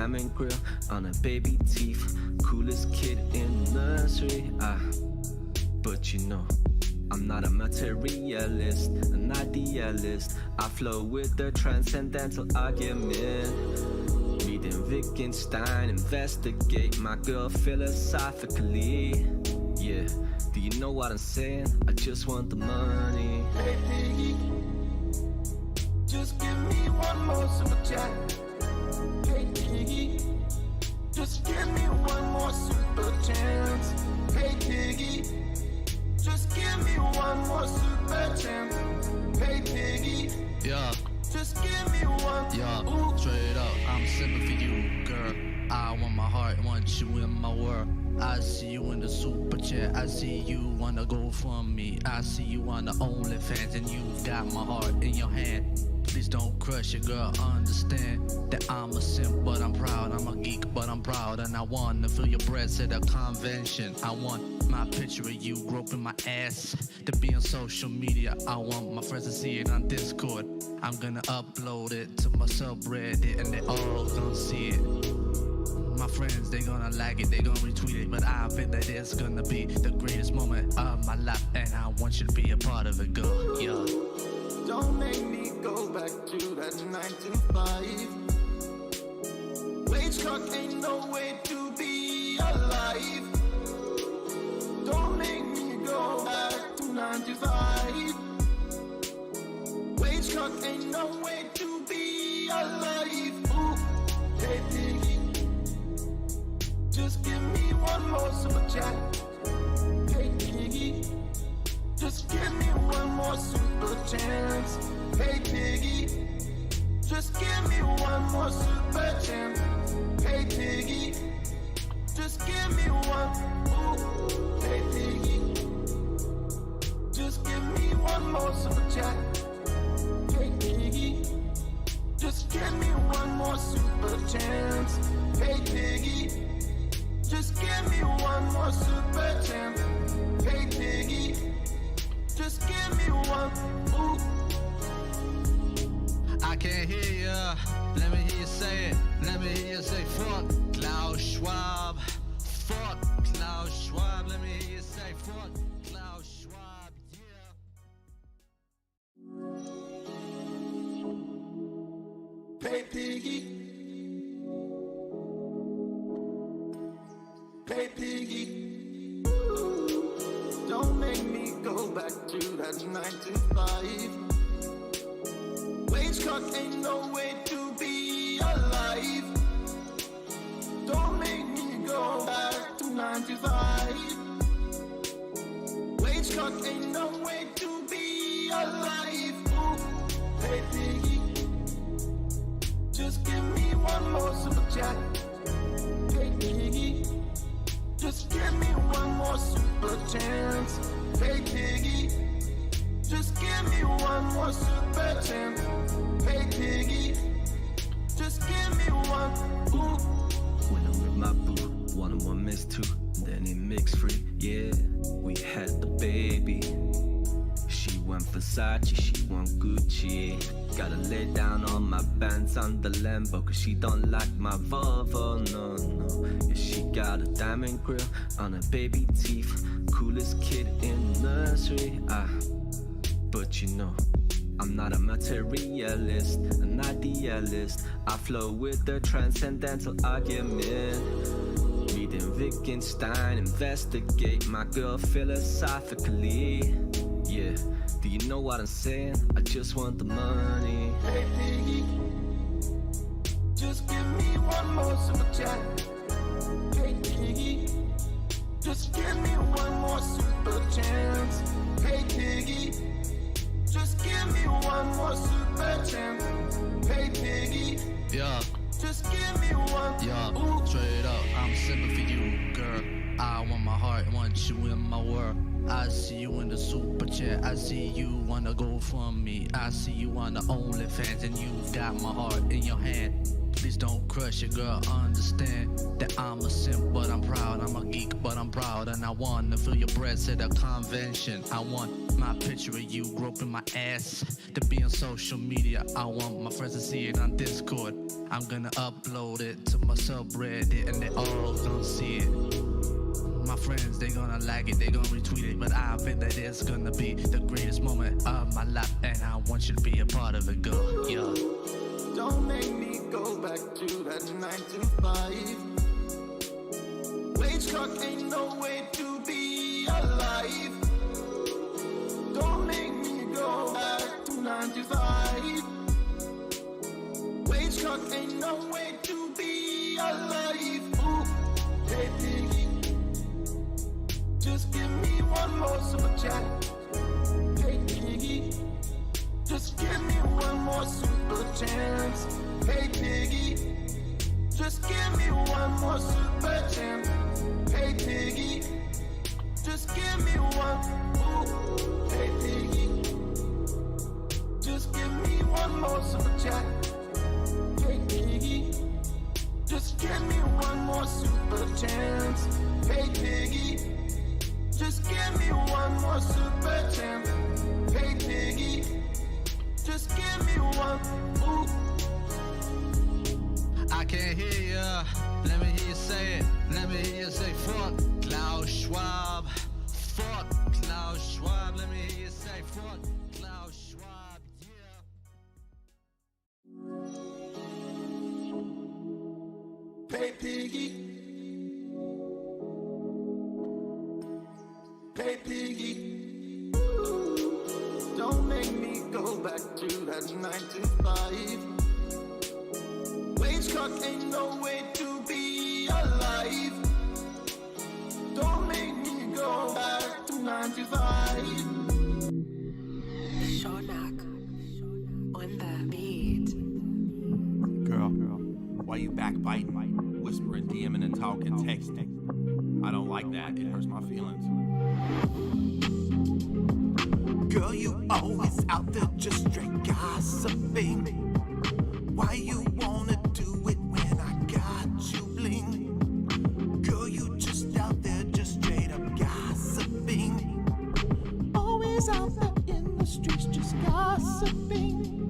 diamond grill on her baby teeth. Coolest kid in the nursery. But you know, I'm not a materialist, an idealist. I flow with the transcendental argument. Reading Wittgenstein, investigate my girl philosophically. Yeah, do you know what I'm saying? I just want the money. Hey piggy, just give me one more super chat. Hey piggy, just give me one more super chance. Hey piggy, just give me one more super chance. Hey piggy, yeah, just give me one. yeah, Ooh. straight up, I'm simple for you, girl. I want my heart, want you in my world. I see you in the super chat, I see you wanna go from me. I see you on the OnlyFans and you got my heart in your hand. Please don't crush it, girl, understand that I'm a simp, but I'm proud. I'm a geek, but I'm proud. And I wanna feel your breath at a convention. I want my picture of you groping my ass to be on social media. I want my friends to see it on Discord. I'm gonna upload it to my subreddit and they all gonna see it. My friends, they gonna like it, they gonna retweet it. But I bet that it's gonna be the greatest moment of my life, and I want you to be a part of it, girl, yeah. Don't make me go back to that 9 to 5. Wage clock ain't no way to be alive. Don't make me go back to 9 to 5. Wage clock ain't no way to be alive. Ooh, hey piggy, just give me one more super chat. Hey piggy, just give me one more super chance. Hey piggy, just give me one more super chance. Hey piggy, just give me one. Ooh, hey piggy, just give me one more super chat. Hey piggy, just give me one more super chance. Hey piggy, just give me one more super chance. Hey piggy, just give me one. Ooh. I can't hear ya. Let me hear you say it. Let me hear you say fuck Klaus Schwab. Fuck Klaus Schwab. Let me hear you say fuck Klaus Schwab. Yeah. Hey piggy, hey piggy, don't make me go back to that 9 to 5. Wage clock ain't no way to be alive. Don't make me go back to 9 to 5. Wage clock ain't no way to be alive. Ooh, hey piggy, just give me one more super chat. Hey piggy, just give me one more super chance. Hey piggy, just give me one more super chance. Hey piggy, just give me one. Ooh. When I'm with my boo, 1 and 1 makes 2, then it makes 3. Yeah, we had the baby. She want Versace, she want Gucci. Gotta lay down all my bands on the Lambo, cause she don't like my Volvo, no, no. Yeah, she got a diamond grill on her baby teeth. Coolest kid in the nursery. But you know, I'm not a materialist, an idealist. I flow with the transcendental argument. Reading Wittgenstein, investigate my girl philosophically. Yeah, do you know what I'm saying? I just want the money. Hey piggy, just give me one more super chat. Hey piggy, just give me one more super chance. Hey piggy, just give me one more super chance. Hey piggy, Yeah, just give me one. yeah, Ooh. straight up, I'm simple for you, girl. I want my heart, want you in my world. I see you in the super chat, I see you wanna go from me. I see you on the OnlyFans and you got my heart in your hand. please don't crush it, girl. Understand that I'm a simp, but I'm proud. I'm a geek, but I'm proud. And I wanna feel your breath at a convention. I want my picture of you groping my ass to be on social media. I want my friends to see it on Discord. I'm gonna upload it to my subreddit and they all gonna see it. My friends, they gonna like it, they gonna retweet it, but I think that it's gonna be the greatest moment of my life, and I want you to be a part of it, girl. Yeah. Don't make me go back to that 9 to 5. Wage clock ain't no way to be alive. Don't make me go back to 9 to 5. Wage clock ain't no way to be alive. Ooh, hey Piggy, just give me one more super chat. Hey Piggy, just give me one more super chance. Hey Piggy, just give me one more super chance. Hey Piggy, just give me one. Ooh, hey Piggy, just give me one more super chat. Hey Piggy, just give me one more super chance. Hey Piggy, just give me one more super chance. Hey Piggy, just give me one. Ooh. I can't hear ya. Let me hear you say it. Let me hear you say fuck Klaus Schwab. Fuck Klaus Schwab. Let me hear you say fuck Klaus Schwab. Yeah. Hey Piggy, hey Piggy, don't make me go back to that 9 to 5. Wage clock ain't no way to be alive. Don't make me go back to 9 to 5. Shonak on the beat. Girl, why you backbiting, whispering, DMing, and talking, texting? I don't like that. It hurts my feelings. Girl, you always out there just straight gossiping. Why you wanna do it when I got you bling? Girl, you just out there just straight up gossiping. Always out there in the streets just gossiping.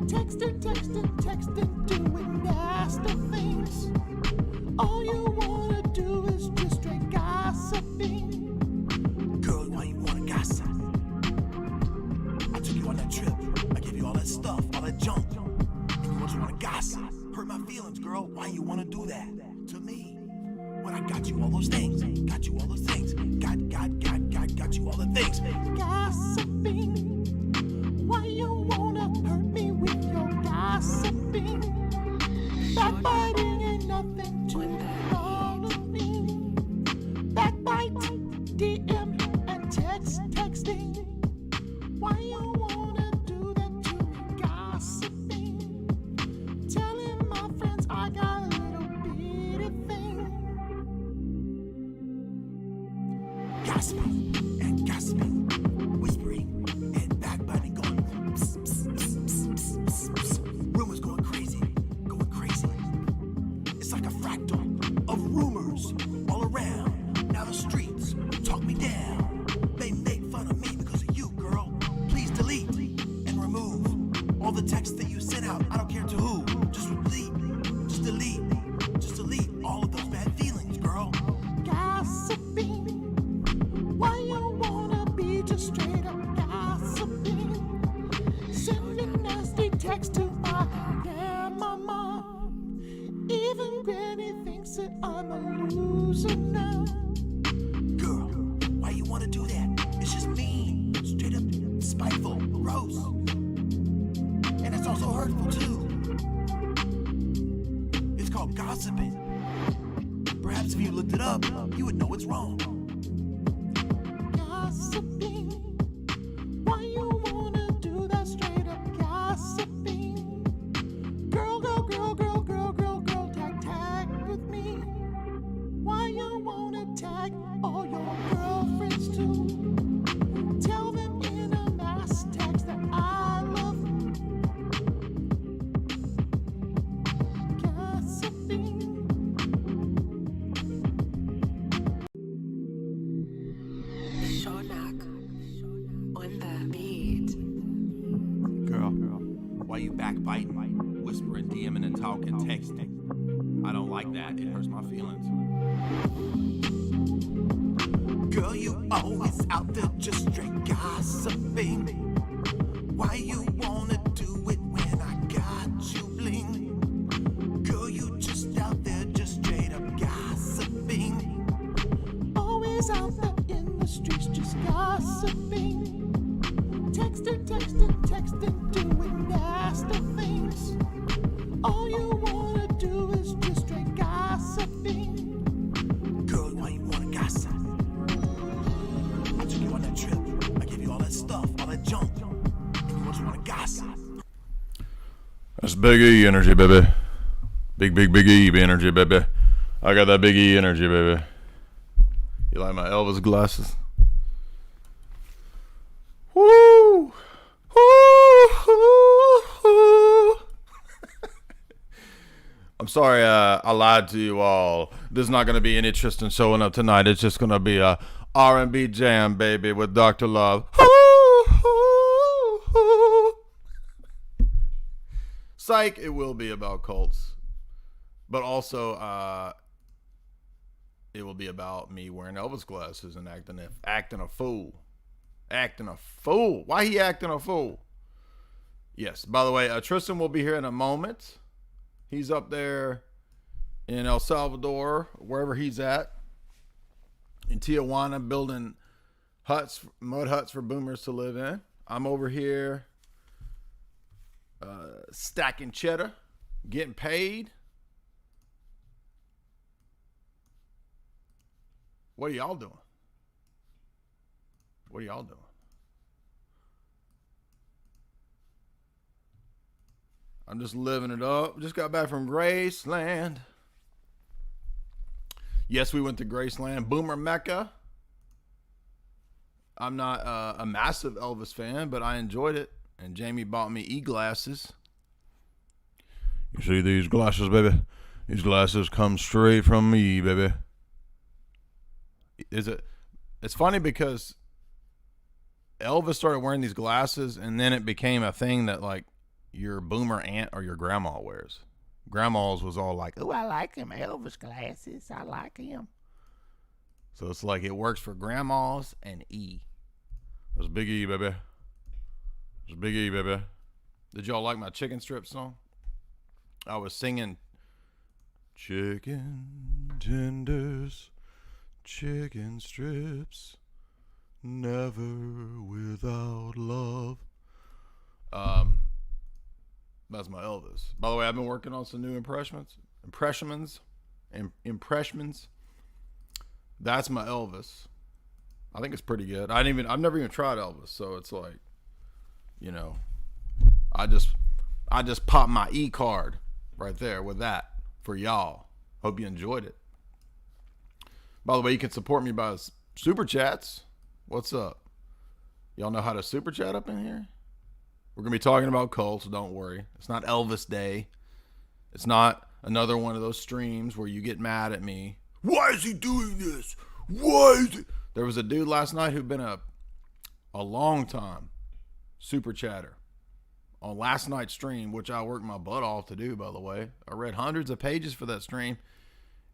Texting, texting, texting, doing nasty things. All you wanna do is just straight gossiping. Girl, why you wanna gossip? I took you on that trip. I gave you all that stuff, all that junk. And you just wanna gossip. Hurt my feelings, girl. Why you wanna do that to me? When I got you all those things. Got you all those things. Got you all the things. Gossiping. Why you wanna hurt me with your gossiping? Backbiting ain't nothing to all of me. Backbite, DM, and texting. Why you wanna do that to me? Gossiping. Telling my friends I got a little bitty thing. Gossiping and gossiping. Whispering and backbiting going psst, psst, psst, psst, psst, psst. Rumors going crazy. It's like a fractal of rumors all around. Now the streets talk me down. They make fun of me because of you, girl. Please delete and remove all the texts that you sent out. I don't care to who. Just delete. Just delete all of those bad feelings, girl. Gossiping. Why you wanna be just straight up gossiping? Sending nasty texts to my grandmama. Even Granny thinks that I'm a loser now. Girl, why you wanna do that? It's just mean, straight up spiteful, gross. And it's also hurtful too. It's called gossiping. Perhaps if you looked it up, you would know it's wrong. Gossiping. Why you wanna do that straight up gossiping? Girl, tag with me. Why you wanna tag all your girlfriends too? Tell them in a mass text that I love. backbiting, whispering, DMing, and talking, texting. I don't like that. It hurts my feelings. Girl, you always out there just straight gossiping. Why you wanna do it when I got you bling? Girl, you just out there just straight up gossiping. Always out there in the streets just gossiping. Texting, doing nasty things. All you wanna do is just straight gossiping. Girl, why you wanna gossip? I took you on that trip. I give you all that stuff, all that junk. You just wanna gossip. That's big E energy, baby. Big E energy, baby. I got that big E energy, baby. You like my Elvis glasses? Woo! I'm sorry, I lied to you all. There's not going to be any Tristan showing up tonight. It's just going to be a R&B jam, baby, with Dr. Love. Psych, it will be about cults. But also, it will be about me wearing Elvis glasses and acting a fool. Acting a fool. Why he acting a fool? Yes, by the way, Tristan will be here in a moment. He's up there in El Salvador, wherever he's at, in Tijuana, building mud huts for boomers to live in. I'm over here stacking cheddar, getting paid. What are y'all doing? What are y'all doing? I'm just living it up. Just got back from Graceland. Yes, we went to Graceland. Boomer Mecca. I'm not a massive Elvis fan, but I enjoyed it. And Jamie bought me e-glasses. You see these glasses, baby? These glasses come straight from me, baby. It's funny because Elvis started wearing these glasses, and then it became a thing that, like, your boomer aunt or your grandma wears. Grandma's was all like, oh, I like him, Elvis glasses. I like him. So it's like it works for grandmas and E. That's big E, baby. That's big E, baby. Did y'all like my chicken strip song? I was singing chicken tenders, chicken strips, never without love. That's my Elvis. By the way, I've been working on some new impressions. That's my Elvis. I think it's pretty good. I've never even tried Elvis, so it's like, you know, I just popped my E card right there with that for y'all. Hope you enjoyed it. By the way, you can support me by super chats. What's up? Y'all know how to super chat up in here? We're going to be talking about cults, don't worry. It's not Elvis Day. It's not another one of those streams where you get mad at me. Why is he doing this? Why is it? There was a dude last night who'd been a long time super chatter on last night's stream, which I worked my butt off to do, by the way. I read hundreds of pages for that stream.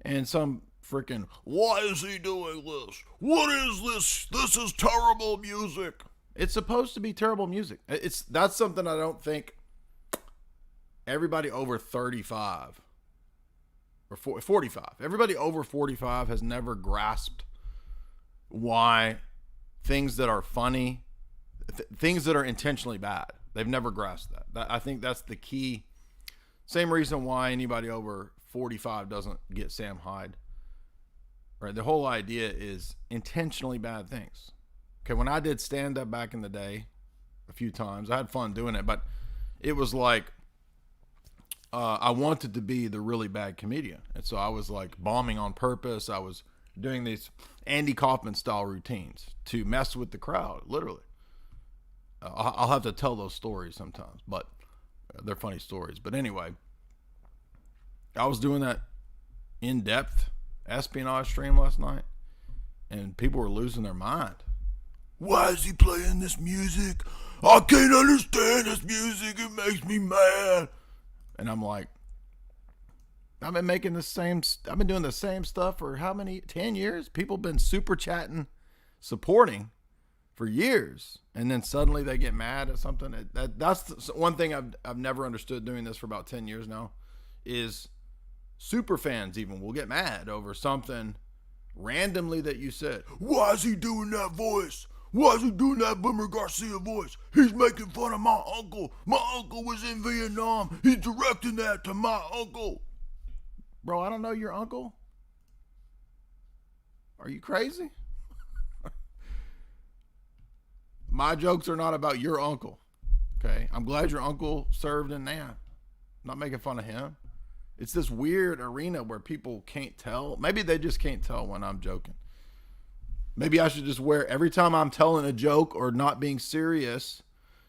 And some freaking, why is he doing this? What is this? This is terrible music. It's supposed to be terrible music. That's something I don't think everybody over 35 or 45, everybody over 45 has never grasped why things that are funny, things that are intentionally bad, they've never grasped that. I think that's the key. Same reason why anybody over 45 doesn't get Sam Hyde. Right? The whole idea is intentionally bad things. Okay, when I did stand-up back in the day, a few times, I had fun doing it, but it was like I wanted to be the really bad comedian. And so I was like bombing on purpose. I was doing these Andy Kaufman-style routines to mess with the crowd, literally. I'll have to tell those stories sometimes, but they're funny stories. But anyway, I was doing that in-depth espionage stream last night, and people were losing their mind. Why is he playing this music? I can't understand this music. It makes me mad. And I'm like, I've been doing the same stuff for how many, 10 years? People been super chatting, supporting for years. And then suddenly they get mad at something. That's one thing I've never understood doing this for about 10 years now is super fans even will get mad over something randomly that you said. Why is he doing that voice? Why is he doing that Boomer Garcia voice? He's making fun of my uncle. My uncle was in Vietnam. He's directing that to my uncle. Bro, I don't know your uncle. Are you crazy? My jokes are not about your uncle. Okay? I'm glad your uncle served in Nam. I'm not making fun of him. It's this weird arena where people can't tell. Maybe they just can't tell when I'm joking. Maybe I should just wear, every time I'm telling a joke or not being serious,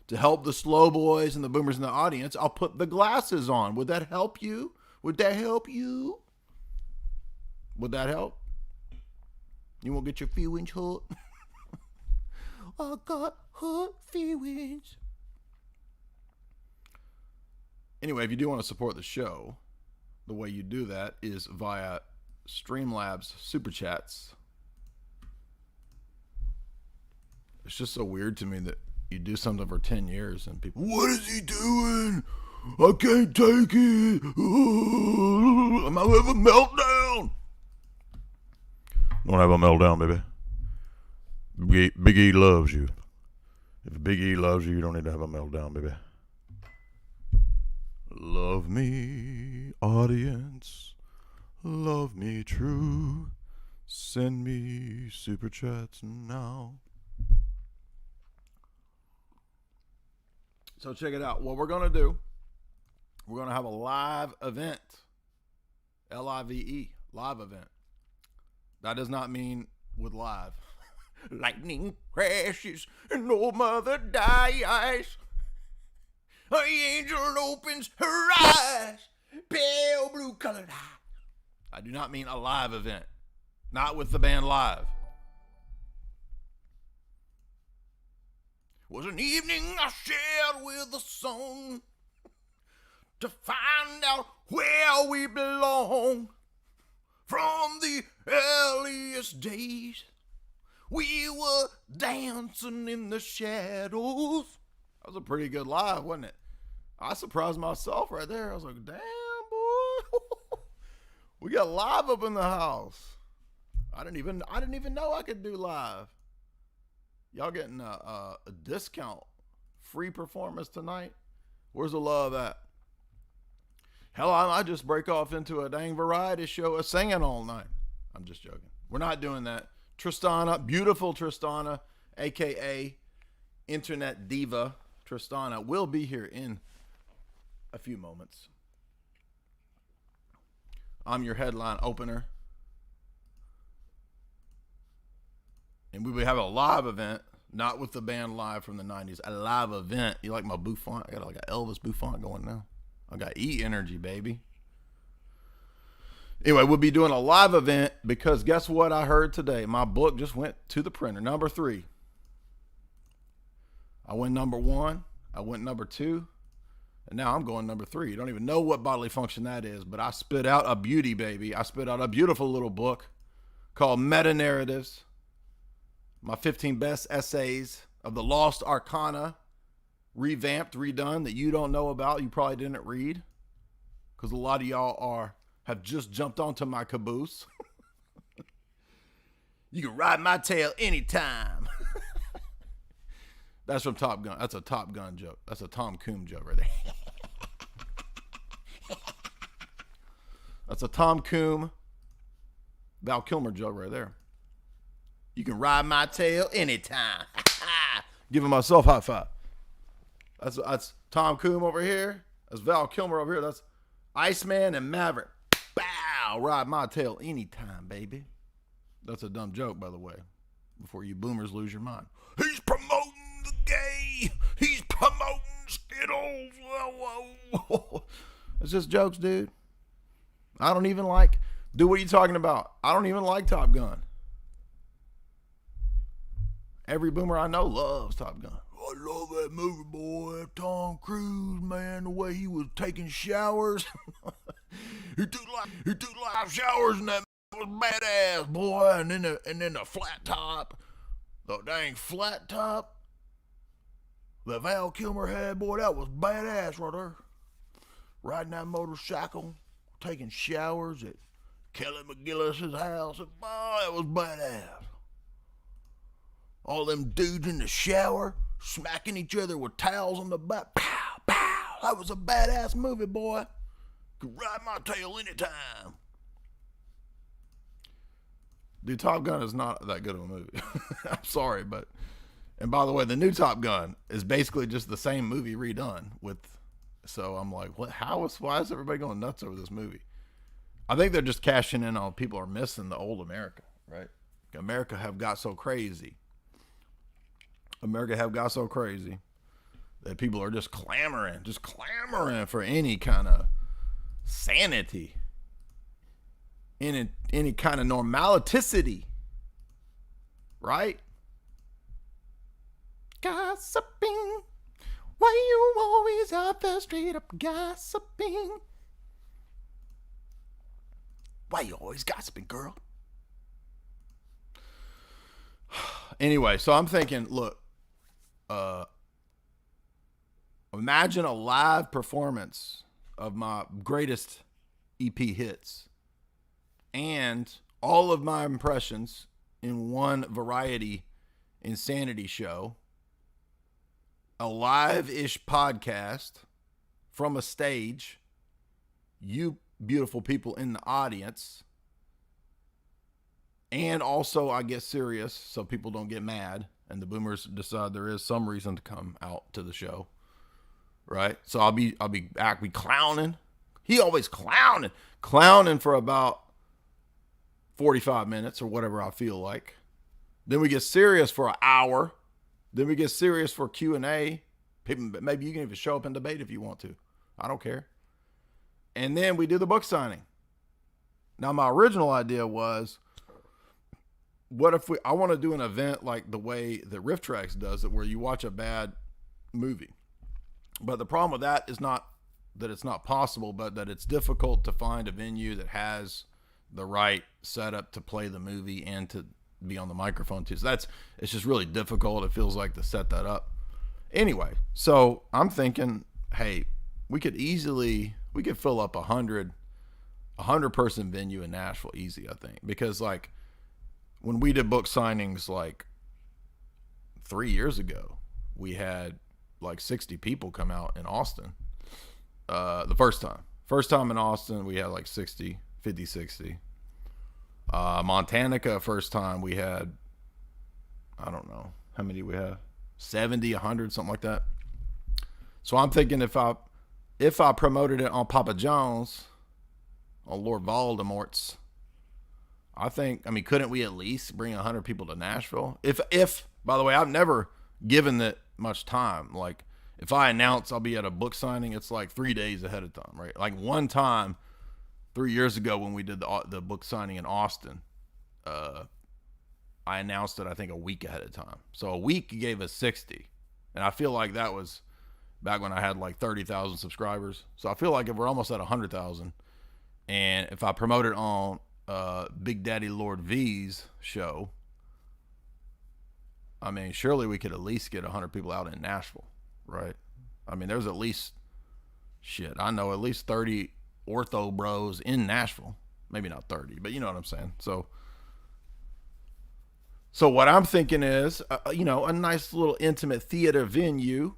to help the slow boys and the boomers in the audience, I'll put the glasses on. Would that help you? Would that help you? Would that help? You won't get your feelings hurt? I got hurt feelings. Anyway, if you do want to support the show, the way you do that is via Streamlabs Super Chats. It's just so weird to me that you do something for 10 years and people, what is he doing? I can't take it. I'm gonna have a meltdown. Don't have a meltdown, baby. Big E loves you. If Big E loves you, you don't need to have a meltdown, baby. Love me, audience. Love me true. Send me super chats now. So check it out. What we're going to do, we're going to have a live event. Live, live event. That does not mean with live. Lightning crashes and old mother dies. The angel opens her eyes, pale blue colored eyes. I do not mean a live event. Not with the band live. Was an evening I shared with the sun to find out where we belong. From the earliest days, we were dancing in the shadows. That was a pretty good live, wasn't it? I surprised myself right there. I was like, damn, boy. We got live up in the house. I didn't even know I could do live. Y'all getting a discount, free performance tonight? Where's the love at? Hell, I might just break off into a dang variety show of singing all night. I'm just joking. We're not doing that. Tristana, beautiful Tristana, a.k.a. Internet Diva Tristana, will be here in a few moments. I'm your headline opener. And we will have a live event, not with the band live from the 90s, a live event. You like my bouffant? I got like an Elvis bouffant going now. I got E energy, baby. Anyway, we'll be doing a live event because guess what I heard today? My book just went to the printer. Number 3. I went number 1. I went number 2. And now I'm going number 3. You don't even know what bodily function that is, but I spit out a beauty, baby. I spit out a beautiful little book called Meta Narratives. My 15 best essays of the Lost Arcana, revamped, redone, that you don't know about, you probably didn't read, because a lot of y'all have just jumped onto my caboose. You can ride my tail anytime. That's from Top Gun. That's a Top Gun joke. That's a Tom Cruise joke right there. That's a Tom Cruise, Val Kilmer joke right there. You can ride my tail anytime. Giving myself a high five. That's Tom Cruise over here. That's Val Kilmer over here. That's Iceman and Maverick. Bow, ride my tail anytime, baby. That's a dumb joke, by the way, before you boomers lose your mind. He's promoting the gay. He's promoting Skittles. Whoa. It's just jokes, dude. I don't even like, dude, what are you talking about? I don't even like Top Gun. Every boomer I know loves Top Gun. I I love that movie, boy. Tom Cruise, man, the way he was taking showers. he took like showers in that was badass, boy. And then the flat top, the dang flat top that Val Kilmer had, boy, that was badass right there. Riding that motorcycle, taking showers at Kelly McGillis's house. Boy, that was badass. All them dudes in the shower, smacking each other with towels on the back. Pow, pow. That was a badass movie, boy. Could ride my tail anytime. Dude, Top Gun is not that good of a movie. I'm sorry, but... And by the way, the new Top Gun is basically just the same movie redone with... So I'm like, what? Why is everybody going nuts over this movie? I think they're just cashing in on people are missing the old America, right? America have got so crazy that people are just clamoring for any kind of sanity, any kind of normalticity, right? Gossiping. Why you always out there straight up gossiping? Why you always gossiping, girl? Anyway, so I'm thinking, look, imagine a live performance of my greatest EP hits and all of my impressions in one variety insanity show, a live-ish podcast from a stage, you beautiful people in the audience, and also I get serious so people don't get mad and the boomers decide there is some reason to come out to the show, right? So I'll be clowning. He always clowning for about 45 minutes or whatever I feel like. Then we get serious for an hour. Then we get serious for Q&A. Maybe you can even show up and debate if you want to. I don't care. And then we do the book signing. Now, my original idea was, what if I want to do an event like the way that Riff Tracks does it, where you watch a bad movie. But the problem with that is not that it's not possible, but that it's difficult to find a venue that has the right setup to play the movie and to be on the microphone too. So it's just really difficult. It feels like to set that up. Anyway, so I'm thinking, hey, we could fill up 100 person venue in Nashville easy, I think, because like when we did book signings like 3 years ago, we had like 60 people come out in Austin. The first time in Austin, we had like 60. Montanica, first time we had, I don't know how many we have, 70, 100, something like that. So I'm thinking if I promoted it on Papa John's, on Lord Voldemort's, couldn't we at least bring 100 people to Nashville? If by the way, I've never given it much time. Like if I announce I'll be at a book signing, it's like 3 days ahead of time, right? Like one time 3 years ago when we did the book signing in Austin, I announced it, I think, a week ahead of time. So a week gave us 60. And I feel like that was back when I had like 30,000 subscribers. So I feel like if we're almost at 100,000, and if I promote it on Big Daddy Lord V's show, surely we could at least get 100 people out in Nashville, right? There's at least, I know at least 30 ortho bros in Nashville. Maybe not 30, but you know what I'm saying. So what I'm thinking is, a nice little intimate theater venue,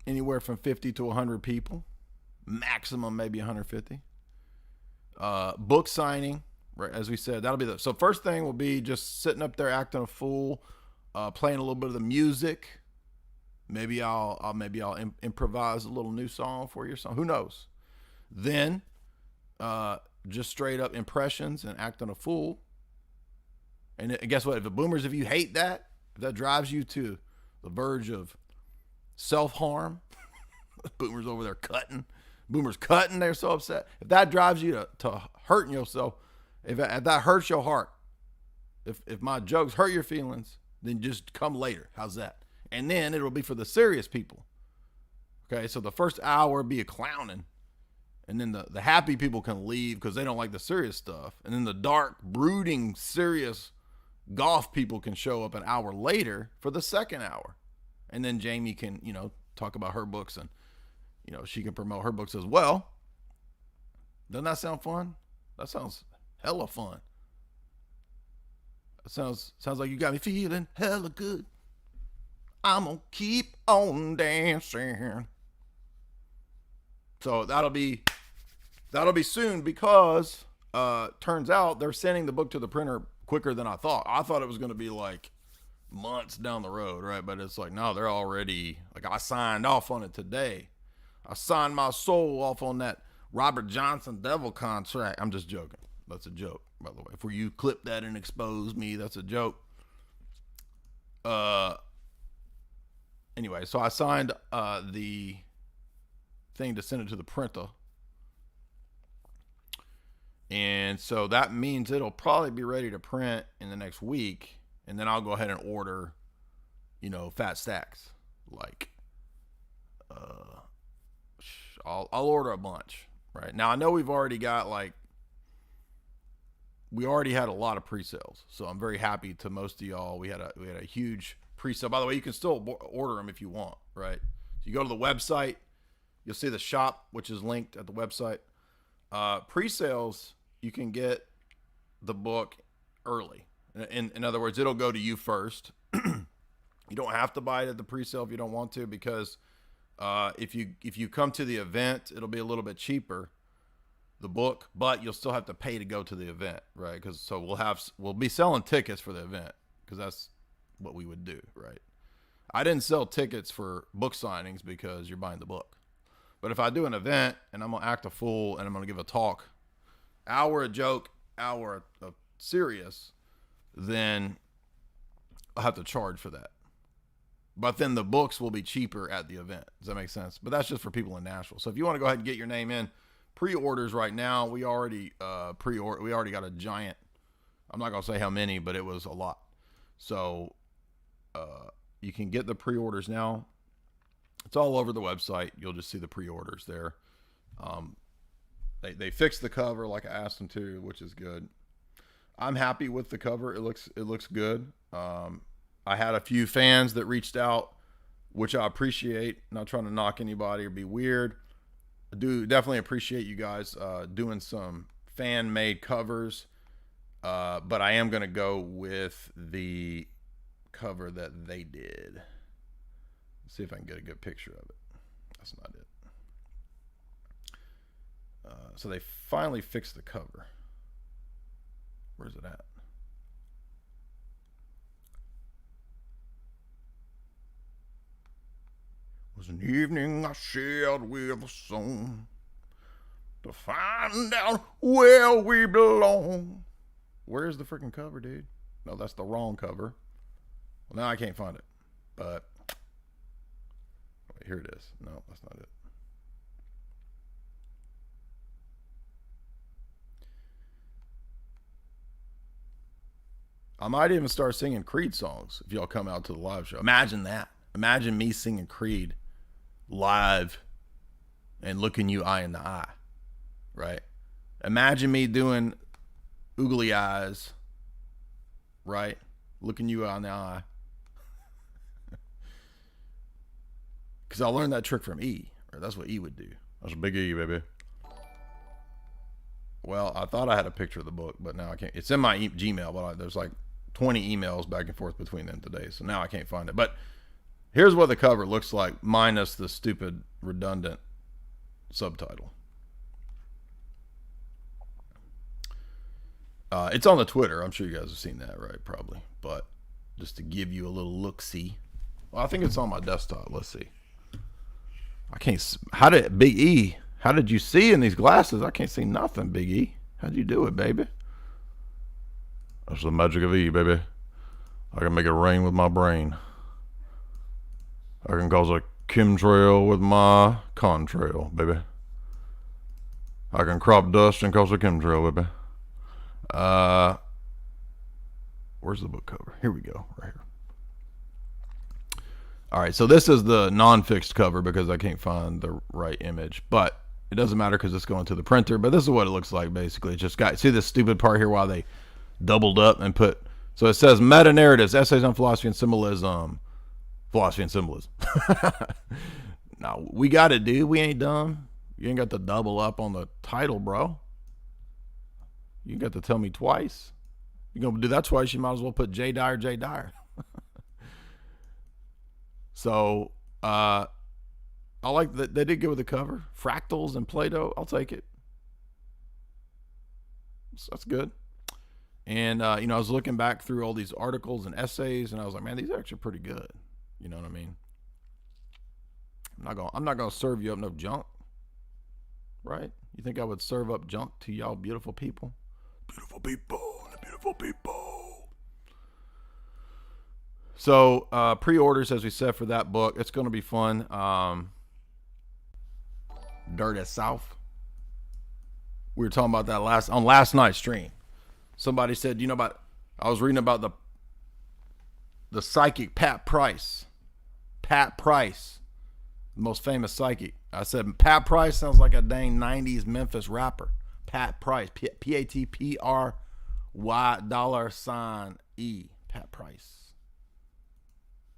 anywhere from 50 to 100 people, maximum maybe 150. Book signing, right? As we said, that'll be so first thing will be just sitting up there acting a fool, playing a little bit of the music. Maybe I'll improvise a little new song for your song. Who knows? Then, just straight up impressions and acting a fool. And guess what? If you hate that, if that drives you to the verge of self-harm, boomers over there cutting, they're so upset. If that drives you to hurting yourself, if that hurts your heart, if my jokes hurt your feelings, Then just come later. How's that? And then it'll be for the serious people. Okay, so the first hour be a clowning. And then the happy people can leave because they don't like the serious stuff. And then the dark, brooding, serious golf people can show up an hour later for the second hour. And then Jamie can, talk about her books and, she can promote her books as well. Doesn't that sound fun? That sounds hella fun. That sounds like you got me feeling hella good. I'm gonna keep on dancing. So that'll be soon because turns out they're sending the book to the printer quicker than I thought. I thought it was going to be like months down the road, right? But it's like, no, they're already, like, I signed off on it today. I signed my soul off on that Robert Johnson devil contract. I'm just joking. That's a joke, by the way. If you clip that and expose me, that's a joke. Anyway, so I signed the thing to send it to the printer. And so that means it'll probably be ready to print in the next week. And then I'll go ahead and order, fat stacks. Like, I'll order a bunch, right? Now, I know we've already got, we already had a lot of pre-sales. So I'm very happy to most of y'all. We had a huge pre-sale. By the way, you can still order them if you want, right? So you go to the website, you'll see the shop, which is linked at the website. Pre-sales, you can get the book early. In other words, it'll go to you first. You don't have to buy it at the pre-sale if you don't want to, because if you come to the event, it'll be a little bit cheaper, the book, but you'll still have to pay to go to the event, right? Because we'll be selling tickets for the event, because that's what we would do, right? I didn't sell tickets for book signings because you're buying the book. But if I do an event and I'm gonna act a fool and I'm gonna give a talk, hour a joke, hour of serious, then I'll have to charge for that. But then the books will be cheaper at the event. Does that make sense? But that's just for people in Nashville. So if you want to go ahead and get your name in, pre-orders right now, we already we already got a giant, I'm not gonna say how many, but it was a lot. So you can get the pre-orders now. It's all over the website. You'll just see the pre-orders there. They fixed the cover like I asked them to, which is good. I'm happy with the cover. It looks good. I had a few fans that reached out, which I appreciate. Not trying to knock anybody or be weird. I do definitely appreciate you guys doing some fan-made covers. But I am going to go with the cover that they did. Let's see if I can get a good picture of it. That's not it. So they finally fixed the cover. Where's it at? It was an evening I shared with a song to find out where we belong. Where's the freaking cover, dude? No, that's the wrong cover. Well, now I can't find it. But wait, here it is. No, that's not it. I might even start singing Creed songs if y'all come out to the live show. Imagine that. Imagine me singing Creed live and looking you eye in the eye, right? Imagine me doing oogly eyes, right? Looking you eye in the eye. Because I learned that trick from E. Right? That's what E would do. That's a big E, baby. Well, I thought I had a picture of the book, but now I can't. It's in my Gmail, but there's like 20 emails back and forth between them today, so now I can't find it. But here's what the cover looks like, minus the stupid, redundant subtitle. It's on the Twitter. I'm sure you guys have seen that, right? Probably. But just to give you a little look-see. Well, I think it's on my desktop. Let's see. I can't. How did Big E? How did you see in these glasses? I can't see nothing, Big E. How'd you do it, baby? That's the magic of E, baby. I can make it rain with my brain. I can cause a chemtrail with my contrail, baby. I can crop dust and cause a chemtrail, baby. Where's the book cover? Here we go, right here. All right, so this is the non-fixed cover because I can't find the right image, but it doesn't matter because it's going to the printer. But this is what it looks like basically. It just got, see this stupid part here while they doubled up and put, so it says meta narratives, essays on philosophy and symbolism. Philosophy and symbolism. No, we got it, dude. We ain't dumb. You ain't got to double up on the title, bro. You got to tell me twice. You're gonna do that twice, you might as well put J Dyer, J Dyer. So, I like that they did good with the cover. Fractals and Play-Doh. I'll take it. So that's good. And, I was looking back through all these articles and essays, and I was like, man, these are actually pretty good. You know what I mean? I'm not gonna serve you up no junk. Right? You think I would serve up junk to y'all beautiful people? Beautiful people, the beautiful people. So, pre-orders, as we said, for that book. It's going to be fun. Dirty South. We were talking about that last night's stream. Somebody said, I was reading about the psychic Pat Price. Pat Price, the most famous psychic. I said, Pat Price sounds like a dang 90s Memphis rapper. Pat Price. P-A-T-P-R-Y $E. Pat Price.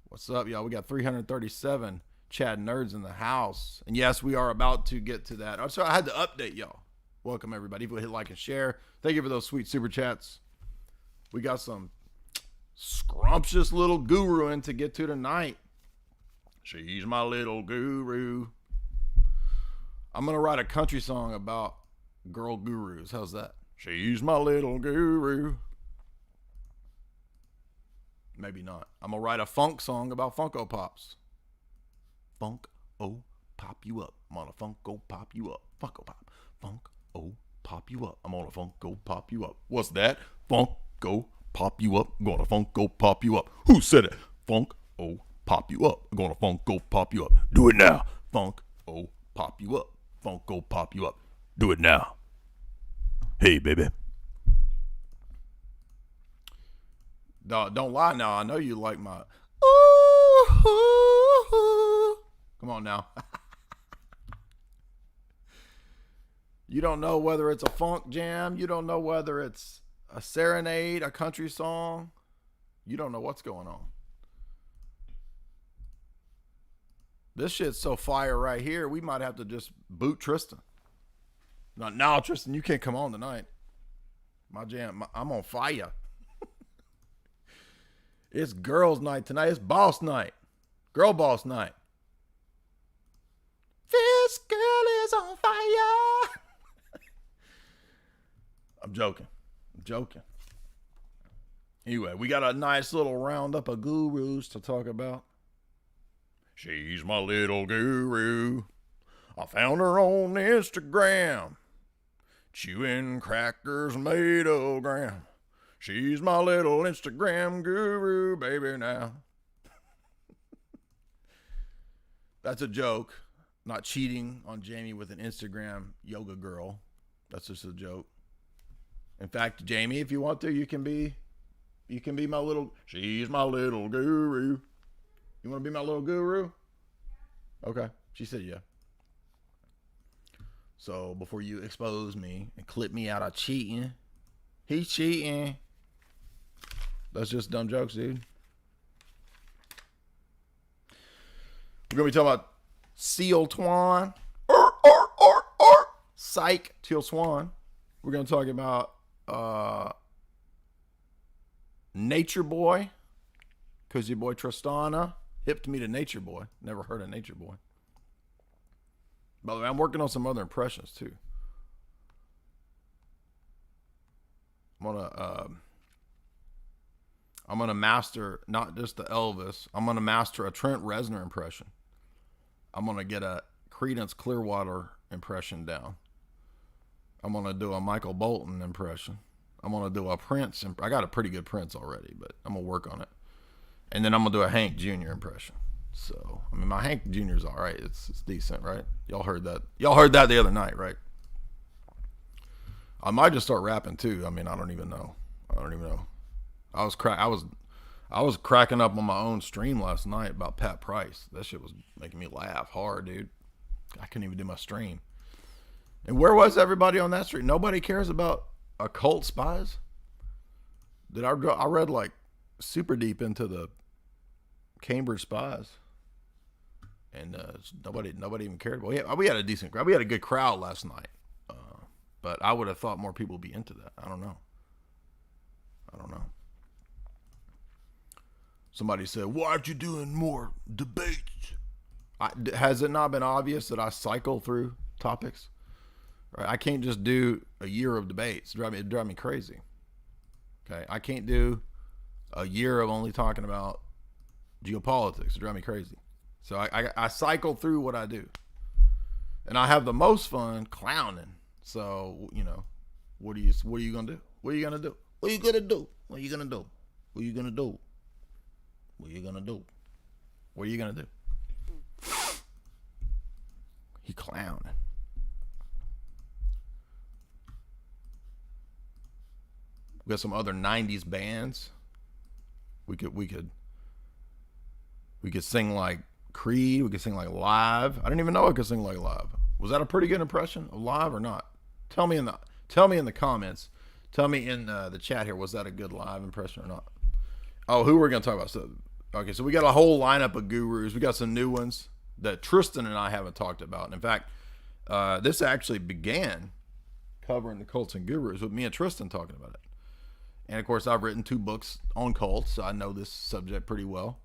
What's up, y'all? We got 337 Chad nerds in the house. And yes, we are about to get to that. So I had to update y'all. Welcome, everybody. If you hit like and share. Thank you for those sweet super chats. We got some scrumptious little guru in to get to tonight. She's my little guru. I'm going to write a country song about girl gurus. How's that? She's my little guru. Maybe not. I'm going to write a funk song about Funko Pops. Funk, oh, pop you up. I'm on a Funko pop you up. Funko Pop. Funk, oh, pop you up. I'm on a Funko pop you up. What's that? Funko pop you up. I'm going to Funko pop you up. Who said it? Funk, oh, pop you up. I'm going to Funko pop you up. Do it now. Funk, oh, pop you up. Funko pop you up. Do it now. Hey, baby. No, don't lie now. I know you like my. Ooh, come on now. You don't know whether it's a funk jam. You don't know whether it's a serenade, a country song. You don't know what's going on. This shit's so fire right here, we might have to just boot Tristan. No, Tristan, you can't come on tonight. My jam, I'm on fire. It's girls' night tonight. It's boss night. Girl boss night. This girl is on fire. I'm joking. Anyway, we got a nice little roundup of gurus to talk about. She's my little guru. I found her on Instagram. Chewing crackers made of graham. She's my little Instagram guru, baby, now. That's a joke. Not cheating on Jamie with an Instagram yoga girl. That's just a joke. In fact, Jamie, if you want to, you can be my little, she's my little guru. You want to be my little guru? Okay. She said yeah. So before you expose me and clip me out of cheating, he's cheating. That's just dumb jokes, dude. We're going to be talking about Seal Twan. Psych, Teal Swan. We're going to talk about Nature Boy. Because your boy Tristana hipped me to Nature Boy. Never heard of Nature Boy. By the way, I'm working on some other impressions, too. I'm gonna master not just the Elvis. I'm gonna master a Trent Reznor impression. I'm gonna get a Creedence Clearwater impression down. I'm gonna do a Michael Bolton impression. I'm gonna do a Prince. I got a pretty good Prince already, but I'm gonna work on it. And then I'm gonna do a Hank Jr. impression. So I mean, my Hank Jr.'s all right. It's decent, right? Y'all heard that? Y'all heard that the other night, right? I might just start rapping too. I mean, I don't even know. I I was cracking up on my own stream last night about Pat Price. That shit was making me laugh hard, dude. I couldn't even do my stream. And where was everybody on that stream? Nobody cares about occult spies? I read like super deep into the Cambridge spies. And nobody even cared. Well, we had a decent crowd. We had a good crowd last night. But I would have thought more people would be into that. I don't know. Somebody said, why aren't you doing more debates? Has it not been obvious that I cycle through topics? Right? I can't just do a year of debates. It drive me crazy. Okay, I can't do a year of only talking about geopolitics. It drive me crazy. So I cycle through what I do. And I have the most fun clowning. So, you know, what are you going to do? What are you going to do? What are you going to do? What are you going to do? What are you going to do? What are you going to do? What are you going to do? He clowning. We got some other 90s bands. We could sing like Creed. We could sing like Live. I didn't even know I could sing like Live. Was that a pretty good impression of Live or not? Tell me in the comments. Tell me in the chat here. Was that a good Live impression or not? Oh, who we're gonna talk about? So we got a whole lineup of gurus. We got some new ones that Tristan and I haven't talked about. And in fact, this actually began covering the cults and gurus with me and Tristan talking about it. And of course, I've written 2 books on cults, so I know this subject pretty well.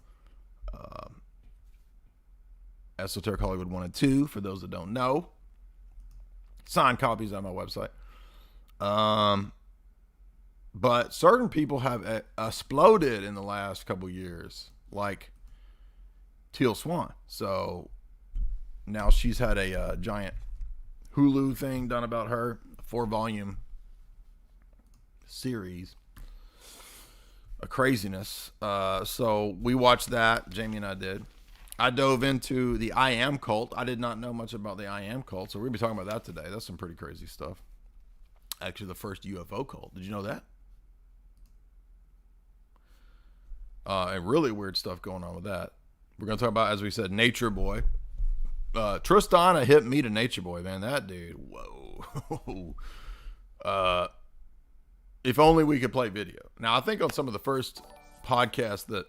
Esoteric Hollywood 1 and 2, for those that don't know. Signed copies on my website. But certain people have exploded in the last couple years, like Teal Swan. So now she's had a giant Hulu thing done about her, a 4-volume series. A craziness. So we watched that. Jamie and I did. I dove into the I Am cult. I did not know much about the I Am cult, so we're going to be talking about that today. That's some pretty crazy stuff. Actually, the first UFO cult. Did you know that? And really weird stuff going on with that. We're going to talk about, as we said, Nature Boy. Tristan hit me to Nature Boy, man. That dude, whoa. If only we could play video. Now, I think on some of the first podcasts that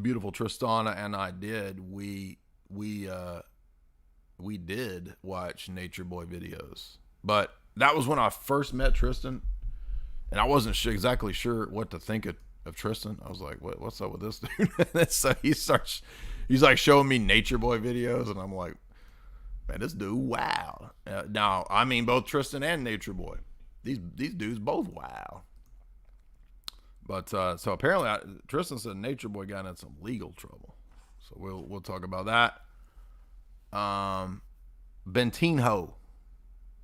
beautiful Tristana and I did, we did watch Nature Boy videos. But that was when I first met Tristan, and I wasn't exactly sure what to think of Tristan. I was like, what's up with this dude? So he's like showing me Nature Boy videos, and I'm like, man, this dude, wow. Now, I mean both Tristan and Nature Boy. These dudes both wow. But so apparently Tristan said Nature Boy got in some legal trouble. So we'll talk about that. Bentinho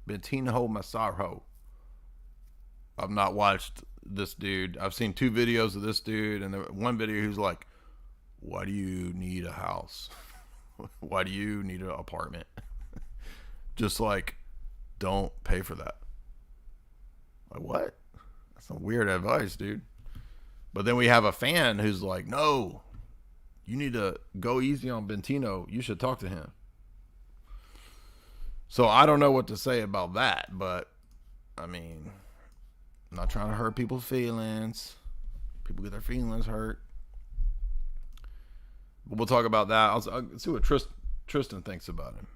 Massarho. I've not watched this dude. I've seen 2 videos of this dude, and one video he's like, why do you need a house? Why do you need an apartment? Just like, don't pay for that. Like, what? That's some weird advice, dude. But then we have a fan who's like, no, you need to go easy on Bentino. You should talk to him. So I don't know what to say about that, but I mean, I'm not trying to hurt people's feelings. People get their feelings hurt. But we'll talk about that. I'll see what Tristan thinks about him.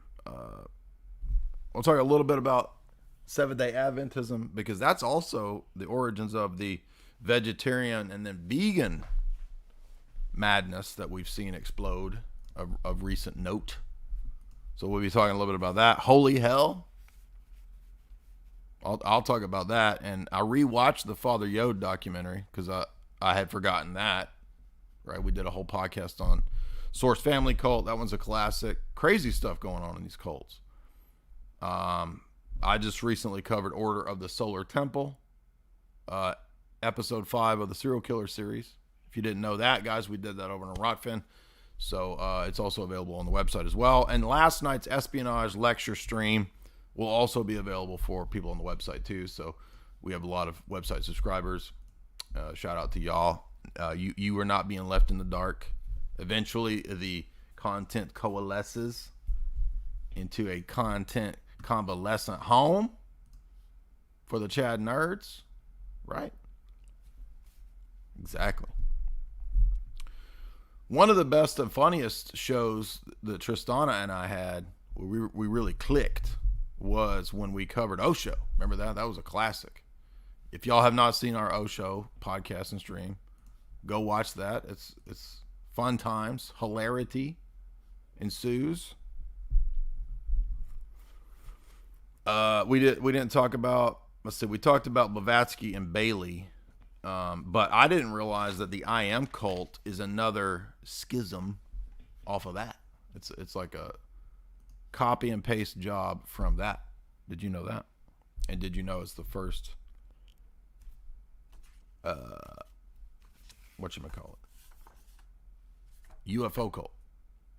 We'll talk a little bit about Seventh-day Adventism, because that's also the origins of the vegetarian and then vegan madness that we've seen explode of recent note. So we'll be talking a little bit about that. Holy hell. I'll talk about that. And I rewatched the Father Yod documentary because I had forgotten that. Right? We did a whole podcast on Source Family Cult. That one's a classic. Crazy stuff going on in these cults. I just recently covered Order of the Solar Temple, episode 5 of the Serial Killer series. If you didn't know that, guys, we did that over on Rockfin. So it's also available on the website as well. And last night's espionage lecture stream will also be available for people on the website too. So we have a lot of website subscribers. Shout out to y'all. You are not being left in the dark. Eventually, the content coalesces into a content convalescent home for the Chad nerds, right? Exactly. One of the best and funniest shows that Tristana and I had, where we really clicked, was when we covered Osho. Remember that? That was a classic. If y'all have not seen our Osho podcast and stream, go watch that. It's fun times. Hilarity ensues. We didn't talk about, let's see, we talked about Blavatsky and Bailey. But I didn't realize that the I Am cult is another schism off of that. It's like a copy and paste job from that. Did you know that? And did you know it's the first whatchamacallit, UFO cult?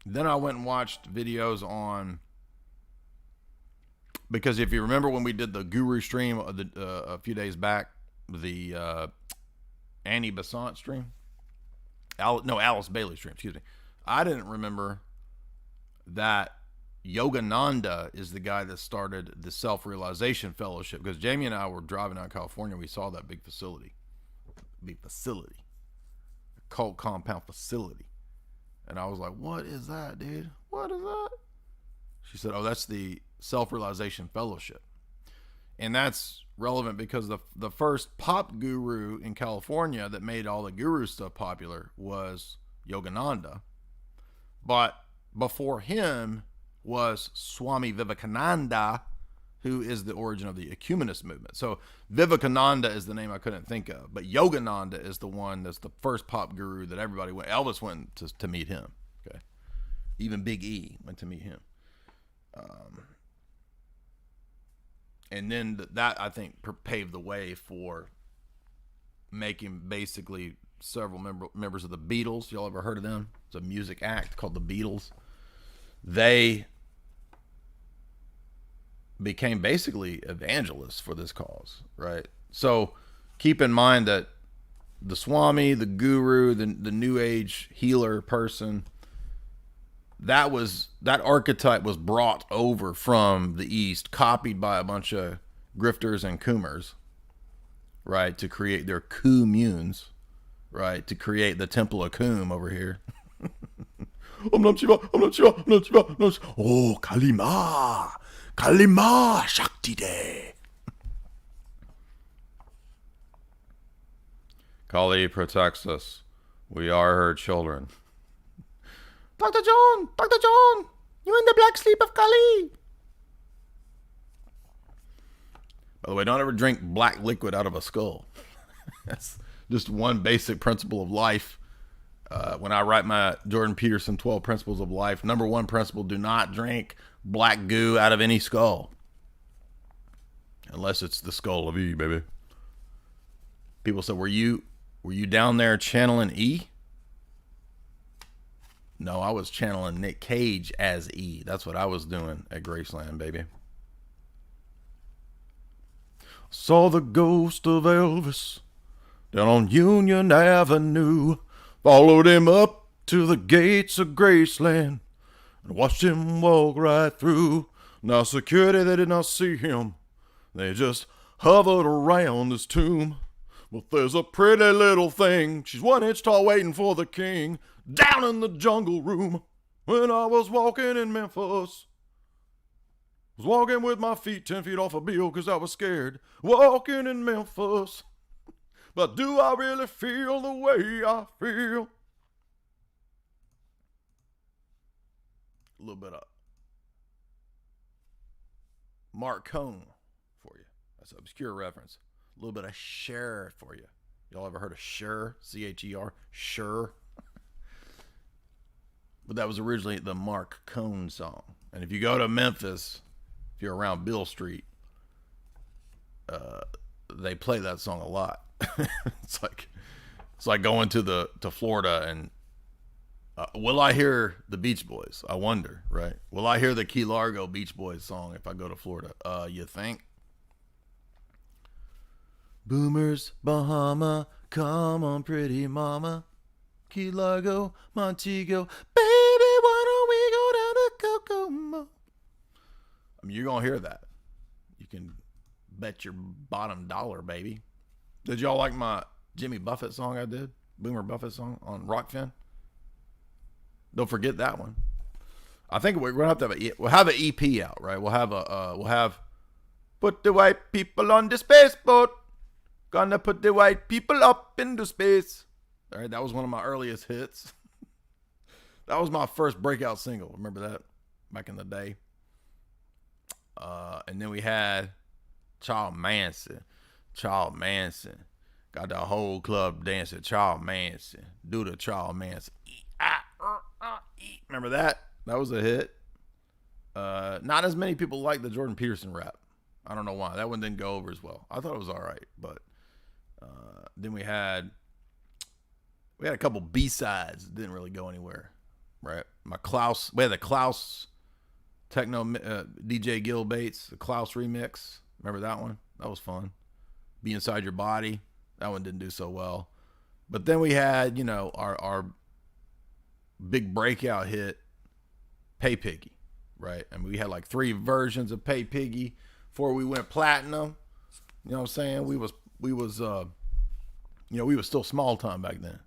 Then I went and watched videos on, because if you remember when we did the Guru stream a few days back, the Annie Besant stream, Alice Bailey stream, excuse me. I didn't remember that Yogananda is the guy that started the Self-Realization Fellowship, because Jamie and I were driving out of California. We saw that big facility, a cult compound facility. And I was like, what is that, dude? What is that? She said, oh, that's the Self-Realization Fellowship. And that's relevant because the first pop guru in California that made all the guru stuff popular was Yogananda. But before him was Swami Vivekananda, who is the origin of the ecumenist movement. So Vivekananda is the name I couldn't think of, but Yogananda is the one that's the first pop guru that everybody went. Elvis went to meet him. Okay, even Big E went to meet him. And then that, I think, paved the way for making basically several members of the Beatles. Y'all ever heard of them? It's a music act called the Beatles. They became basically evangelists for this cause, right? So keep in mind that the Swami, the guru, the New Age healer person, that archetype was brought over from the East, copied by a bunch of grifters and coomers, right, to create their communes, right, to create the Temple of Coom over here. Om Nam Shiva, Om Nam Shiva, Om Nam Shiva, Om Nam Shiva. Oh, Kalima Shakti Day. Kali protects us. We are her children. Dr. John, you're in the black sleep of Kali. By the way, don't ever drink black liquid out of a skull. That's just one basic principle of life. When I write my Jordan Peterson 12 Principles of Life, number one principle, do not drink black goo out of any skull. Unless it's the skull of E, baby. People say, were you down there channeling E? No, I was channeling Nick Cage as E. That's what I was doing at Graceland, baby. Saw the ghost of Elvis down on Union Avenue. Followed him up to the gates of Graceland and watched him walk right through. Now security, they did not see him. They just hovered around his tomb. But there's a pretty little thing. She's 1 inch tall waiting for the king. Down in the jungle room when I was walking in Memphis. Was walking with my feet 10 feet off a bill because I was scared. Walking in Memphis. But do I really feel the way I feel? A little bit of Mark Cohn for you. That's an obscure reference. A little bit of Cher for you. Y'all ever heard of Cher? C-H-E-R? Cher? But that was originally the Mark Cohn song. And if you go to Memphis, if you're around Bill Street, they play that song a lot. It's like going to Florida and will I hear the Beach Boys? I wonder, right? Will I hear the Key Largo Beach Boys song if I go to Florida? You think? Boomers, Bahama, Come on, pretty mama. Key Largo, Montego. Baby, why don't we go down to Kokomo? I mean, you're going to hear that. You can bet your bottom dollar, baby. Did y'all like my Jimmy Buffett song I did? Boomer Buffett song on Rockfin? Don't forget that one. I think we're going to have an EP out, right? We'll have put the white people on the space boat. Gonna put the white people up into space. All right, that was one of my earliest hits. That was my first breakout single. Remember that? Back in the day. And then we had Charles Manson. Got the whole club dancing. Charles Manson. Do the Charles Manson. Remember that? That was a hit. Not as many people like the Jordan Peterson rap. I don't know why. That one didn't go over as well. I thought it was all right, but then we had a couple B-sides that didn't really go anywhere, right? We had the Klaus techno DJ Gil Bates, the Klaus remix. Remember that one? That was fun. Be Inside Your Body. That one didn't do so well. But then we had, our big breakout hit, Pay Piggy, right? I mean, we had like 3 versions of Pay Piggy before we went platinum. You know what I'm saying? We was still small time back then.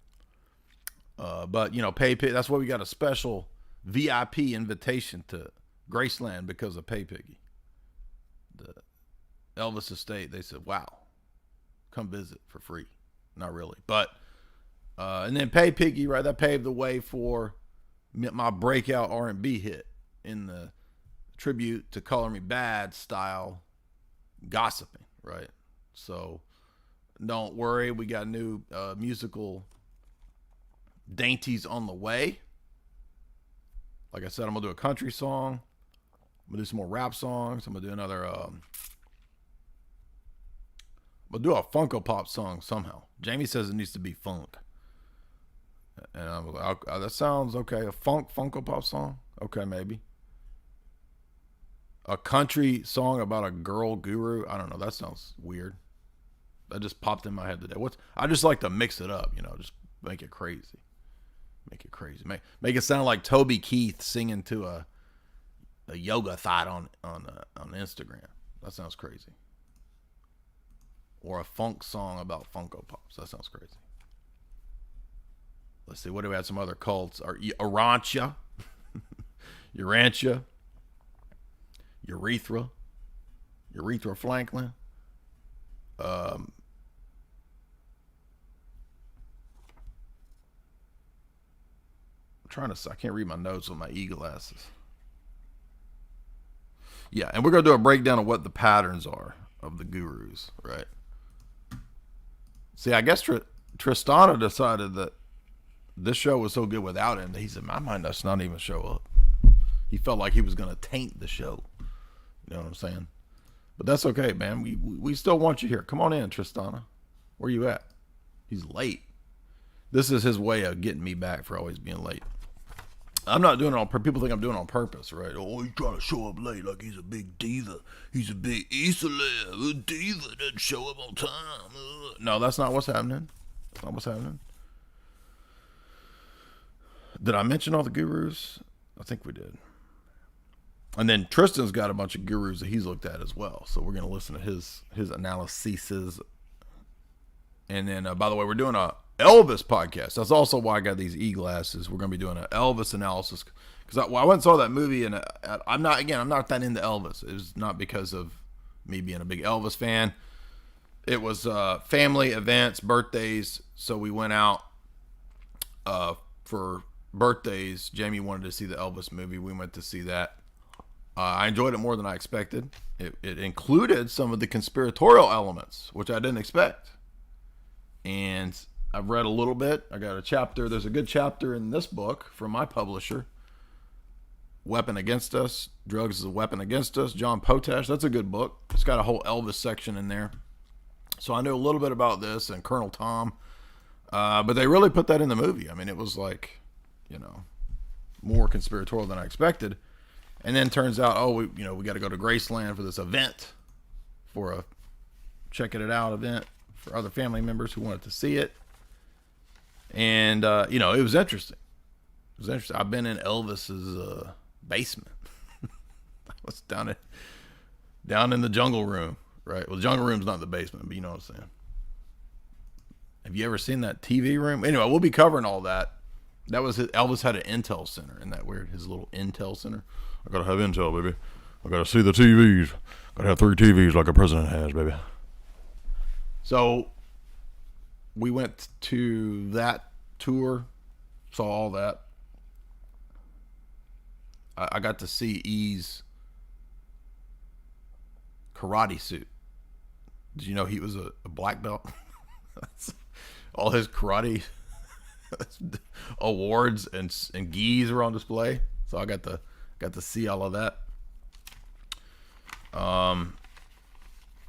But Pay Piggy, that's why we got a special VIP invitation to Graceland because of Pay Piggy. The Elvis estate, they said, wow, come visit for free. Not really. But, and then Pay Piggy, right, that paved the way for my breakout R&B hit in the tribute to Color Me Bad style gossiping, right? So don't worry, we got new musical dainties on the way. Like I said, I'm gonna do a country song. I'm gonna do some more rap songs. I'm gonna do another we'll do a Funko Pop song somehow. Jamie says it needs to be funk. And that sounds okay. A Funko Pop song? Okay, maybe. A country song about a girl guru? I don't know. That sounds weird. That just popped in my head today. I just like to mix it up, just make it crazy. Make it crazy. Make it sound like Toby Keith singing to a yoga thought on Instagram. That sounds crazy. Or a funk song about Funko Pops. That sounds crazy. Let's see. What do we have? Some other cults? Urantia. Urantia. Urethra Franklin. I'm trying to. I can't read my notes with my e-glasses. Yeah, and we're gonna do a breakdown of what the patterns are of the gurus, right? See, I guess Tristan decided that this show was so good without him that he said, "I might just not even show up." He felt like he was gonna taint the show. You know what I'm saying? But that's okay, man. We still want you here. Come on in, Tristana. Where you at? He's late. This is his way of getting me back for always being late. I'm not doing it on purpose. People think I'm doing it on purpose, right? Oh, he's trying to show up late like he's a big diva. He's a big celeb. A diva doesn't show up on time. No, that's not what's happening. That's not what's happening. Did I mention all the gurus? I think we did. And then Tristan's got a bunch of gurus that he's looked at as well. So we're going to listen to his analyses. And then, by the way, we're doing a Elvis podcast. That's also why I got these e-glasses. We're going to be doing an Elvis analysis. Because I went and saw that movie, and I'm not that into Elvis. It was not because of me being a big Elvis fan. It was family events, birthdays. So we went out for birthdays. Jamie wanted to see the Elvis movie. We went to see that. I enjoyed it more than I expected. It included some of the conspiratorial elements, which I didn't expect. And I've read a little bit. I got a chapter. There's a good chapter in this book from my publisher, Weapon Against Us. Drugs is a Weapon Against Us. John Potash. That's a good book. It's got a whole Elvis section in there. So I knew a little bit about this and Colonel Tom. But they really put that in the movie. I mean, it was like, more conspiratorial than I expected. And then turns out, we got to go to Graceland for this event, for a checking it out event for other family members who wanted to see it. And, you know, it was interesting. It was interesting. I've been in Elvis's basement. I was down in the jungle room, right? Well, the jungle room's not the basement, but you know what I'm saying. Have you ever seen that TV room? Anyway, we'll be covering all that. That was Elvis had an Intel center. Isn't that weird? His little Intel center. I gotta have Intel, baby. I gotta see the TVs. Gotta have 3 TVs like a president has, baby. So we went to that tour, saw all that. I got to see E's karate suit. Did you know he was a black belt? All his karate awards and gis were on display, so I got to see all of that. And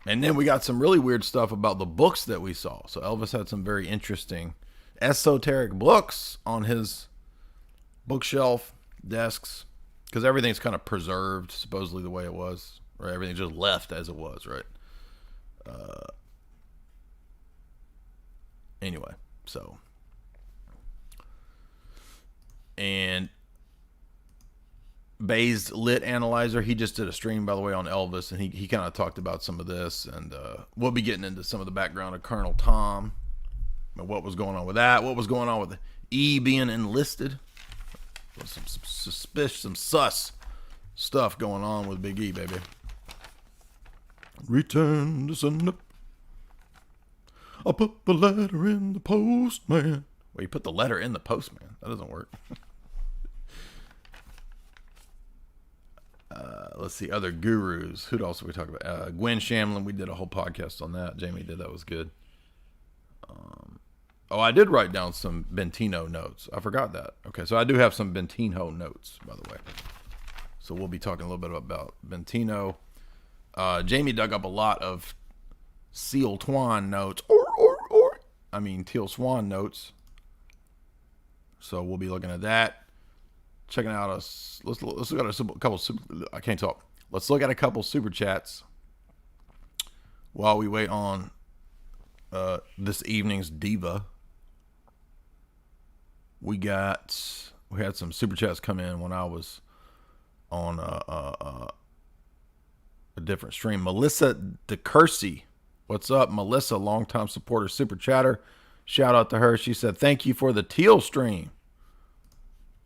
then we got some really weird stuff about the books that we saw. So Elvis had some very interesting esoteric books on his bookshelf desks, because everything's kind of preserved supposedly the way it was, right? Everything's just left as it was, right? Anyway, so, and Bay's Lit Analyzer, he just did a stream, by the way, on Elvis, and he kind of talked about some of this, and we'll be getting into some of the background of Colonel Tom, and what was going on with that, what was going on with E being enlisted. Some suspicious, some sus stuff going on with Big E, baby. Return to sender. I'll put the letter in the postman. Well, you put the letter in the postman. That doesn't work. Let's see, other gurus. Who else did we talk about? Gwen Shamlin. We did a whole podcast on that. Jamie did. That was good. I did write down some Bentino notes. I forgot that. Okay, so I do have some Bentino notes, by the way. So we'll be talking a little bit about Bentino. Jamie dug up a lot of Seal Twan notes. Teal Swan notes. So we'll be looking at that. Checking out let's look at a couple I can't talk. Let's look at a couple super chats while we wait on this evening's diva. We had some super chats come in when I was on a different stream. Melissa DeCursey. What's up, Melissa? Longtime supporter, super chatter. Shout out to her. She said, thank you for the teal stream.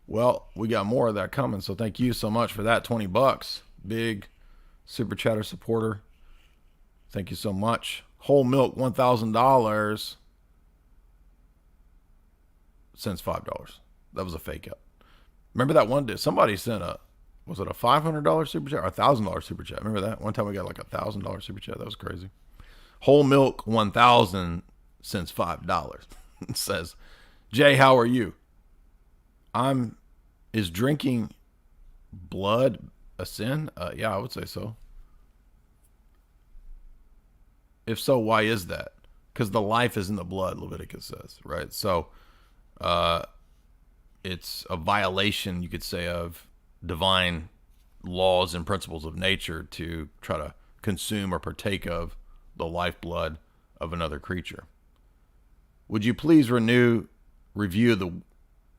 Well, we got more of that coming, so thank you so much for that. $20. Big super chatter supporter. Thank you so much. Whole milk, $1,000. Since $5. That was a fake out. Remember that one day somebody sent was it a $500 super chat or $1,000 super chat? Remember that one time we got like $1,000 super chat? That was crazy. Whole milk 1,000 since $5. It says, Jay, how are you? Is drinking blood a sin? Yeah, I would say so. If so, why is that? Because the life is in the blood, Leviticus says, right? So, it's a violation, you could say, of divine laws and principles of nature to try to consume or partake of the lifeblood of another creature. Would you please review the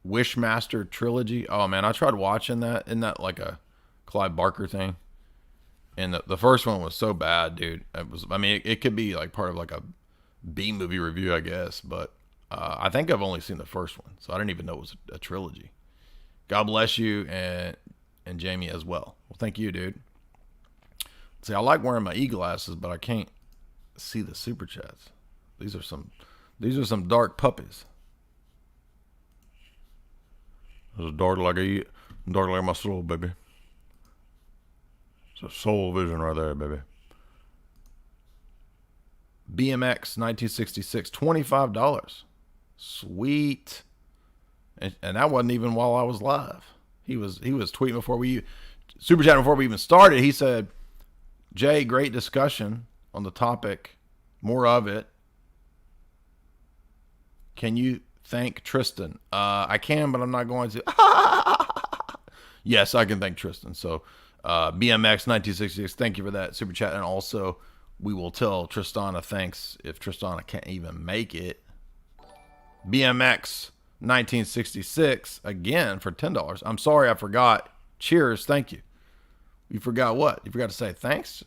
Wishmaster trilogy? Oh man, I tried watching that. Isn't that like a Clive Barker thing? And the first one was so bad, dude. It could be like part of like a B movie review, I guess, but I think I've only seen the first one, so I didn't even know it was a trilogy. God bless you, and Jamie as well. Well, thank you, dude. See, I like wearing my e-glasses, but I can't see the super chats. These are some dark puppies. It's dark like my soul, baby. It's a soul vision right there, baby. BMX 1966, $25. Sweet. And that wasn't even while I was live. He was tweeting before super chatting before we even started. He said, Jay, great discussion on the topic. More of it. Can you thank Tristan? I can, but I'm not going to. Yes, I can thank Tristan. So BMX 1966, thank you for that super chat. And also We will tell Tristana thanks if Tristana can't even make it. BMX 1966 again for $10. I'm sorry I forgot. Cheers, thank you. You forgot what? You forgot to say thanks?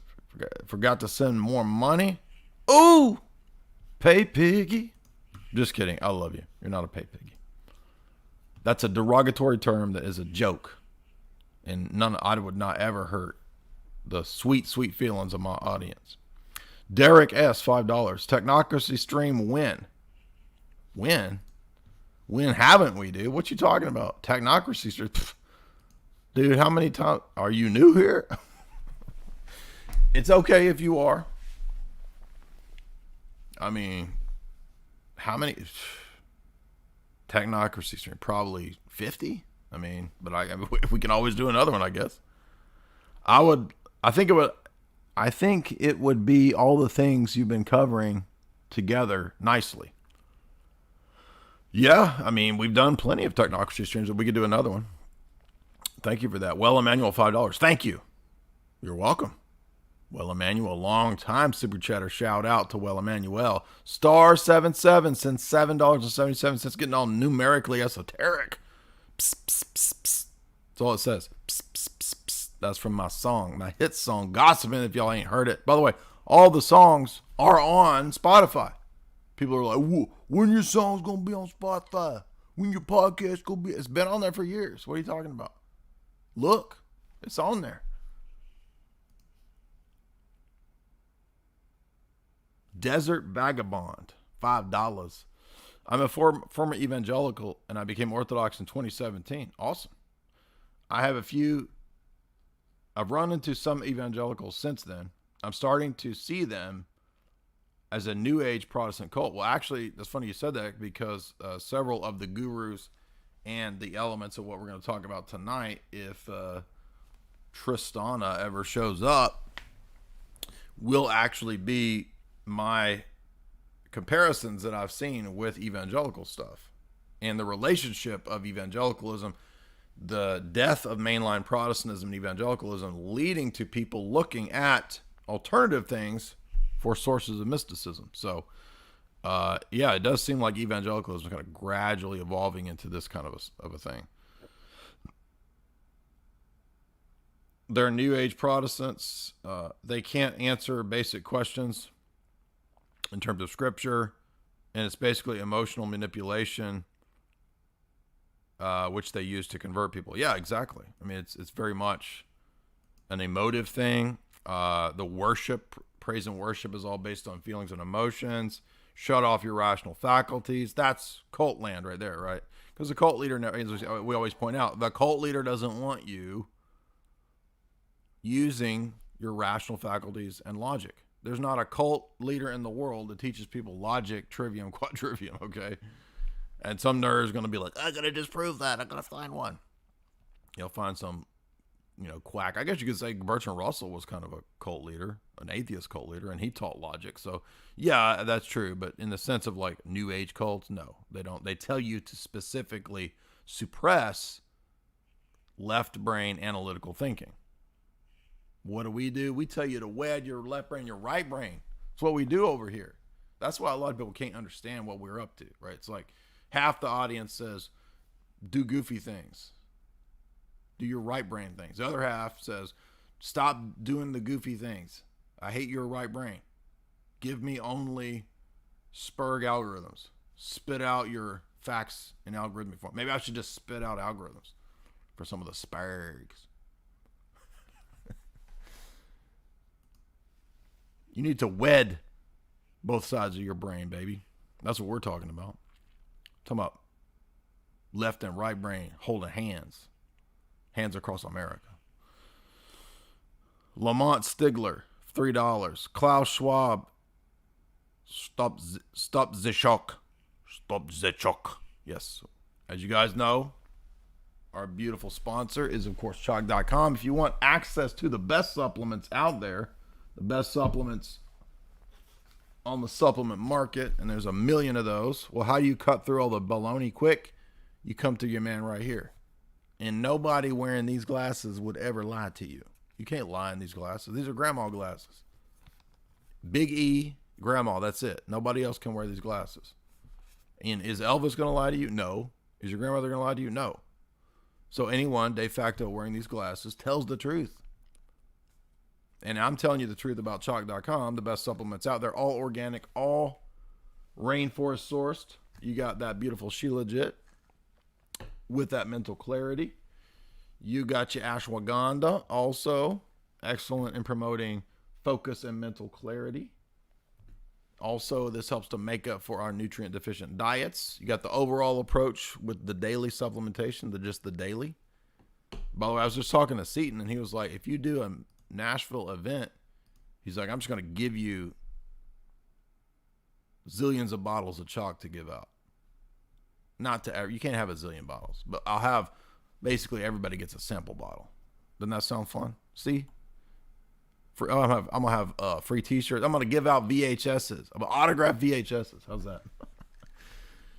Forgot to send more money? Ooh! Pay piggy. Just kidding. I love you. You're not a pay piggy. That's a derogatory term that is a joke. And I would not ever hurt the sweet, sweet feelings of my audience. Derek S., $5. Technocracy stream win. When? When haven't we, dude? What you talking about? Technocracy stream. Pfft. Dude, how many times are you new here? It's okay if you are. I mean, how many? Technocracy stream, probably 50. I mean, but we can always do another one, I guess. I think it would be all the things you've been covering together nicely. Yeah, I mean, we've done plenty of technocracy streams, but we could do another one. Thank you for that. Well, Emmanuel, $5. Thank you. You're welcome. Well, Emmanuel, long time super chatter. Shout out to Well Emmanuel. Star77 sends $7.77, getting all numerically esoteric. Psst, psst, psst, psst. That's all it says. Psst, psst, psst, psst. That's from my song, my hit song, Gossiping, if y'all ain't heard it. By the way, all the songs are on Spotify. People are like, when your song's going to be on Spotify? When your podcast going to be? It's been on there for years. What are you talking about? Look, it's on there. Desert Vagabond, $5. I'm a former evangelical, and I became Orthodox in 2017. Awesome. I've run into some evangelicals since then. I'm starting to see them as a New Age Protestant cult. Well, actually, that's funny you said that, because several of the gurus and the elements of what we're going to talk about tonight, if Tristana ever shows up, will actually be my comparisons that I've seen with evangelical stuff and the relationship of evangelicalism, the death of mainline Protestantism and evangelicalism, leading to people looking at alternative things for sources of mysticism. So, yeah, it does seem like evangelicalism is kind of gradually evolving into this kind of a thing. They're New Age Protestants. They can't answer basic questions in terms of scripture, and it's basically emotional manipulation, which they use to convert people. Yeah, exactly. I mean, it's very much an emotive thing. The worship, praise and worship, is all based on feelings and emotions. Shut off your rational faculties. That's cult land right there, right? Because the cult leader, we always point out, the cult leader doesn't want you using your rational faculties and logic. There's not a cult leader in the world that teaches people logic, trivium, quadrivium, okay? And some nerd is going to be like, I got to disprove that. I got to find one. You'll find some, quack. I guess you could say Bertrand Russell was kind of a cult leader, an atheist cult leader, and he taught logic. So, yeah, that's true. But in the sense of like New Age cults, no, they don't. They tell you to specifically suppress left brain analytical thinking. What do? We tell you to wed your left brain, your right brain. That's what we do over here. That's why a lot of people can't understand what we're up to, right? It's like half the audience says, do goofy things. Do your right brain things. The other half says, stop doing the goofy things. I hate your right brain. Give me only Spurg algorithms. Spit out your facts in algorithmic form. Maybe I should just spit out algorithms for some of the Spurgs. You need to wed both sides of your brain, baby. That's what we're talking about. Talking about left and right brain holding hands. Hands across America. Lamont Stigler, $3. Klaus Schwab, stop the shock. Stop the shock. Yes. As you guys know, our beautiful sponsor is, of course, Chalk.com. If you want access to the best supplements out there, the best supplements on the supplement market, and there's a million of those. Well, how do you cut through all the baloney quick? You come to your man right here. And nobody wearing these glasses would ever lie to you. You can't lie in these glasses. These are grandma glasses. Big E, grandma, that's it. Nobody else can wear these glasses. And is Elvis going to lie to you? No. Is your grandmother going to lie to you? No. So anyone de facto wearing these glasses tells the truth. And I'm telling you the truth about chalk.com, the best supplements out there, all organic, all rainforest sourced. You got that beautiful She Legit with that mental clarity. You got your ashwagandha, also excellent in promoting focus and mental clarity. Also, this helps to make up for our nutrient deficient diets. You got the overall approach with the daily supplementation, just the daily. By the way, I was just talking to Seaton, and he was like, if you do a Nashville event, he's like, I'm just going to give you zillions of bottles of chalk to give out. Not to you can't have a zillion bottles, but I'll have basically everybody gets a sample bottle. Doesn't that sound fun? See? I'm gonna have free T-shirts. I'm gonna give out VHSs. I'm gonna autograph VHSs. How's that?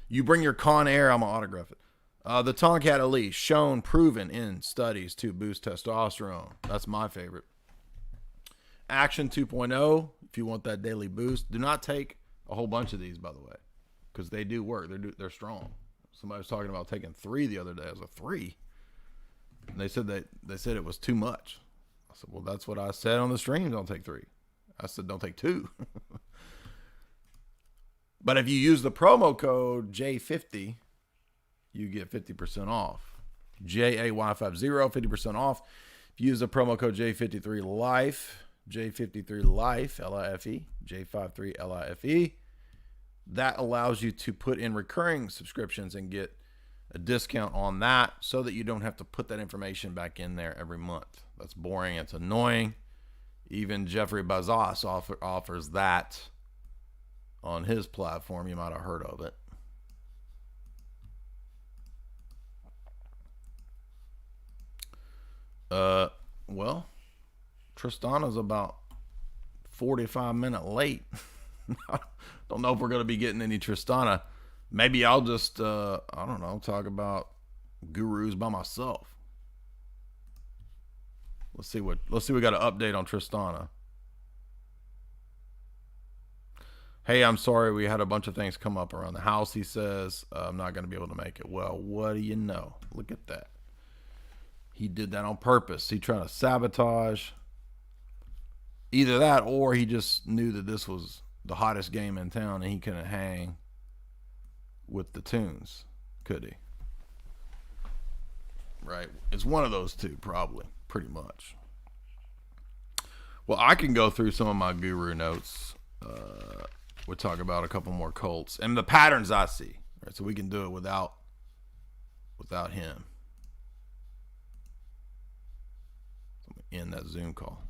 You bring your Con Air, I'm gonna autograph it. The Tomcat Elite, shown, proven in studies to boost testosterone. That's my favorite. Action 2.0, if you want that daily boost. Do not take a whole bunch of these, by the way, because they do work. They're strong. Somebody was talking about taking 3 the other day. I was like, 3? And they said it was too much. I said, well, that's what I said on the stream. Don't take 3. I said, don't take 2. But if you use the promo code J50, you get 50% off. JAY50, 50% off. If you use the promo code J53LIFE, J53LIFE, L-I-F-E, J53 L-I-F-E, that allows you to put in recurring subscriptions and get a discount on that so that you don't have to put that information back in there every month. That's boring. It's annoying. Even Jeffrey Bezos offers that on his platform. You might have heard of it. Well, Tristana's about 45 minutes late. Don't know if we're going to be getting any Tristana. Maybe I'll just, I don't know, talk about gurus by myself. Let's see we got an update on Tristana. Hey, I'm sorry. We had a bunch of things come up around the house. He says, I'm not going to be able to make it. Well, what do you know? Look at that. He did that on purpose. He tried to sabotage. Either that or he just knew that this was the hottest game in town and he couldn't hang with the tunes, could he? Right? It's one of those two, probably, pretty much. Well, I can go through some of my guru notes. We'll talk about a couple more cults and the patterns I see. Right? So we can do it without him. In that Zoom call.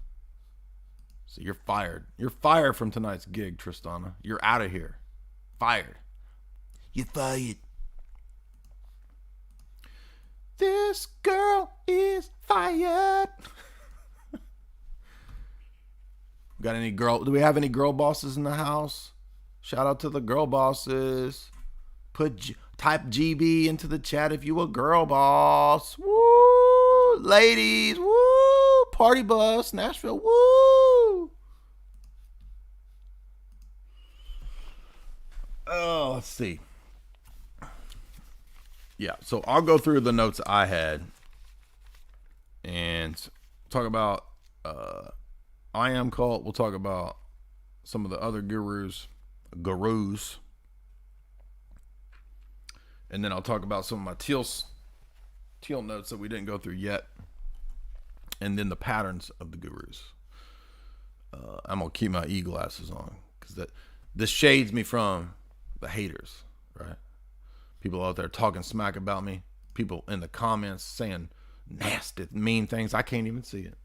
So you're fired. You're fired from tonight's gig, Tristana. You're out of here. Fired. You're fired. This girl is fired. Got any girl? Do we have any girl bosses in the house? Shout out to the girl bosses. Type GB into the chat if you a girl boss. Woo! Ladies, woo! Party bus, Nashville, woo! Oh, let's see. Yeah, so I'll go through the notes I had and talk about I Am Cult. We'll talk about some of the other gurus. And then I'll talk about some of my teal notes that we didn't go through yet. And then the patterns of the gurus. I'm going to keep my e-glasses on because this shades me from the haters, right? People out there talking smack about me. People in the comments saying nasty, mean things. I can't even see it.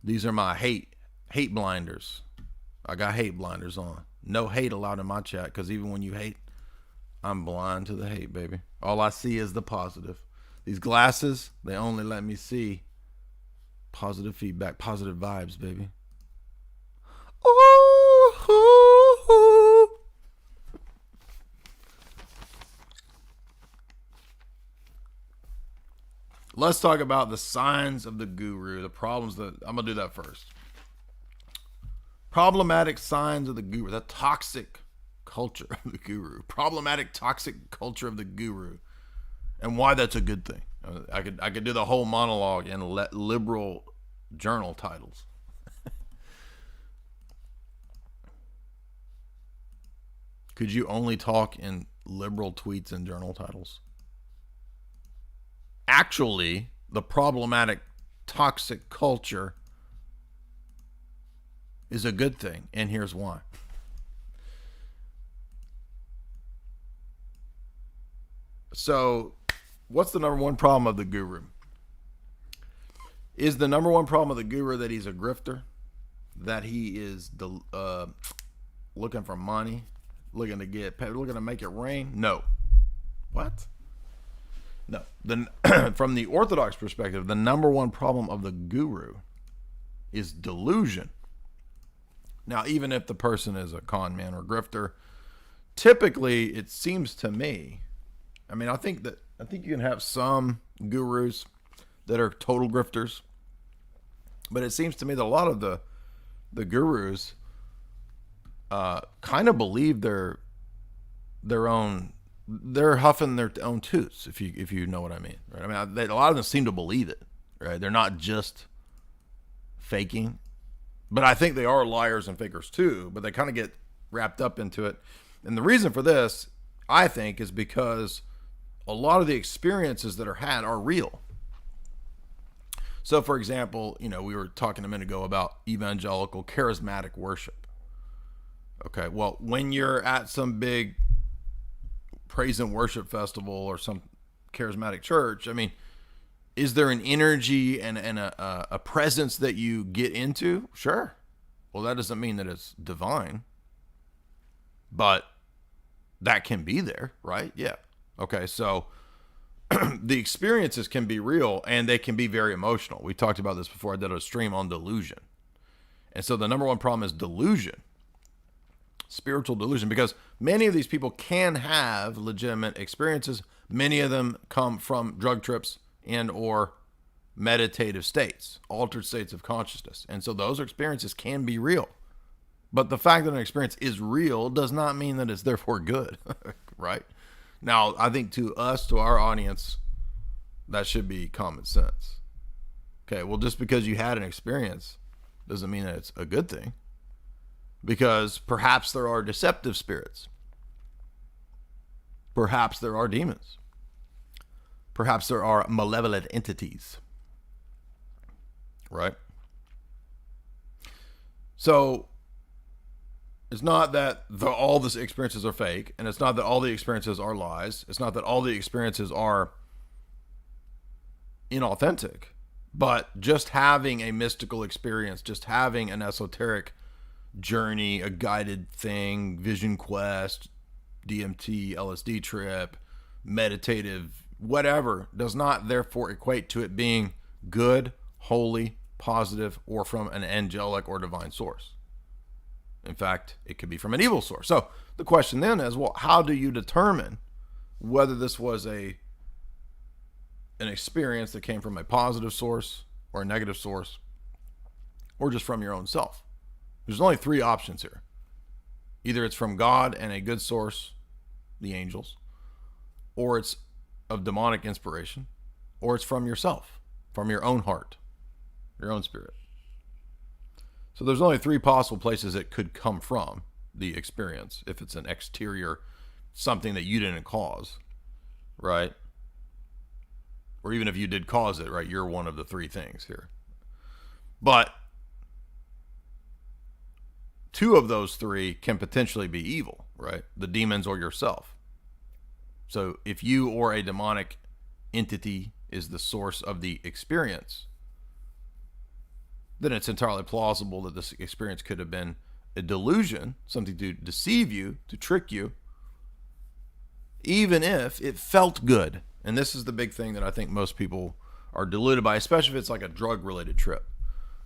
These are my hate blinders. I got hate blinders on. No hate allowed in my chat because even when you hate, I'm blind to the hate, baby. All I see is the positive. These glasses, they only let me see positive feedback, positive vibes, baby. Ooh, ooh, ooh. Let's talk about the signs of the guru, the problems that I'm going to do that first. Problematic signs of the guru. The toxic culture of the guru. Problematic toxic culture of the guru. And why that's a good thing. I could do the whole monologue in liberal journal titles. Could you only talk in liberal tweets and journal titles? Actually, the problematic toxic culture is a good thing, and here's why. So, what's the number one problem of the guru? Is the number one problem of the guru that he's a grifter? That he is looking for money? Looking to make it rain? No. What? No. From the Orthodox perspective, the number one problem of the guru is delusion. Now, even if the person is a con man or grifter, typically it seems to me, I think you can have some gurus that are total grifters, but it seems to me that a lot of the gurus kind of believe they're huffing their own tooths, if you know what I mean, right? A lot of them seem to believe it, right? They're not just faking, but I think they are liars and fakers too, but they kind of get wrapped up into it. And the reason for this, I think, is because a lot of the experiences that are had are real. So, for example, we were talking a minute ago about evangelical charismatic worship. Okay, well, when you're at some big praise and worship festival or some charismatic church, is there an energy and a presence that you get into? Sure. Well, that doesn't mean that it's divine, but that can be there, right? Yeah. Okay, so the experiences can be real and they can be very emotional. We talked about this before. I did a stream on delusion. And so the number one problem is delusion, spiritual delusion, because many of these people can have legitimate experiences. Many of them come from drug trips and or meditative states, altered states of consciousness. And so those experiences can be real. But the fact that an experience is real does not mean that it's therefore good, right? Now, I think to our audience, that should be common sense. Okay, well, just because you had an experience doesn't mean that it's a good thing. Because perhaps there are deceptive spirits. Perhaps there are demons. Perhaps there are malevolent entities. Right? So, it's not that all the experiences are fake, and it's not that all the experiences are lies. It's not that all the experiences are inauthentic. But just having a mystical experience, just having an esoteric journey, a guided thing, vision quest, DMT, LSD trip, meditative, whatever, does not therefore equate to it being good, holy, positive, or from an angelic or divine source. In fact, it could be from an evil source. So the question then is, well, how do you determine whether this was an experience that came from a positive source or a negative source, or just from your own self? There's only three options here. Either it's from God and a good source, the angels, or it's of demonic inspiration, or it's from yourself, from your own heart, your own spirit. So there's only three possible places it could come from, the experience, if it's an exterior, something that you didn't cause, right? Or even if you did cause it, right? You're one of the three things here. But two of those three can potentially be evil, right? The demons or yourself. So if you or a demonic entity is the source of the experience, then it's entirely plausible that this experience could have been a delusion, something to deceive you, to trick you, even if it felt good. And this is the big thing that I think most people are deluded by, especially if it's like a drug-related trip,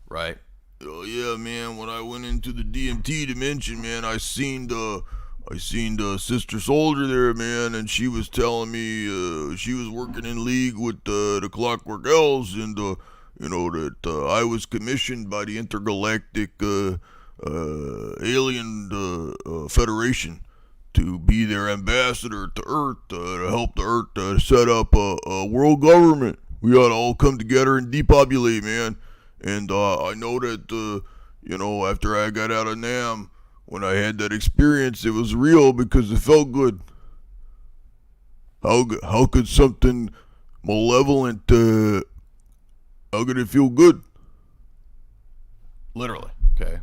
right? Oh yeah, man, when I went into the DMT dimension, man, I seen the Sister Soldier there, man, and she was telling me she was working in league with the Clockwork Elves, and that I was commissioned by the intergalactic alien federation to be their ambassador to Earth, to help the Earth set up a world government. We ought to all come together and depopulate, man. And I know that, after I got out of Nam, when I had that experience, it was real because it felt good. How could something malevolent, how could it feel good? Literally, okay?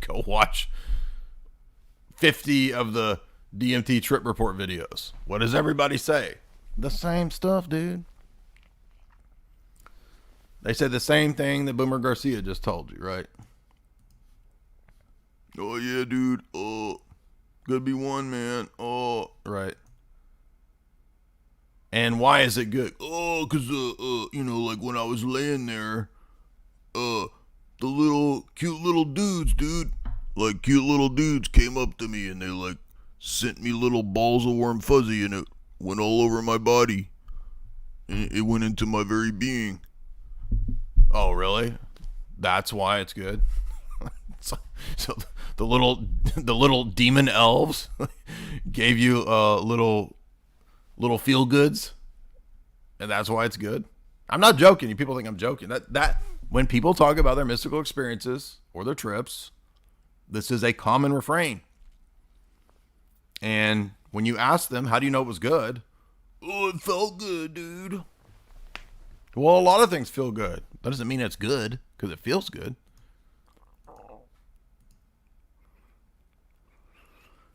Go watch 50 of the DMT trip report videos. What does everybody say? The same stuff, dude. They said the same thing that Boomer Garcia just told you, right? Oh, yeah, dude. Oh, gotta be one, man. Oh, right. And why is it good? Oh, because, like when I was laying there, the little, cute little dudes, dude. Like, cute little dudes came up to me and they, like, sent me little balls of warm fuzzy and it went all over my body. And it went into my very being. Oh, really? That's why it's good? So the little demon elves gave you little feel goods, and that's why it's good. I'm not joking. You people think I'm joking. That when people talk about their mystical experiences or their trips, this is a common refrain. And when you ask them, how do you know it was good? Oh, it felt good, dude. Well, a lot of things feel good. That doesn't mean it's good because it feels good.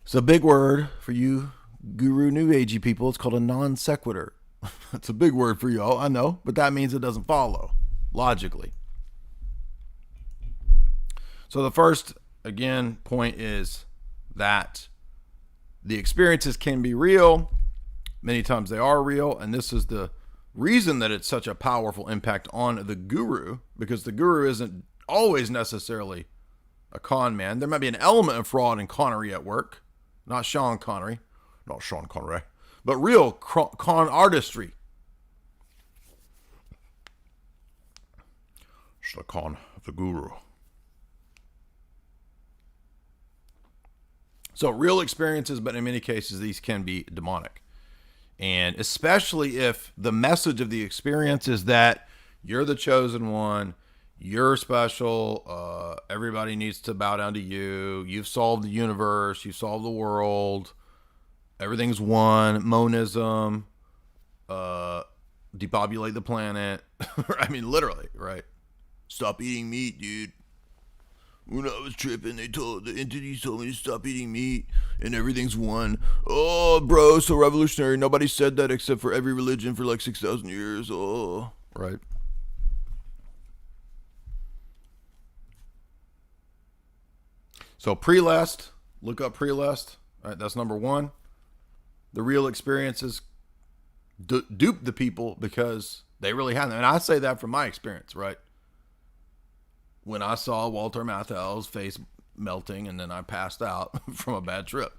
It's a big word for you guru new agey people. It's called a non sequitur. It's a big word for y'all, I know, but that means it doesn't follow logically. So the first, again, point is that the experiences can be real. Many times they are real, and this is the reason that it's such a powerful impact on the guru, because the guru isn't always necessarily a con man. There might be an element of fraud and connery at work. Not Sean Connery, but real con artistry. It's the con of the guru. So real experiences, but in many cases, these can be demonic. And especially if the message of the experience is that you're the chosen one, you're special, everybody needs to bow down to you, you've solved the universe, you've solved the world, everything's one, monism, depopulate the planet. I mean, literally, right? Stop eating meat, dude. When I was tripping, the entities told me to stop eating meat, and everything's one. Oh, bro, so revolutionary. Nobody said that except for every religion for like 6,000 years. Oh, right. So pre-lest, look up pre-lest. All right, that's number one. The real experiences dupe the people because they really haven't. And I say that from my experience, right? When I saw Walter Matthau's face melting and then I passed out from a bad trip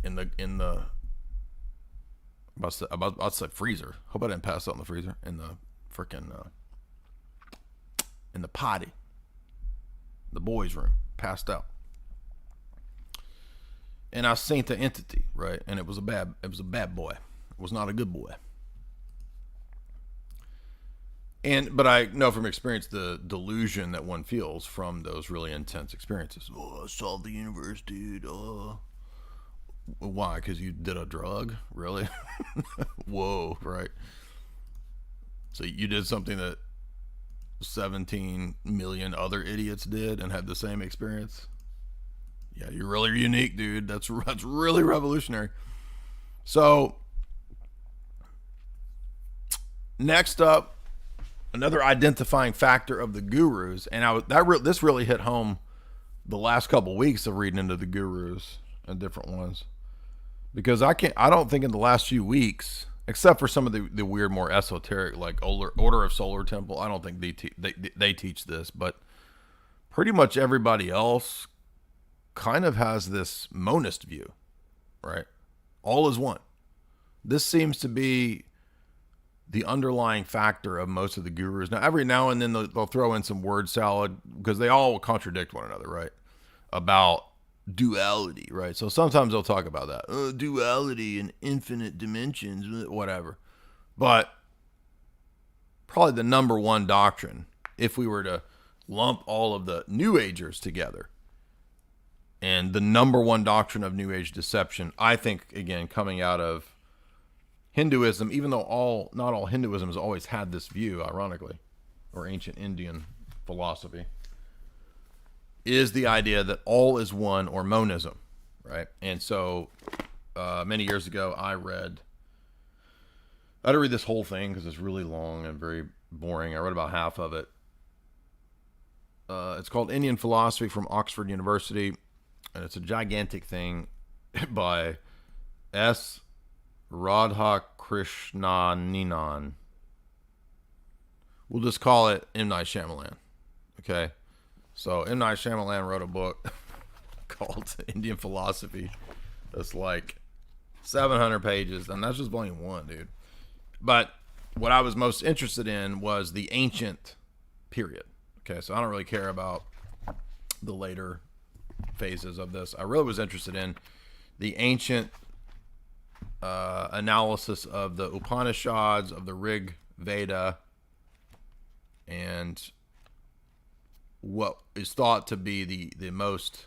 in the about to say freezer. Hope I didn't pass out in the freezer. In the freaking in the potty, the boys' room, passed out. And I seen the entity, right? And it was a bad boy. It was not a good boy. But I know from experience the delusion that one feels from those really intense experiences. Oh, I solved the universe, dude. Oh. Why? Because you did a drug? Really? Whoa, right. So you did something that 17 million other idiots did and had the same experience? Yeah, you're really unique, dude. That's really revolutionary. So, next up, another identifying factor of the gurus, and this really hit home the last couple weeks of reading into the gurus and different ones, because I don't think in the last few weeks, except for some of the weird, more esoteric, like Order of Solar Temple, I don't think they teach this, but pretty much everybody else kind of has this monist view, right? All is one. This seems to be the underlying factor of most of the gurus. Now, every now and then they'll throw in some word salad because they all contradict one another, right? About duality, right? So sometimes they'll talk about that. Duality and infinite dimensions, whatever. But probably the number one doctrine, if we were to lump all of the New Agers together, and the number one doctrine of New Age deception, I think, again, coming out of Hinduism, even though not all Hinduism has always had this view, ironically, or ancient Indian philosophy, is the idea that all is one, or monism, right? And so many years ago, I had to read this whole thing because it's really long and very boring. I read about half of it. It's called Indian Philosophy from Oxford University, and it's a gigantic thing by S. Radhakrishnanan. We'll just call it M. Night Shyamalan. Okay? So M. Night Shyamalan wrote a book called Indian Philosophy that's like 700 pages, and that's just volume 1, dude. But what I was most interested in was the ancient period. Okay, so I don't really care about the later phases of this. I really was interested in the ancient analysis of the Upanishads, of the Rig Veda, and what is thought to be the most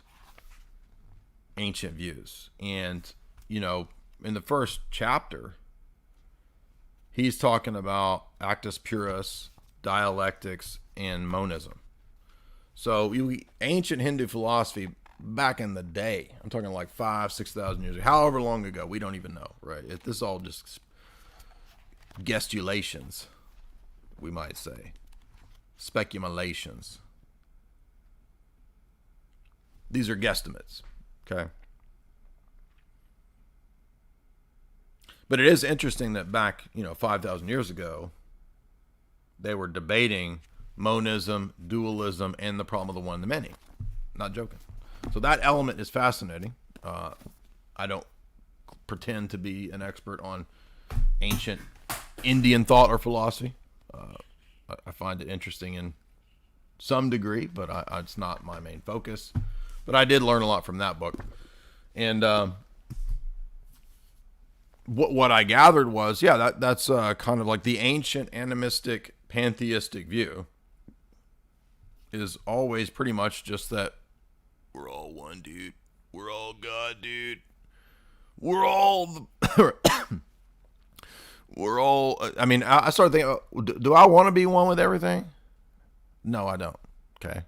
ancient views. And, you know, in the first chapter, he's talking about actus purus, dialectics, and monism. So ancient Hindu philosophy back in the day, I'm talking like 5,000-6,000 years ago, however long ago, we don't even know, right? This is all just guessulations, we might say. Speculations. These are guesstimates, okay? But it is interesting that back, 5,000 years ago, they were debating monism, dualism, and the problem of the one and the many. Not joking. So that element is fascinating. I don't pretend to be an expert on ancient Indian thought or philosophy. I find it interesting in some degree, but it's not my main focus. But I did learn a lot from that book. And what I gathered was, that's kind of like the ancient animistic pantheistic view is always pretty much just that we're all one, dude. We're all God, dude. We're all we're all, I started thinking, do I want to be one with everything? No, I don't. Okay.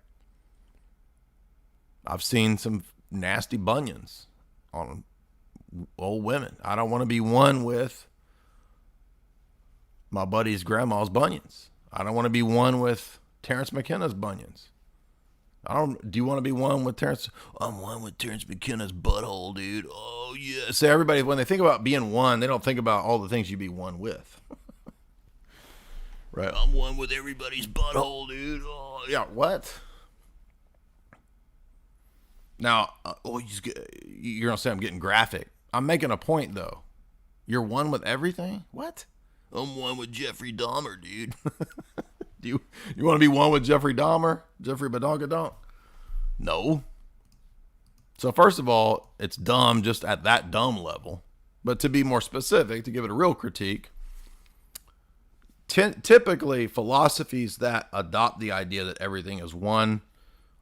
I've seen some nasty bunions on old women. I don't want to be one with my buddy's grandma's bunions. I don't want to be one with Terrence McKenna's bunions. Do you want to be one with Terrence? I'm one with Terrence McKenna's butthole, dude. Oh, yeah. So everybody, when they think about being one, they don't think about all the things you be one with. Right? I'm one with everybody's butthole, dude. Oh, yeah, what? Now, you're going to say I'm getting graphic. I'm making a point, though. You're one with everything? What? I'm one with Jeffrey Dahmer, dude. You want to be one with Jeffrey Dahmer? Jeffrey Badongadonk? No. So first of all, it's dumb just at that dumb level. But to be more specific, to give it a real critique, typically philosophies that adopt the idea that everything is one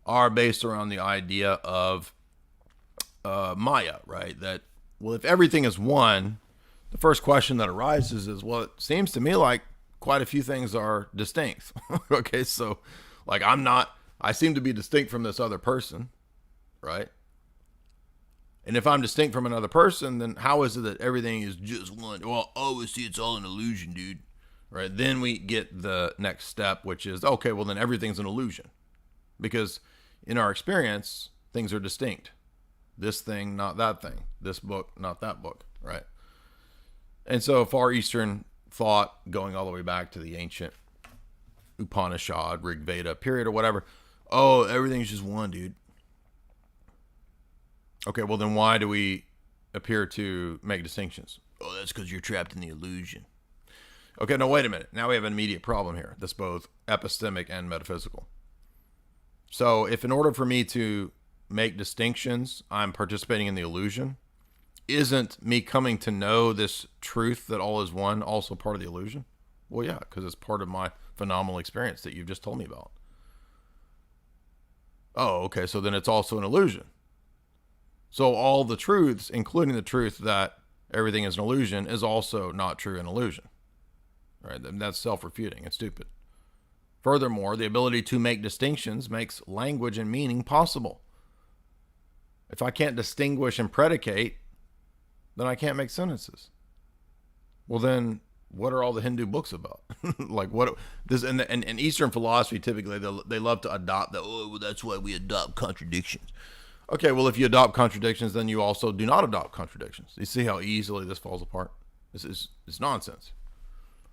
are based around the idea of Maya, right? That, well, if everything is one, the first question that arises is, well, it seems to me like quite a few things are distinct. Okay, so like I seem to be distinct from this other person, right? And if I'm distinct from another person, then how is it that everything is just one? Well, obviously it's all an illusion, dude. Right? Then we get the next step, which is, okay, well then everything's an illusion. Because in our experience, things are distinct. This thing, not that thing. This book, not that book, right? And so Far Eastern thought, going all the way back to the ancient Upanishad, Rig Veda period or whatever. Oh, everything's just one, dude. Okay, well then why do we appear to make distinctions? Oh, that's because you're trapped in the illusion. Okay, no, wait a minute. Now we have an immediate problem here that's both epistemic and metaphysical. So if in order for me to make distinctions, I'm participating in the illusion, isn't me coming to know this truth that all is one also part of the illusion? Well, yeah, because it's part of my phenomenal experience that you've just told me about. Oh, okay, so then it's also an illusion. So all the truths, including the truth that everything is an illusion, is also not true and illusion. Right? And that's self-refuting. It's stupid. Furthermore, the ability to make distinctions makes language and meaning possible. If I can't distinguish and predicate, then I can't make sentences. Well, then what are all the Hindu books about? Like what this and Eastern philosophy typically they love to adopt that. Oh, well, that's why we adopt contradictions. Okay, well, if you adopt contradictions, then you also do not adopt contradictions. You see how easily this falls apart? It's nonsense,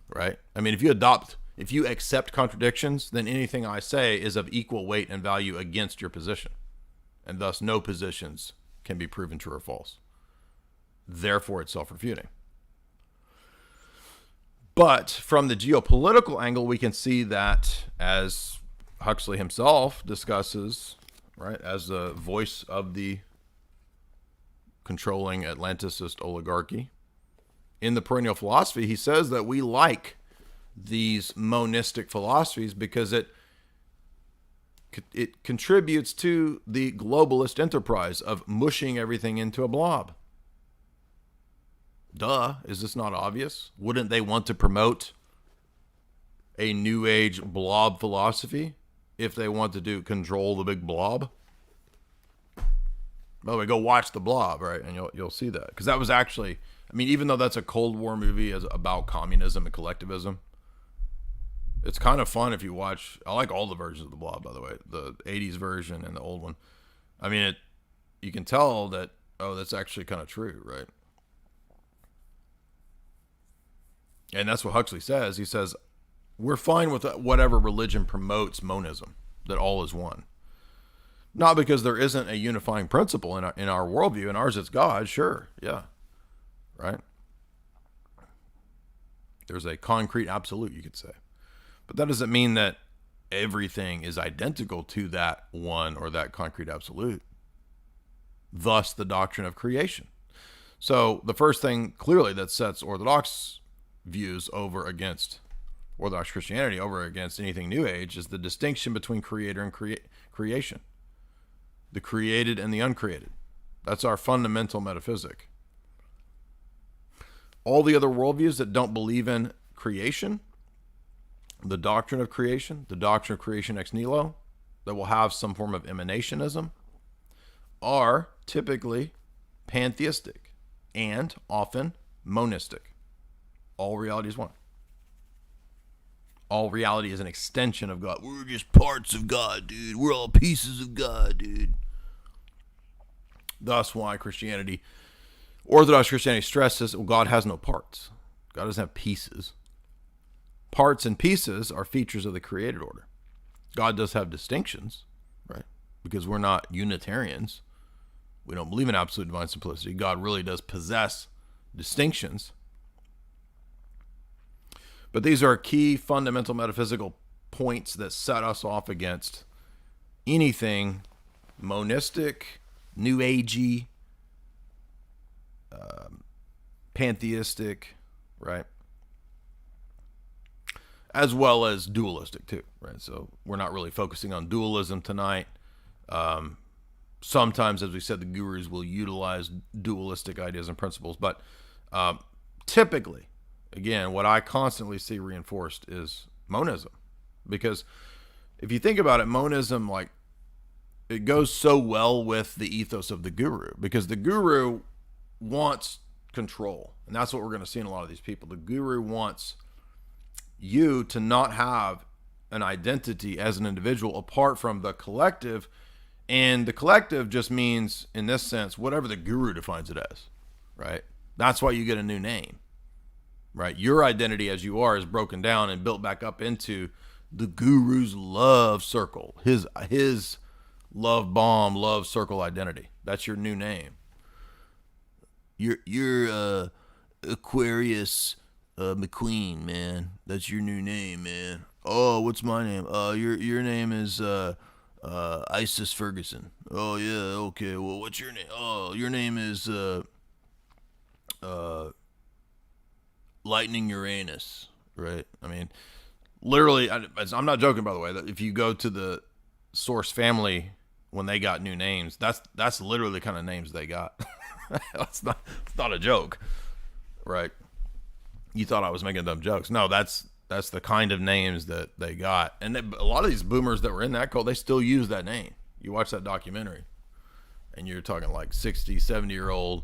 right? I mean, if you accept contradictions, then anything I say is of equal weight and value against your position, and thus no positions can be proven true or false. Therefore, it's self-refuting. But from the geopolitical angle, we can see that, as Huxley himself discusses, right, as the voice of the controlling Atlanticist oligarchy, in the perennial philosophy, he says that we like these monistic philosophies because it contributes to the globalist enterprise of mushing everything into a blob. Duh, is this not obvious? Wouldn't they want to promote a new age blob philosophy if they want to control the big blob? By the way, go watch The Blob, right? And you'll see that. Because that was actually, I mean, even though that's a Cold War movie about communism and collectivism, it's kind of fun if you watch. I like all the versions of The Blob, by the way. The 80s version and the old one. I mean, you can tell that, oh, that's actually kind of true, right? And that's what Huxley says. He says, we're fine with whatever religion promotes monism, that all is one. Not because there isn't a unifying principle in our worldview. In ours, it's God, sure, yeah, right? There's a concrete absolute, you could say. But that doesn't mean that everything is identical to that one or that concrete absolute. Thus, the doctrine of creation. So the first thing, clearly, that sets Orthodox views over against Orthodox Christianity, over against anything New Age, is the distinction between creator and creation. The created and the uncreated. That's our fundamental metaphysic. All the other worldviews that don't believe in creation, the doctrine of creation ex nihilo, that will have some form of emanationism, are typically pantheistic and often monistic. All reality is one. All reality is an extension of God. We're just parts of God, dude. We're all pieces of God, dude. Thus why Orthodox Christianity stresses, well, God has no parts. God doesn't have pieces. Parts and pieces are features of the created order. God does have distinctions, right? Because we're not Unitarians. We don't believe in absolute divine simplicity. God really does possess distinctions. But these are key fundamental metaphysical points that set us off against anything monistic, new agey, pantheistic, right? As well as dualistic too, right? So we're not really focusing on dualism tonight. Sometimes, as we said, the gurus will utilize dualistic ideas and principles, but typically, again, what I constantly see reinforced is monism. Because if you think about it, monism, like, it goes so well with the ethos of the guru. Because the guru wants control. And that's what we're going to see in a lot of these people. The guru wants you to not have an identity as an individual apart from the collective. And the collective just means, in this sense, whatever the guru defines it as, right? That's why you get a new name. Right, your identity as you are is broken down and built back up into the guru's love circle, his love bomb, love circle identity. That's your new name. You're Aquarius McQueen, man. That's your new name, man. Oh, what's my name? Your name is Isis Ferguson. Oh yeah, okay. Well, what's your name? Oh, your name is Lightning Uranus, right? I mean, literally, I'm not joking, by the way. That if you go to the Source family when they got new names, that's literally the kind of names they got. It's not a joke, right? You thought I was making dumb jokes. No, that's the kind of names that they got. And a lot of these boomers that were in that cult, they still use that name. You watch that documentary, and you're talking like 60, 70-year-old.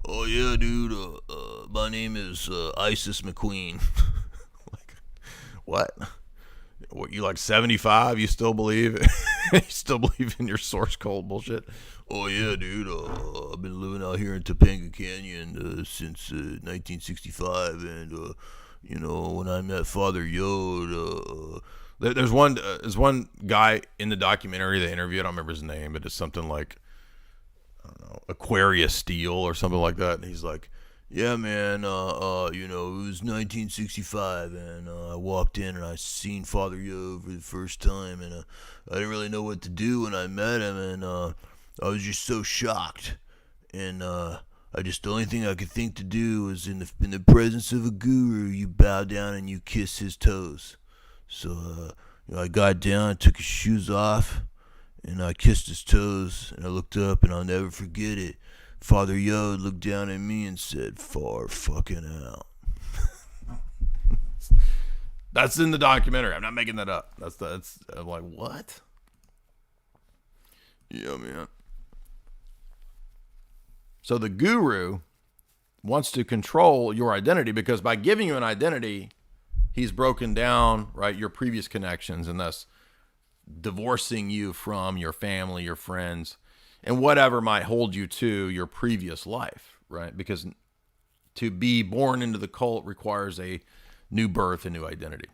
Oh, yeah, dude, my name is Isis McQueen. Like, what? What, you like 75? You still believe? You still believe in your Source cult bullshit? Oh, yeah, dude, I've been living out here in Topanga Canyon since 1965, and, you know, when I met Father Yod, there's one guy in the documentary they interviewed, I don't remember his name, but it's something like, I don't know, Aquarius Steel or something like that, and he's like, yeah, man, you know, it was 1965, and I walked in and I seen Father Yod for the first time, and I didn't really know what to do when I met him, and I was just so shocked, and the only thing I could think to do was in the presence of a guru, you bow down and you kiss his toes. So you know, I got down, took his shoes off, and I kissed his toes, and I looked up, and I'll never forget it. Father Yod looked down at me and said, "Far fucking out." That's in the documentary. I'm not making that up. That's. I'm like, what? Yeah, man. So the guru wants to control your identity because by giving you an identity, he's broken down, right, your previous connections and thus divorcing you from your family, your friends, and whatever might hold you to your previous life, right? Because to be born into the cult requires a new birth, a new identity.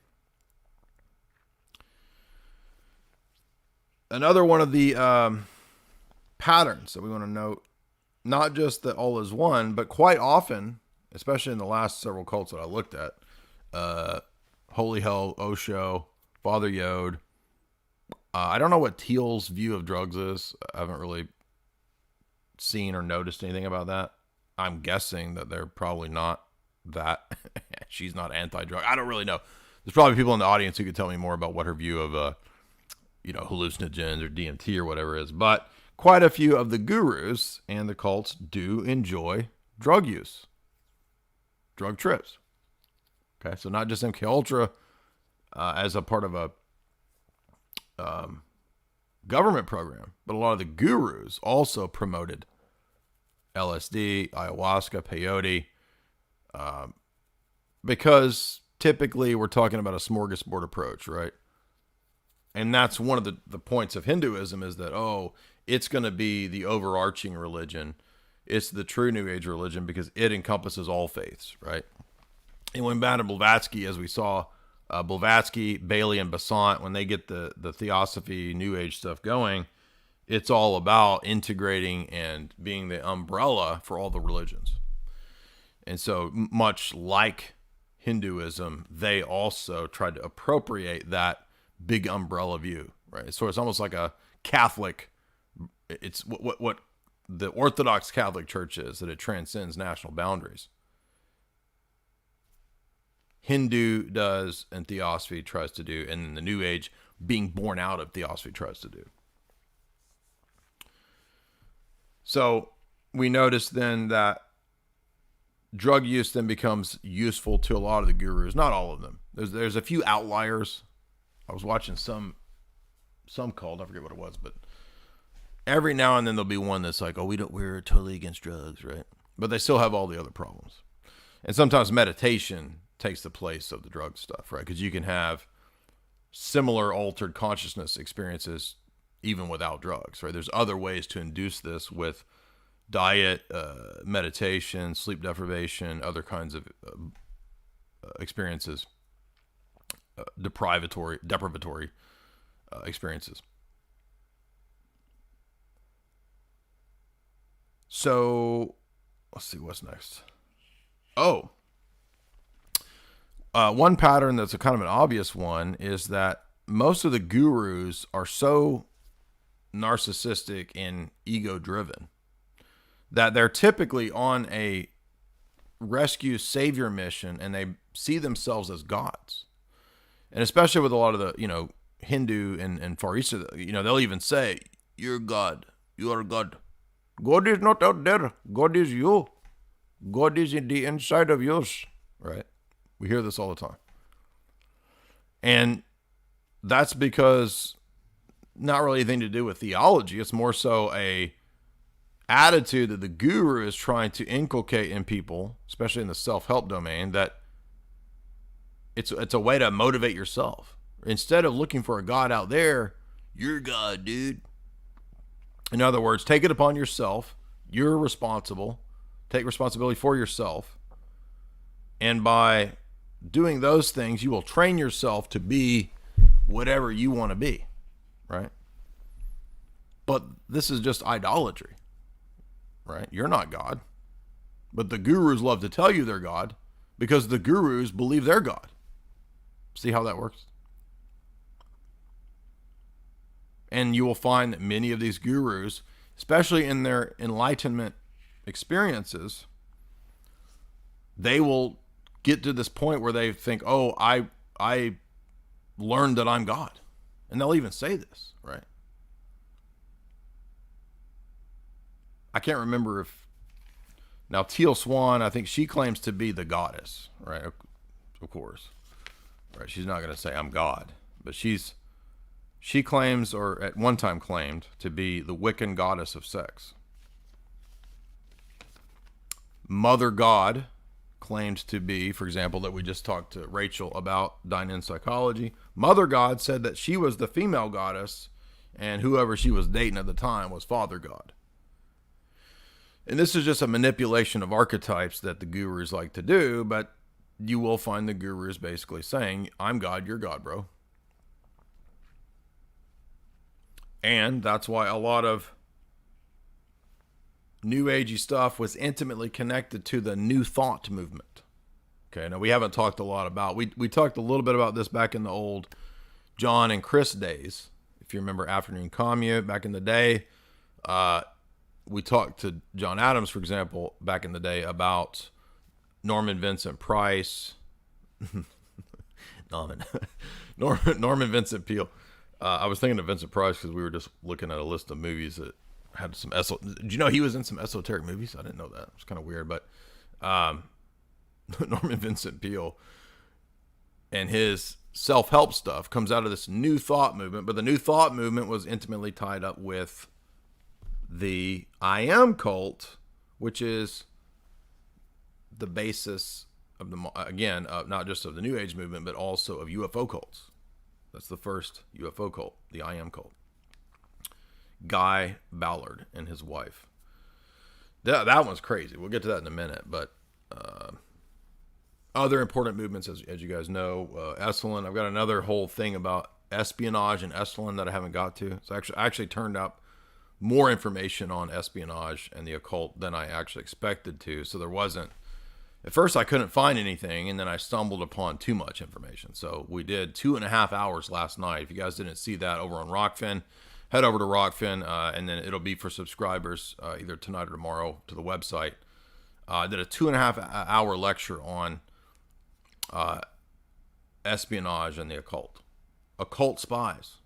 Another one of the patterns that we want to note, not just that all is one, but quite often, especially in the last several cults that I looked at, Holy Hell, Osho, Father Yod. I don't know what Teal's view of drugs is. I haven't really seen or noticed anything about that. I'm guessing that they're probably not that. She's not anti-drug. I don't really know. There's probably people in the audience who could tell me more about what her view of, hallucinogens or DMT or whatever is. But quite a few of the gurus and the cults do enjoy drug use, drug trips. Okay, so not just MK Ultra as a part of a government program, but a lot of the gurus also promoted LSD, ayahuasca, peyote, because typically we're talking about a smorgasbord approach, right? And that's one of the points of Hinduism is that, it's going to be the overarching religion. It's the true New Age religion because it encompasses all faiths, right? And when back to Blavatsky, as we saw, Blavatsky, Bailey, and Besant, when they get the Theosophy, New Age stuff going, it's all about integrating and being the umbrella for all the religions. And so much like Hinduism, they also tried to appropriate that big umbrella view, right? So it's almost like a Catholic, it's what the Orthodox Catholic Church is, that it transcends national boundaries. Hindu does, and Theosophy tries to do, and the New Age, being born out of Theosophy, tries to do. So we notice then that drug use then becomes useful to a lot of the gurus, not all of them. There's a few outliers. I was watching some cult, I forget what it was, but every now and then there'll be one that's like, we're totally against drugs, right? But they still have all the other problems. And sometimes meditation takes the place of the drug stuff, right? Because you can have similar altered consciousness experiences even without drugs, right? There's other ways to induce this with diet, meditation, sleep deprivation, other kinds of experiences, deprivatory experiences. So let's see what's next. one pattern that's a kind of an obvious one is that most of the gurus are so narcissistic and ego driven that they're typically on a rescue savior mission, and they see themselves as gods. And especially with a lot of the, Hindu and Far East, they'll even say, "You're God. You are God. God is not out there. God is you. God is in the inside of yours." Right? We hear this all the time. And that's because not really anything to do with theology. It's more so a attitude that the guru is trying to inculcate in people, especially in the self-help domain, that it's a way to motivate yourself. Instead of looking for a God out there, you're God, dude. In other words, take it upon yourself. You're responsible. Take responsibility for yourself. And by doing those things, you will train yourself to be whatever you want to be, right? But this is just idolatry, right? You're not God. But the gurus love to tell you they're God because the gurus believe they're God. See how that works? And you will find that many of these gurus, especially in their enlightenment experiences, they will get to this point where they think, "Oh, I learned that I'm God." And they'll even say this, right? I can't remember now Teal Swan, I think she claims to be the goddess, right? Of course. Right? She's not going to say I'm God, but she claims, or at one time claimed, to be the Wiccan goddess of sex. Mother God claimed to be, for example, that we just talked to Rachel about Dine in Psychology. Mother God said that she was the female goddess, and whoever she was dating at the time was Father God. And this is just a manipulation of archetypes that the gurus like to do, but you will find the gurus basically saying, "I'm God, you're God, bro." And that's why a lot of New Agey stuff was intimately connected to the New Thought movement. Okay, now we haven't talked a lot about, we talked a little bit about this back in the old John and Chris days. If you remember Afternoon Commute back in the day, we talked to John Adams, for example, back in the day about Norman Vincent Price, Norman Vincent Peale. I was thinking of Vincent Price because we were just looking at a list of movies that had some did you know he was in some esoteric movies? I didn't know that. It's kind of weird, but Norman Vincent Peale and his self-help stuff comes out of this New Thought movement, but the New Thought movement was intimately tied up with the I Am cult, which is the basis of not just of the New Age movement, but also of UFO cults. That's the first UFO cult, the I Am cult. Guy Ballard and his wife. That one's crazy. We'll get to that in a minute. But other important movements, as you guys know, Esalen. I've got another whole thing about espionage and Esalen that I haven't got to. So I actually turned up more information on espionage and the occult than I actually expected to. So there wasn't. At first, I couldn't find anything, and then I stumbled upon too much information. So we did 2.5 hours last night. If you guys didn't see that over on Rockfin, head over to Rockfin, and then it'll be for subscribers either tonight or tomorrow to the website. I did a 2.5 hour lecture on espionage and the occult spies.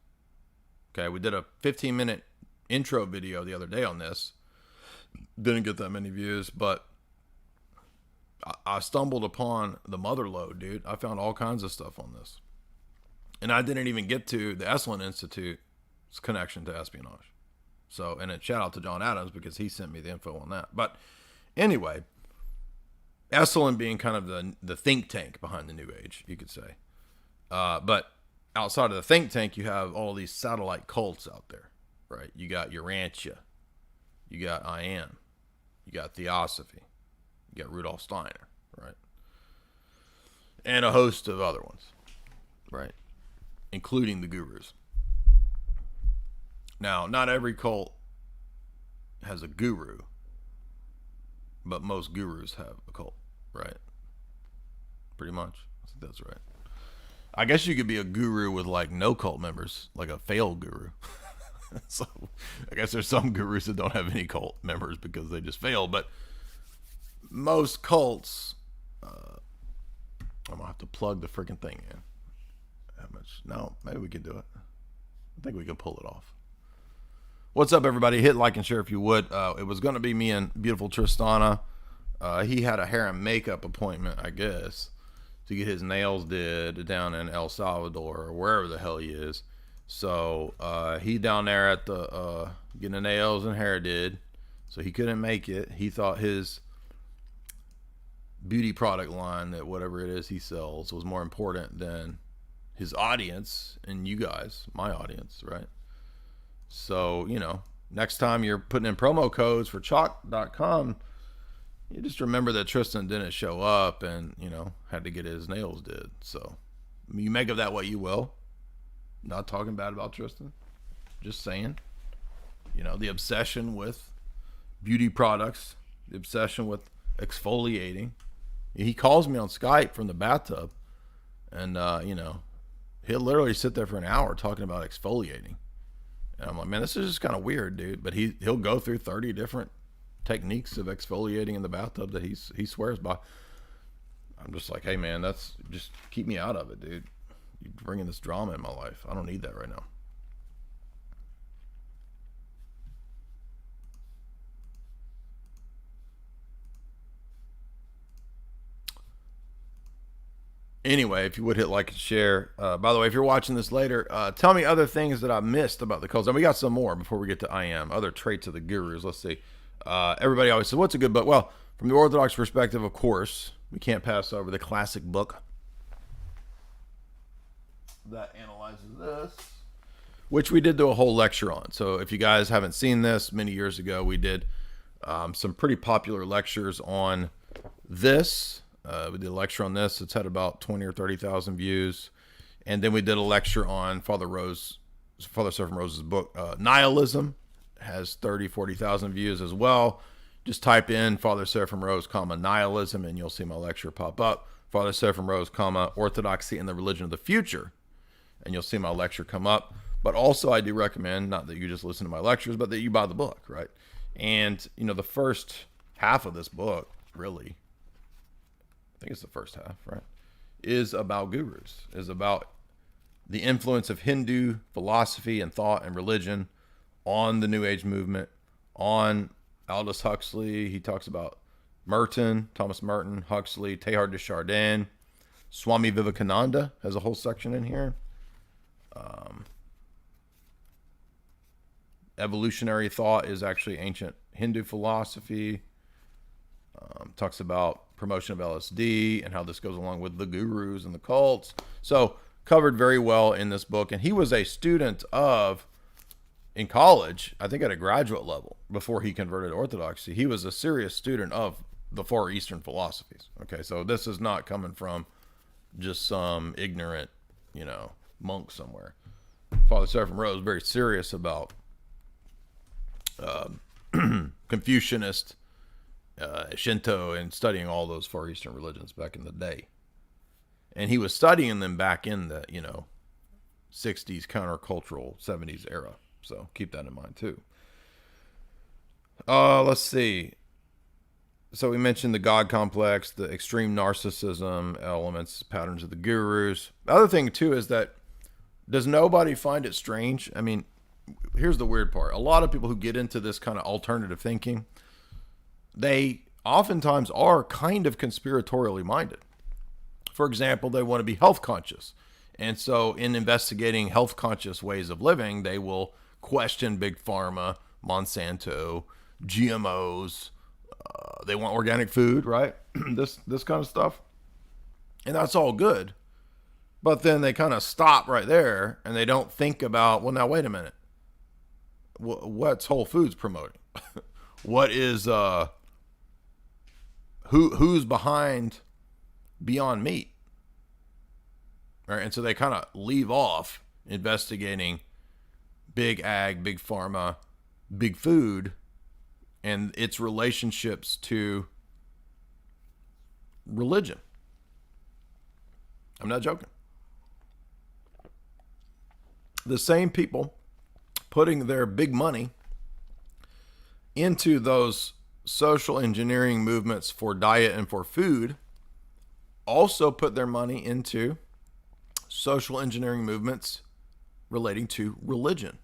Okay, we did a 15-minute intro video the other day on this. Didn't get that many views, but I stumbled upon the mother lode, dude. I found all kinds of stuff on this. And I didn't even get to the Esalen Institute's connection to espionage. So, and a shout out to John Adams because he sent me the info on that. But anyway, Esalen being kind of the think tank behind the New Age, you could say. But outside of the think tank, you have all these satellite cults out there, right? You got Urantia. You got I Am. You got Theosophy. You got Rudolf Steiner, right? And a host of other ones, right? Including the gurus. Now, not every cult has a guru, but most gurus have a cult, right? Pretty much. That's right. I guess you could be a guru with like no cult members, like a failed guru. So I guess there's some gurus that don't have any cult members because they just fail. But most cults, I'm gonna have to plug the freaking thing in. How much? No, maybe we can do it. I think we can pull it off. What's up, everybody? Hit like and share if you would. It was gonna be me and beautiful Tristana. He had a hair and makeup appointment, I guess, to get his nails did down in El Salvador or wherever the hell he is. So he down there at the getting the nails and hair did. So he couldn't make it. He thought his beauty product line, that whatever it is he sells, was more important than his audience and you guys, my audience, right? So, you know, next time you're putting in promo codes for chalk.com, you just remember that Tristan didn't show up and, you know, had to get his nails did. So you make of that what you will. Not talking bad about Tristan. Just saying. You know, the obsession with beauty products, the obsession with exfoliating. He calls me on Skype from the bathtub and, you know, he'll literally sit there for an hour talking about exfoliating. And I'm like, man, this is just kind of weird, dude. But he'll go through 30 different techniques of exfoliating in the bathtub that he swears by. I'm just like, hey man, that's just keep me out of it, dude. You're bringing this drama in my life. I don't need that right now. Anyway, if you would hit like and share. By the way, if you're watching this later, tell me other things that I missed about the cults. And we got some more before we get to I am. Other traits of the gurus. Let's see. Everybody always says, what's a good book? Well, from the Orthodox perspective, of course, we can't pass over the classic book that analyzes this, which we did do a whole lecture on. So if you guys haven't seen this, many years ago, we did some pretty popular lectures on this. We did a lecture on this. It's had about 20 or 30,000 views. And then we did a lecture on Father Seraphim Rose's book, Nihilism. Has 30, 40,000 views as well. Just type in Father Seraphim Rose, Nihilism, and you'll see my lecture pop up. Father Seraphim Rose, Orthodoxy and the Religion of the Future. And you'll see my lecture come up. But also I do recommend, not that you just listen to my lectures, but that you buy the book, right? And, you know, the first half of this book, really, I think it's the first half, right, is about gurus, is about the influence of Hindu philosophy and thought and religion on the New Age movement, on Aldous Huxley. He talks about Thomas Merton, Huxley, Teilhard de Chardin. Swami Vivekananda has a whole section in here. Evolutionary thought is actually ancient Hindu philosophy. Talks about promotion of LSD and how this goes along with the gurus and the cults. So covered very well in this book. And he was a student of, in college, I think at a graduate level, before he converted to Orthodoxy, he was a serious student of the Far Eastern philosophies. Okay, so this is not coming from just some ignorant, you know, monk somewhere. Father Seraphim Rose very serious about Confucianist, Shinto, and studying all those Far Eastern religions back in the day. And he was studying them back in the, you know, 60s countercultural 70s era. So keep that in mind too. Let's see. So we mentioned the God complex, the extreme narcissism elements, patterns of the gurus. The other thing too is that, does nobody find it strange? I mean, here's the weird part. A lot of people who get into this kind of alternative thinking, they oftentimes are kind of conspiratorially minded. For example, they want to be health conscious. And so in investigating health conscious ways of living, they will question Big Pharma, Monsanto, GMOs. They want organic food, right? this kind of stuff. And that's all good. But then they kind of stop right there and they don't think about, well, now, wait a minute. What's Whole Foods promoting? What is, who's behind Beyond Meat? Right? And so they kind of leave off investigating big ag, big pharma, big food, and its relationships to religion. I'm not joking. The same people putting their big money into those social engineering movements for diet and for food also put their money into social engineering movements relating to religion,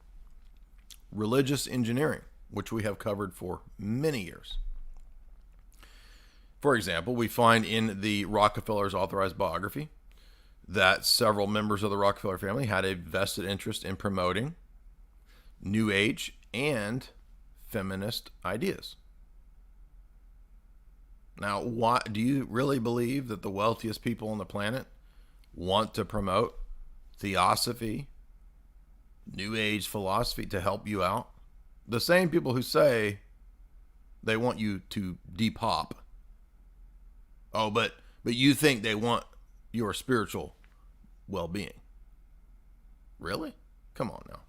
religious engineering, which we have covered for many years. For example, we find in the Rockefeller's authorized biography that several members of the Rockefeller family had a vested interest in promoting New Age and feminist ideas. Now, why do you really believe that the wealthiest people on the planet want to promote Theosophy, New Age philosophy to help you out? The same people who say they want you to depop. Oh, but you think they want your spiritual well-being. Really? Come on now.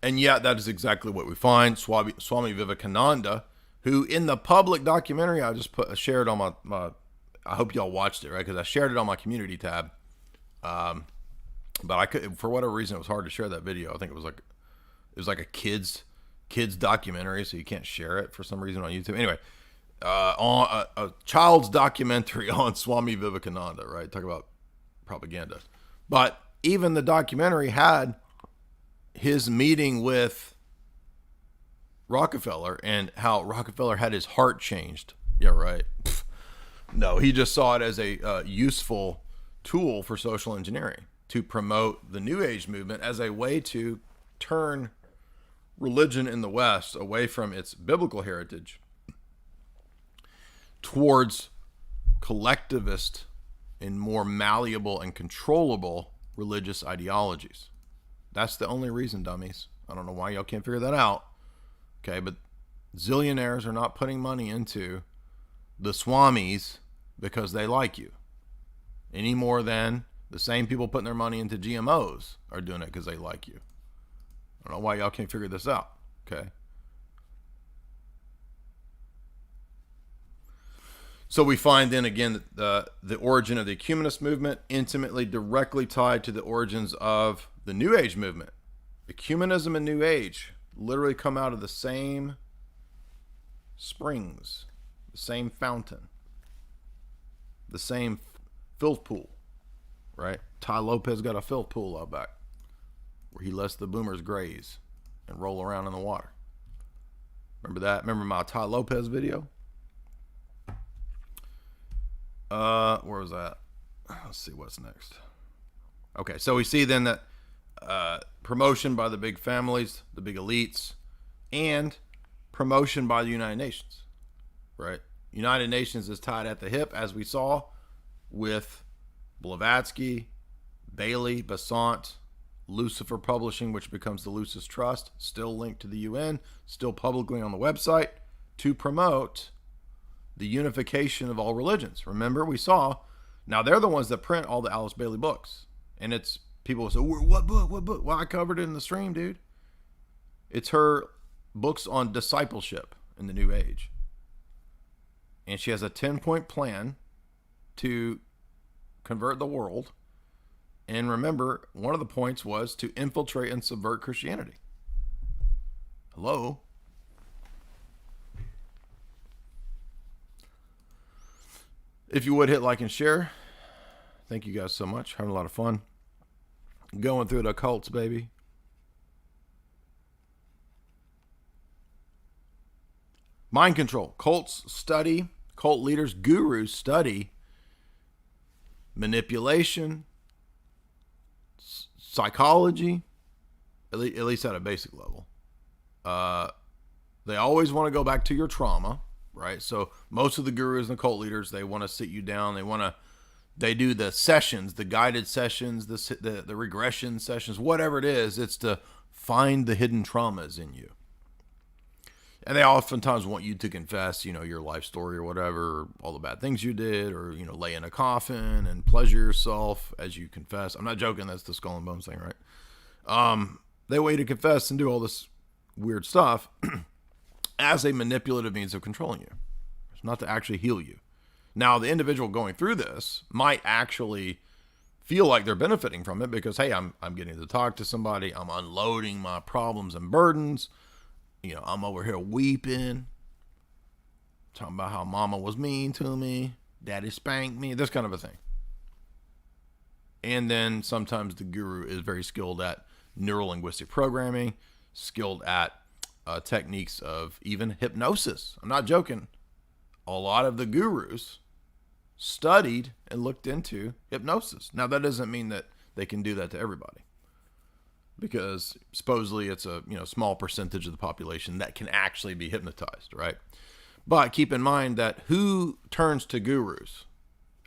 And yet that is exactly what we find. Swami Vivekananda, who in the public documentary I just shared on my I hope y'all watched it, right? Because I shared it on my community tab. But I could, for whatever reason, it was hard to share that video. I think it was like a kids documentary, so you can't share it for some reason on YouTube. Anyway, on a child's documentary on Swami Vivekananda, right? Talk about propaganda. But even the documentary had his meeting with Rockefeller and how Rockefeller had his heart changed. Yeah, right. No, he just saw it as a useful tool for social engineering to promote the New Age movement as a way to turn religion in the West away from its biblical heritage towards collectivist and more malleable and controllable religious ideologies. That's the only reason, dummies. I don't know why y'all can't figure that out. Okay, but zillionaires are not putting money into the swamis because they like you, any more than the same people putting their money into GMOs are doing it because they like you. I don't know why y'all can't figure this out. Okay. So we find then again that the origin of the ecumenist movement intimately directly tied to the origins of the New Age movement. Ecumenism and New Age literally come out of the same springs, the same fountain, the same filth pool, right? Ty Lopez got a filth pool out back where he lets the boomers graze and roll around in the water. Remember that? Remember my Ty Lopez video? Where was that? Let's see what's next. Okay, so we see then that promotion by the big families, the big elites, and promotion by the United Nations, right? United Nations is tied at the hip, as we saw with Blavatsky, Bailey, Besant, Lucifer Publishing, which becomes the Lucis Trust, still linked to the UN, still publicly on the website, to promote the unification of all religions. Remember, we saw, now they're the ones that print all the Alice Bailey books. And it's, people say, what book? Well, I covered it in the stream, dude. It's her books on discipleship in the New Age. And she has a 10-point plan to convert the world. And remember, one of the points was to infiltrate and subvert Christianity. Hello? If you would, hit like and share. Thank you guys so much. Having a lot of fun. Going through the occults, baby. Mind control. Cults study, cult leaders, gurus study manipulation, psychology, at least at a basic level. They always want to go back to your trauma, right? So most of the gurus and cult leaders, they want to sit you down. They do the sessions, the guided sessions, the regression sessions, whatever it is. It's to find the hidden traumas in you. And they oftentimes want you to confess, your life story or whatever, all the bad things you did, or, lay in a coffin and pleasure yourself as you confess. I'm not joking. That's the Skull and Bones thing, right? They want you to confess and do all this weird stuff as a manipulative means of controlling you. not to actually heal you. Now, the individual going through this might actually feel like they're benefiting from it because, hey, I'm getting to talk to somebody. I'm unloading my problems and burdens. You know, I'm over here weeping, talking about how mama was mean to me, daddy spanked me, this kind of a thing. And then sometimes the guru is very skilled at neuro-linguistic programming, skilled at techniques of even hypnosis. I'm not joking. A lot of the gurus studied and looked into hypnosis. Now, that doesn't mean that they can do that to everybody, because supposedly it's a small percentage of the population that can actually be hypnotized, right? But keep in mind that who turns to gurus?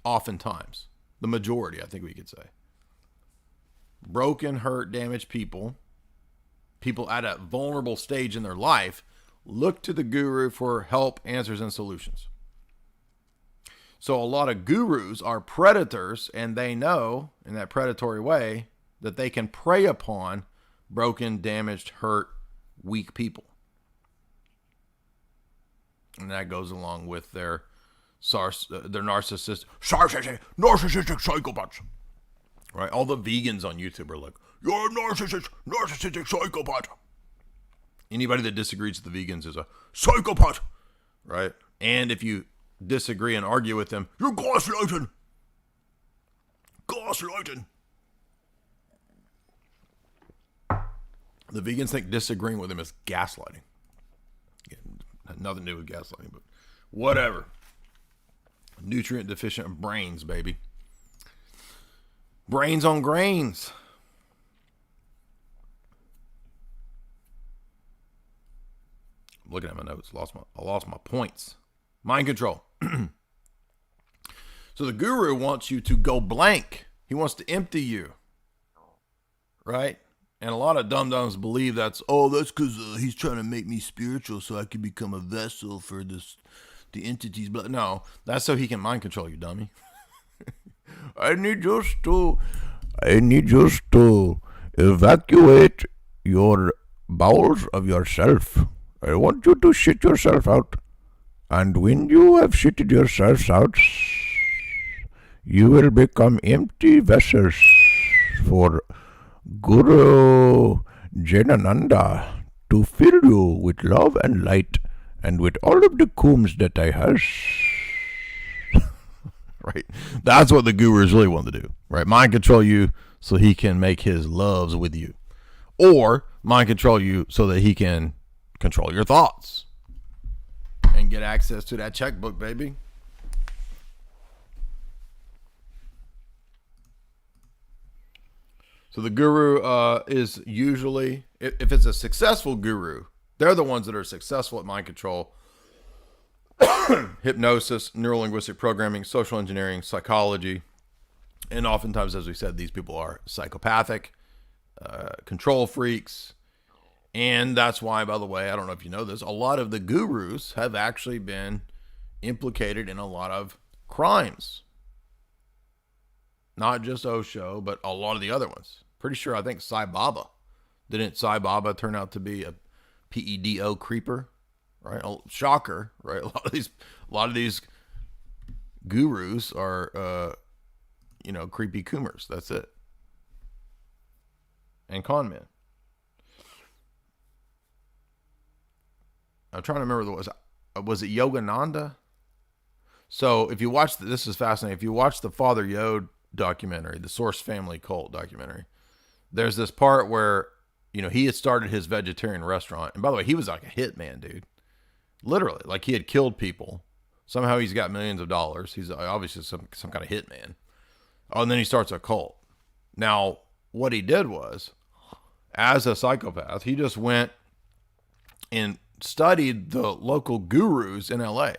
Oftentimes, the majority, I think we could say. Broken, hurt, damaged people at a vulnerable stage in their life, look to the guru for help, answers, and solutions. So a lot of gurus are predators, and they know in that predatory way that they can prey upon broken, damaged, hurt, weak people. And that goes along with their narcissistic psychopaths. Right? All the vegans on YouTube are like, you're a narcissistic psychopath. Anybody that disagrees with the vegans is a psychopath. Right? And if you disagree and argue with them, you're gaslighting. Gaslighting. The vegans think disagreeing with them is gaslighting. Again, nothing to do with gaslighting, but whatever. Nutrient deficient brains, baby. Brains on grains. I'm looking at my notes. I lost my points. Mind control. So the guru wants you to go blank. He wants to empty you. Right? And a lot of dum-dums believe that's because he's trying to make me spiritual so I can become a vessel for the entities. But no, that's so he can mind control you, dummy. I need just to evacuate your bowels of yourself. I want you to shit yourself out. And when you have shitted yourselves out, you will become empty vessels for Guru Janananda to fill you with love and light and with all of the kums that I have. Right? That's what the gurus really want to do. Right? Mind control you so he can make his loves with you. Or mind control you so that he can control your thoughts and get access to that checkbook, baby. So the guru is usually, if it's a successful guru, they're the ones that are successful at mind control, hypnosis, neuro-linguistic programming, social engineering, psychology. And oftentimes, as we said, these people are psychopathic, control freaks. And that's why, by the way, I don't know if you know this, a lot of the gurus have actually been implicated in a lot of crimes. Not just Osho, but a lot of the other ones. Pretty sure, I think Sai Baba. Didn't Sai Baba turn out to be a PEDO creeper? Right? Shocker, right? A lot of these gurus are, creepy coomers. That's it. And con men. I'm trying to remember was it Yogananda? So if you watch, this is fascinating. If you watch the Father Yod documentary, the Source Family Cult documentary, there's this part where, he had started his vegetarian restaurant. And by the way, he was like a hitman, dude. Literally, like he had killed people. Somehow he's got millions of dollars. He's obviously some kind of hitman. Oh, and then he starts a cult. Now, what he did was, as a psychopath, he just went and studied the local gurus in LA.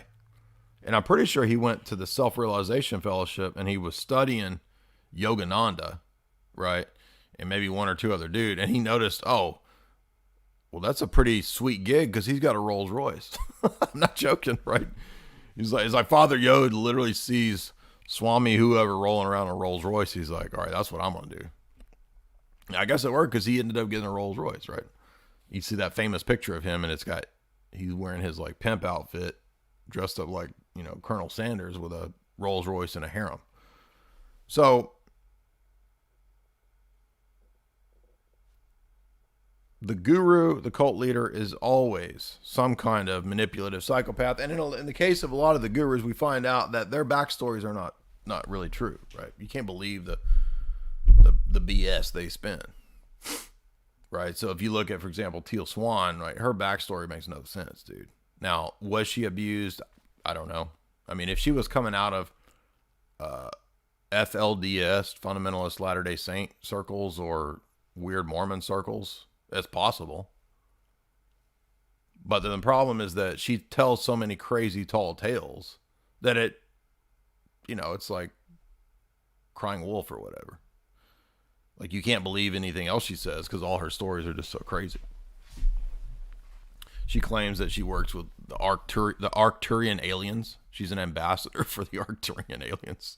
And I'm pretty sure he went to the Self-Realization Fellowship and he was studying Yogananda, right? And maybe one or two other dude. And he noticed, well, that's a pretty sweet gig because he's got a Rolls Royce. I'm not joking, right? It's like Father Yod literally sees Swami whoever rolling around a Rolls Royce. He's like, all right, that's what I'm going to do. I guess it worked because he ended up getting a Rolls Royce, right? You see that famous picture of him and he's wearing his like pimp outfit, dressed up like, Colonel Sanders with a Rolls Royce and a harem. So the guru, the cult leader, is always some kind of manipulative psychopath. And in the case of a lot of the gurus, we find out that their backstories are not really true, right? You can't believe the BS they spin, right? So if you look at, for example, Teal Swan, right, her backstory makes no sense, dude. Now, was she abused? I don't know. I mean, if she was coming out of FLDS, Fundamentalist Latter-day Saint circles, or weird Mormon circles, it's possible. But the problem is that she tells so many crazy tall tales that it's like crying wolf or whatever. Like, you can't believe anything else she says because all her stories are just so crazy. She claims that she works with the Arcturian aliens. She's an ambassador for the Arcturian aliens.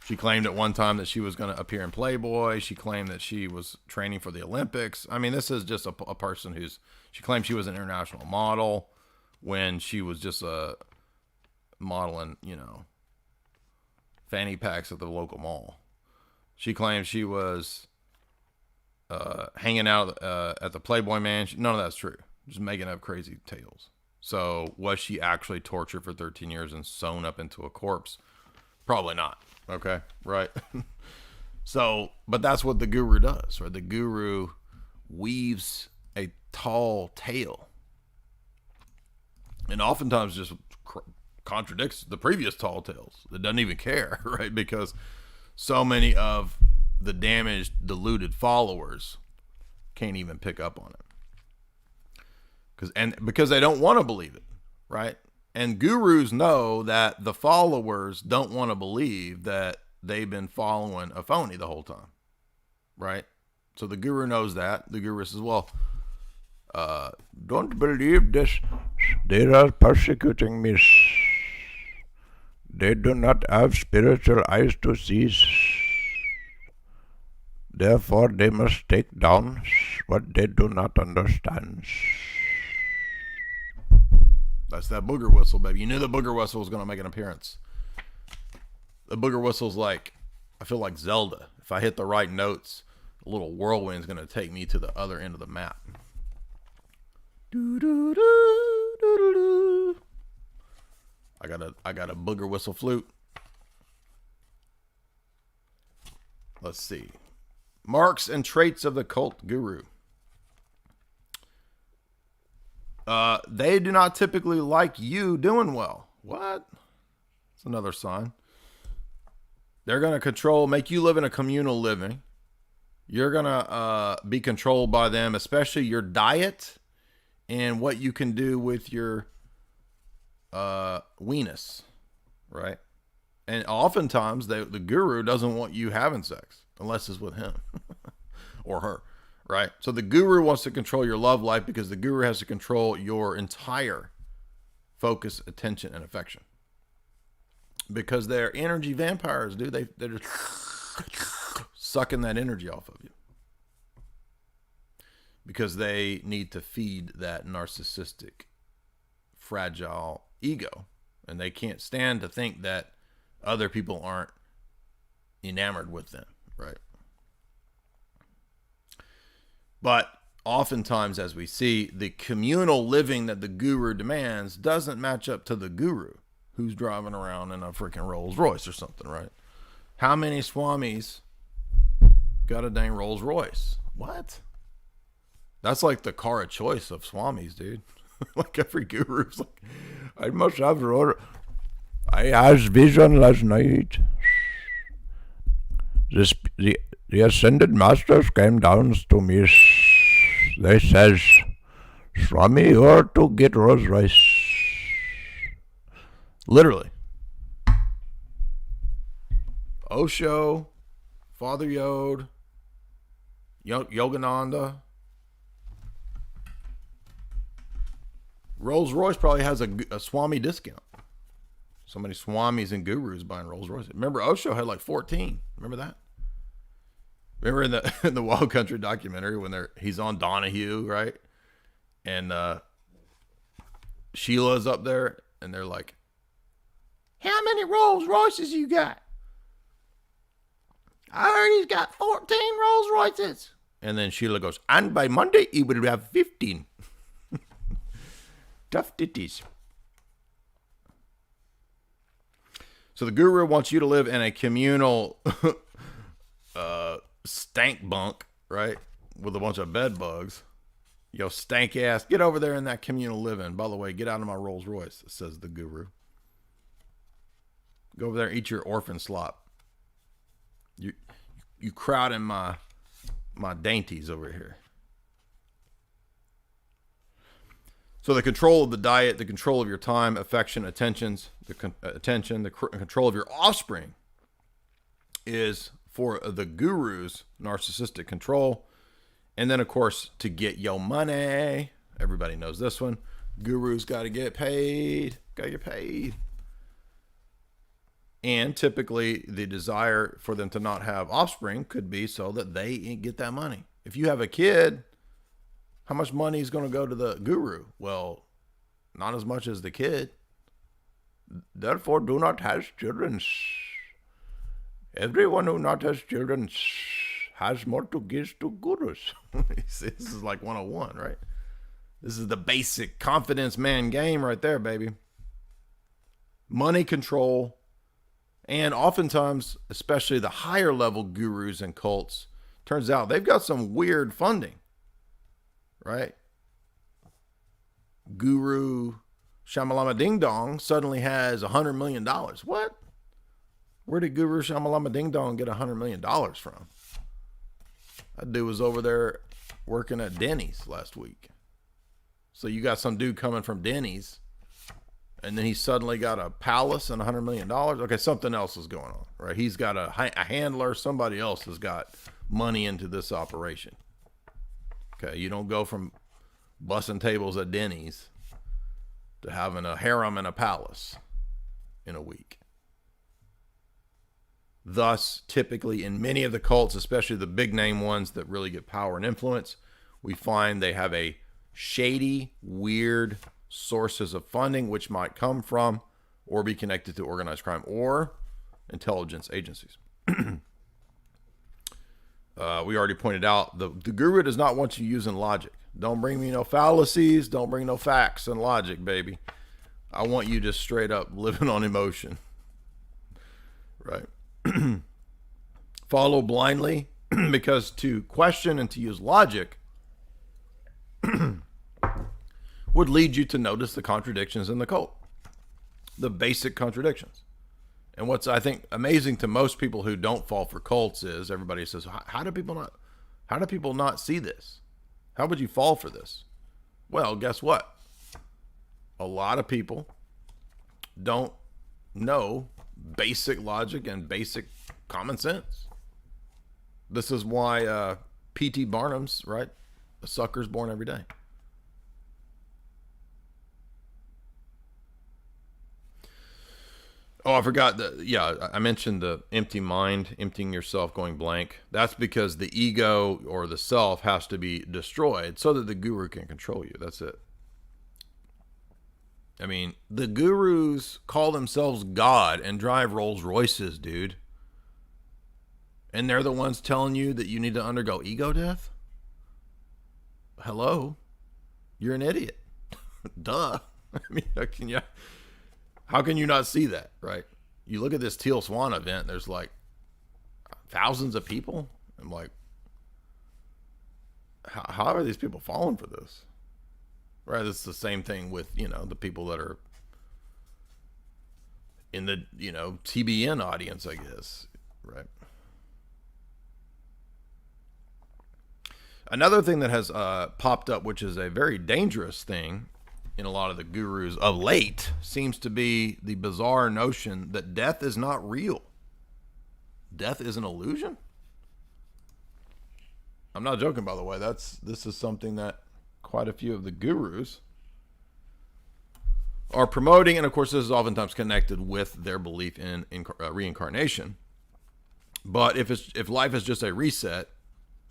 She claimed at one time that she was going to appear in Playboy. She claimed that she was training for the Olympics. I mean, this is just a person she claimed she was an international model when she was just a modeling, fanny packs at the local mall. She claimed she was hanging out at the Playboy Mansion. None of that's true. Just making up crazy tales. So was she actually tortured for 13 years and sewn up into a corpse? Probably not. Okay, right. So, but that's what the guru does, right? The guru weaves a tall tale and oftentimes just contradicts the previous tall tales. It doesn't even care, right? Because so many of the damaged, deluded followers can't even pick up on it. Because they don't want to believe it, right? And gurus know that the followers don't want to believe that they've been following a phony the whole time, right? So the guru knows that. The guru says, well, don't believe this. They are persecuting me. They do not have spiritual eyes to see. Therefore, they must take down what they do not understand. That's that booger whistle, baby. You knew the booger whistle was going to make an appearance. The booger whistle's like, I feel like Zelda. If I hit the right notes, a little whirlwind's going to take me to the other end of the map. I got a booger whistle flute. Let's see. Marks and traits of the cult guru. They do not typically like you doing well. What? That's another sign. They're going to make you live in a communal living. You're going to be controlled by them, especially your diet and what you can do with your weenus, right? And oftentimes the guru doesn't want you having sex unless it's with him or her, right? So the guru wants to control your love life because the guru has to control your entire focus, attention, and affection. Because they're energy vampires, dude. They're just sucking that energy off of you. Because they need to feed that narcissistic, fragile ego. And they can't stand to think that other people aren't enamored with them, right? But oftentimes, as we see, the communal living that the guru demands doesn't match up to the guru who's driving around in a freaking Rolls Royce or something, right? How many swamis got a dang Rolls Royce? What? That's like the car of choice of swamis, dude. Like every guru's like, I must have the order. I had vision last night. The ascended masters came down to me. They says, Swami, you are to get Rolls Royce. Literally. Osho, Father Yod, Yogananda. Rolls Royce probably has a Swami discount. So many Swamis and gurus buying Rolls Royce. Remember, Osho had like 14. Remember that? Remember in the Wild Country documentary when he's on Donahue, right? And Sheila's up there, and they're like, how many Rolls Royces you got? I heard he's got 14 Rolls Royces. And then Sheila goes, and by Monday, he will have 15. Tough titties. So the guru wants you to live in a communal stank bunk, right? With a bunch of bed bugs. Yo, stank ass, get over there in that communal living. By the way, get out of my Rolls Royce, says the guru. Go over there and eat your orphan slop. You crowding my dainties over here. So the control of the diet, the control of your time, affection, attentions, the control of your offspring is for the guru's narcissistic control. And then, of course, to get your money, everybody knows this one. Gurus got to get paid. Got to get paid. And typically, the desire for them to not have offspring could be so that they get that money. If you have a kid, how much money is going to go to the guru? Well, not as much as the kid. Therefore, do not have children. Everyone who not has children has more to give to gurus. This is like 101, right? This is the basic confidence man game right there, baby. Money control. And oftentimes, especially the higher level gurus and cults, turns out they've got some weird funding, right? Guru Shamalama Ding Dong suddenly has $100 million. What? Where did Guru Shamalama Ding Dong get $100 million from? That dude was over there working at Denny's last week. So you got some dude coming from Denny's, and then he suddenly got a palace and $100 million. Okay, something else is going on, right? He's got a handler. Somebody else has got money into this operation. Okay, you don't go from bussing tables at Denny's to having a harem and a palace in a week. Thus, typically in many of the cults, especially the big name ones that really get power and influence, we find they have a shady, weird sources of funding, which might come from or be connected to organized crime or intelligence agencies. We already pointed out the guru does not want you using logic. Don't bring me no fallacies. Don't bring no facts and logic, baby. I want you just straight up living on emotion. Right? Follow blindly, because to question and to use logic would lead you to notice the contradictions in the cult, the basic contradictions. And what's, I think, amazing to most people who don't fall for cults is everybody says, how do people not see this? How would you fall for this? Well, guess what? A lot of people don't know basic logic and basic common sense. This is why P.T. Barnum's, right? A sucker's born every day. Oh, I forgot I mentioned the empty mind, emptying yourself, going blank. That's because the ego or the self has to be destroyed so that the guru can control you. That's it. I mean, the gurus call themselves God and drive Rolls Royces, dude. And they're the ones telling you that you need to undergo ego death? Hello? You're an idiot. Duh. I mean, how can you not see that, right? You look at this Teal Swan event, there's like thousands of people. I'm like, how are these people falling for this? Right? It's the same thing with, the people that are in the, TBN audience, I guess, right? Another thing that has popped up, which is a very dangerous thing in a lot of the gurus of late, seems to be the bizarre notion that death is not real. Death is an illusion. I'm not joking, by the way. This is something that quite a few of the gurus are promoting, and of course this is oftentimes connected with their belief in reincarnation. But if life is just a reset,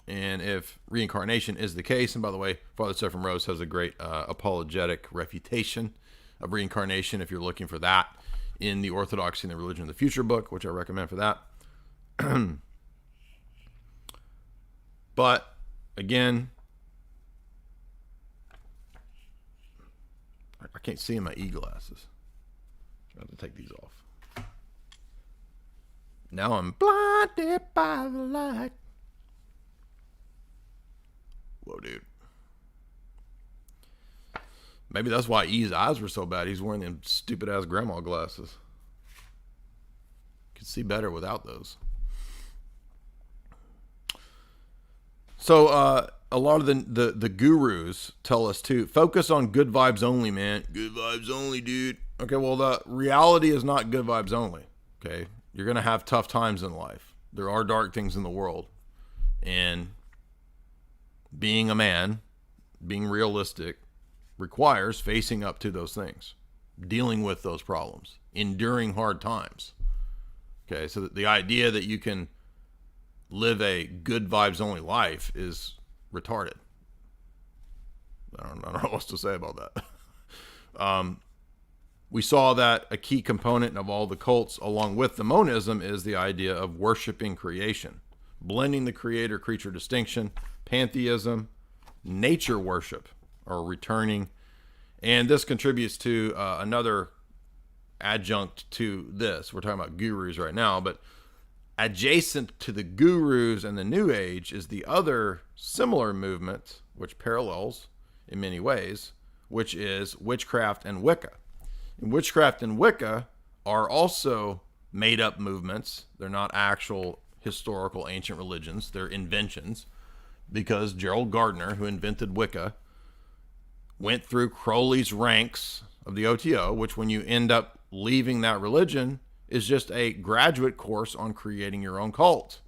and if reincarnation is the case, and by the way, Father Stephen Rose has a great apologetic refutation of reincarnation if you're looking for that in the Orthodoxy and the Religion of the Future book, which I recommend for that. But again, I can't see in my e-glasses. I have to take these off. Now I'm blinded by the light. Whoa, dude. Maybe that's why E's eyes were so bad. He's wearing them stupid ass grandma glasses. Could see better without those. So a lot of the gurus tell us to focus on good vibes only, man. Good vibes only, dude. Okay, well, the reality is not good vibes only. Okay, you're going to have tough times in life. There are dark things in the world. And being a man, being realistic, requires facing up to those things, dealing with those problems, enduring hard times. Okay, so the idea that you can live a good vibes only life is retarded. I don't know what else to say about that. We saw that a key component of all the cults, along with the monism, is the idea of worshiping creation, blending the creator-creature distinction, pantheism, nature worship, or returning. And this contributes to another adjunct to this. We're talking about gurus right now, but adjacent to the gurus and the New Age is the other similar movement, which parallels in many ways, which is witchcraft and Wicca. And witchcraft and Wicca are also made-up movements. They're not actual historical ancient religions. They're inventions, because Gerald Gardner, who invented Wicca, went through Crowley's ranks of the OTO, which when you end up leaving that religion is just a graduate course on creating your own cult.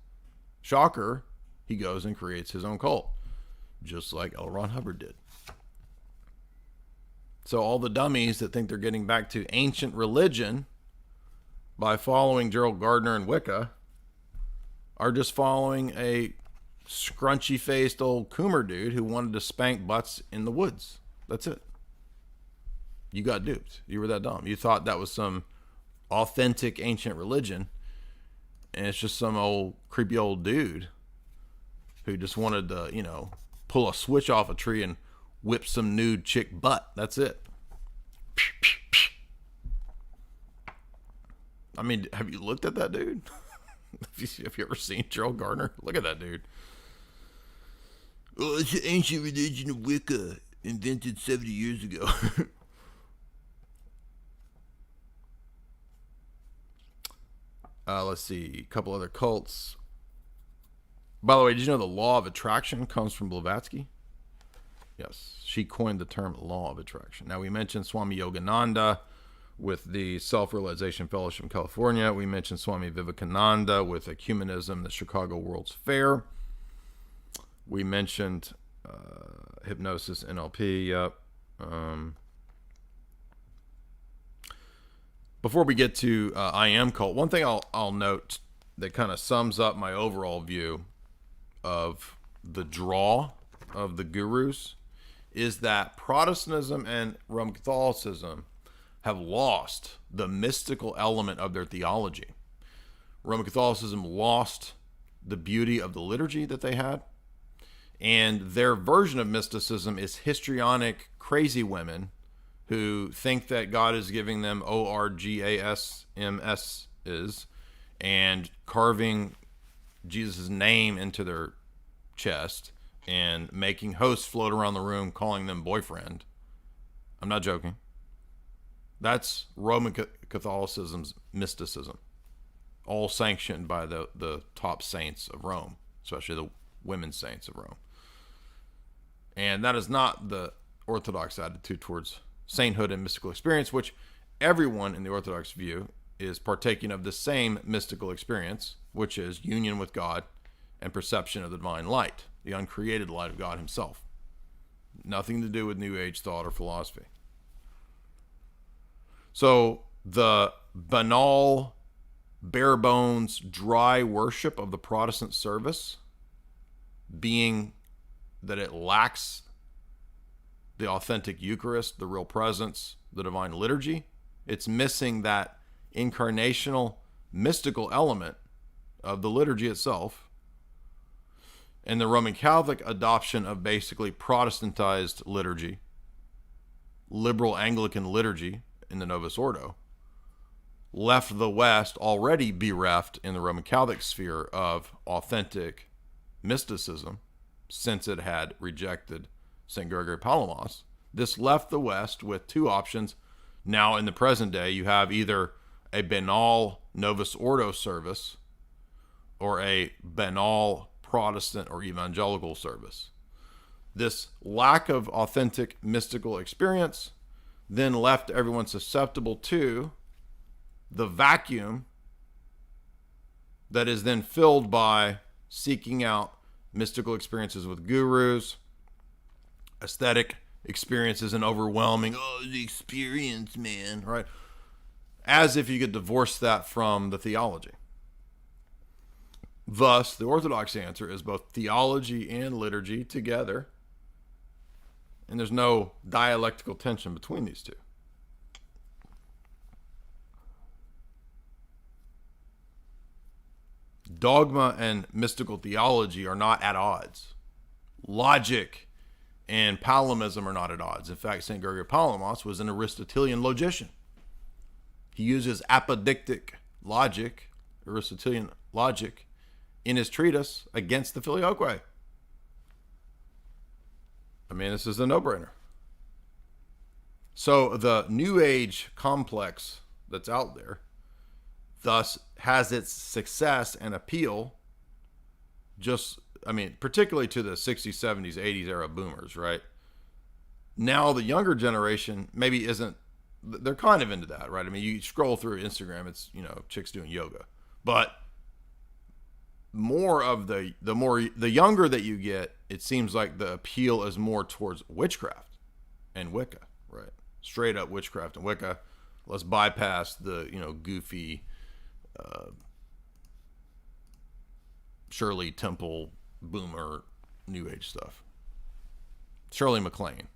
Shocker, he goes and creates his own cult, just like L. Ron Hubbard did. So all the dummies that think they're getting back to ancient religion by following Gerald Gardner and Wicca are just following a scrunchy-faced old Coomer dude who wanted to spank butts in the woods. That's it. You got duped. You were that dumb. You thought that was some authentic ancient religion, and it's just some old creepy old dude who just wanted to, pull a switch off a tree and whip some nude chick butt. That's it. I mean, have you looked at that dude? Have you ever seen Gerald Gardner? Look at that dude. Well, it's the ancient religion of Wicca, invented 70 years ago. Let's see, a couple other cults. By the way, did you know the law of attraction comes from Blavatsky? Yes, she coined the term law of attraction. Now, we mentioned Swami Yogananda with the Self-Realization Fellowship in California. We mentioned Swami Vivekananda with Ecumenism, the Chicago World's Fair. We mentioned hypnosis, NLP. Yep. Before we get to I Am Cult, one thing I'll note that kind of sums up my overall view of the draw of the gurus is that Protestantism and Roman Catholicism have lost the mystical element of their theology. Roman Catholicism lost the beauty of the liturgy that they had, and their version of mysticism is histrionic crazy women who think that God is giving them orgasms and carving Jesus' name into their chest and making hosts float around the room calling them boyfriend. I'm not joking. That's Roman Catholicism's mysticism, all sanctioned by the top saints of Rome, especially the women saints of Rome. And that is not the Orthodox attitude towards sainthood and mystical experience, which everyone in the Orthodox view is partaking of the same mystical experience, which is union with God and perception of the divine light, the uncreated light of God himself. Nothing to do with New Age thought or philosophy. So the banal, bare bones, dry worship of the Protestant service, being that it lacks the authentic Eucharist, the real presence, the divine liturgy. It's missing that incarnational mystical element of the liturgy itself. And the Roman Catholic adoption of basically Protestantized liturgy, liberal Anglican liturgy in the Novus Ordo, left the West already bereft in the Roman Catholic sphere of authentic mysticism, since it had rejected St. Gregory Palamas. This left the West with two options. Now, in the present day, you have either a banal Novus Ordo service or a banal Protestant or evangelical service. This lack of authentic mystical experience then left everyone susceptible to the vacuum that is then filled by seeking out mystical experiences with gurus, aesthetic experiences, and overwhelming, the experience, man, right? As if you could divorce that from the theology. Thus, the Orthodox answer is both theology and liturgy together, and there's no dialectical tension between these two. Dogma and mystical theology are not at odds. Logic and Palimism are not at odds. In fact, St. Gregory Palamas was an Aristotelian logician. He uses apodictic logic, Aristotelian logic, in his treatise against the Filioque. I mean, this is a no-brainer. So the New Age complex that's out there thus has its success and appeal particularly to the 60s, 70s, 80s era boomers, right? Now the younger generation maybe isn't, they're kind of into that, right? I mean, you scroll through Instagram, it's, chicks doing yoga. But more of the younger that you get, it seems like the appeal is more towards witchcraft and Wicca, right? Straight up witchcraft and Wicca. Let's bypass the, goofy Shirley Temple boomer New Age stuff. Shirley MacLaine.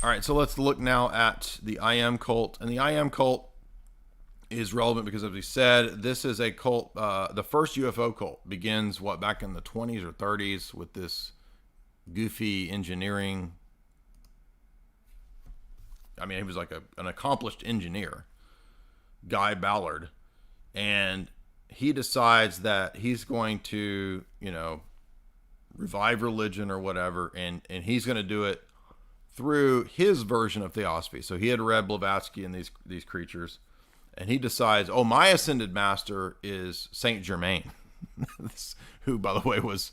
All right, so let's look now at the I Am cult. And the I Am cult is relevant because, as we said, this is a cult. The first UFO cult begins, back in the 20s or 30s with this goofy engineering. I mean, he was like an accomplished engineer, Guy Ballard. And he decides that he's going to, revive religion or whatever. And he's going to do it through his version of Theosophy. So he had read Blavatsky and these creatures, and he decides, my ascended master is Saint Germain, who, by the way, was,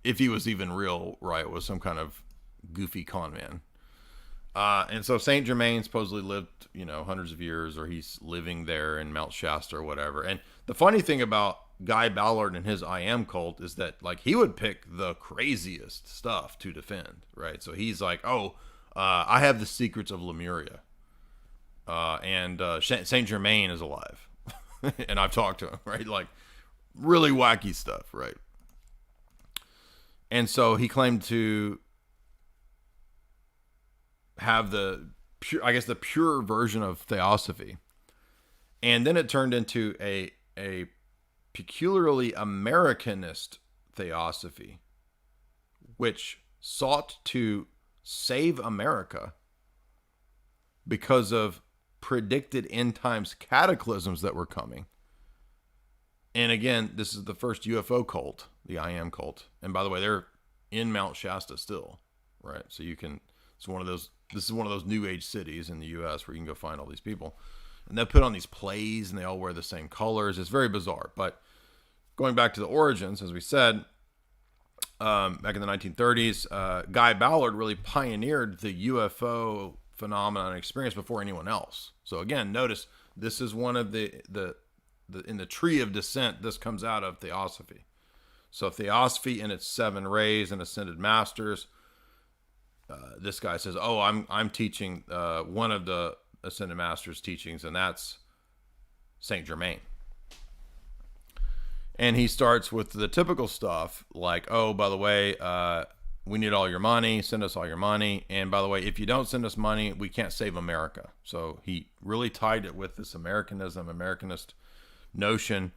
if he was even real, right, was some kind of goofy con man. And so Saint Germain supposedly lived, hundreds of years, or he's living there in Mount Shasta or whatever. And the funny thing about Guy Ballard and his I Am cult is that, he would pick the craziest stuff to defend, right? So he's like, I have the secrets of Lemuria. And Saint Germain is alive. And I've talked to him, right? Really wacky stuff, right? And so he claimed to have the pure version of Theosophy. And then it turned into a peculiarly Americanist Theosophy, which sought to save America because of predicted end times cataclysms that were coming. And again, this is the first UFO cult, the I Am cult. And by the way, they're in Mount Shasta still, right? So this is one of those New Age cities in the U.S. where you can go find all these people. And they put on these plays and they all wear the same colors. It's very bizarre. But going back to the origins, as we said, back in the 1930s, Guy Ballard really pioneered the UFO phenomenon experience before anyone else. So again, notice this is one of the in the tree of descent, this comes out of Theosophy. So Theosophy in its 7 rays and ascended masters. This guy says, I'm teaching one of the ascended masters' teachings, and that's Saint Germain. And he starts with the typical stuff like, oh, by the way, we need all your money. Send us all your money. And by the way, if you don't send us money, we can't save America. So he really tied it with this Americanist notion.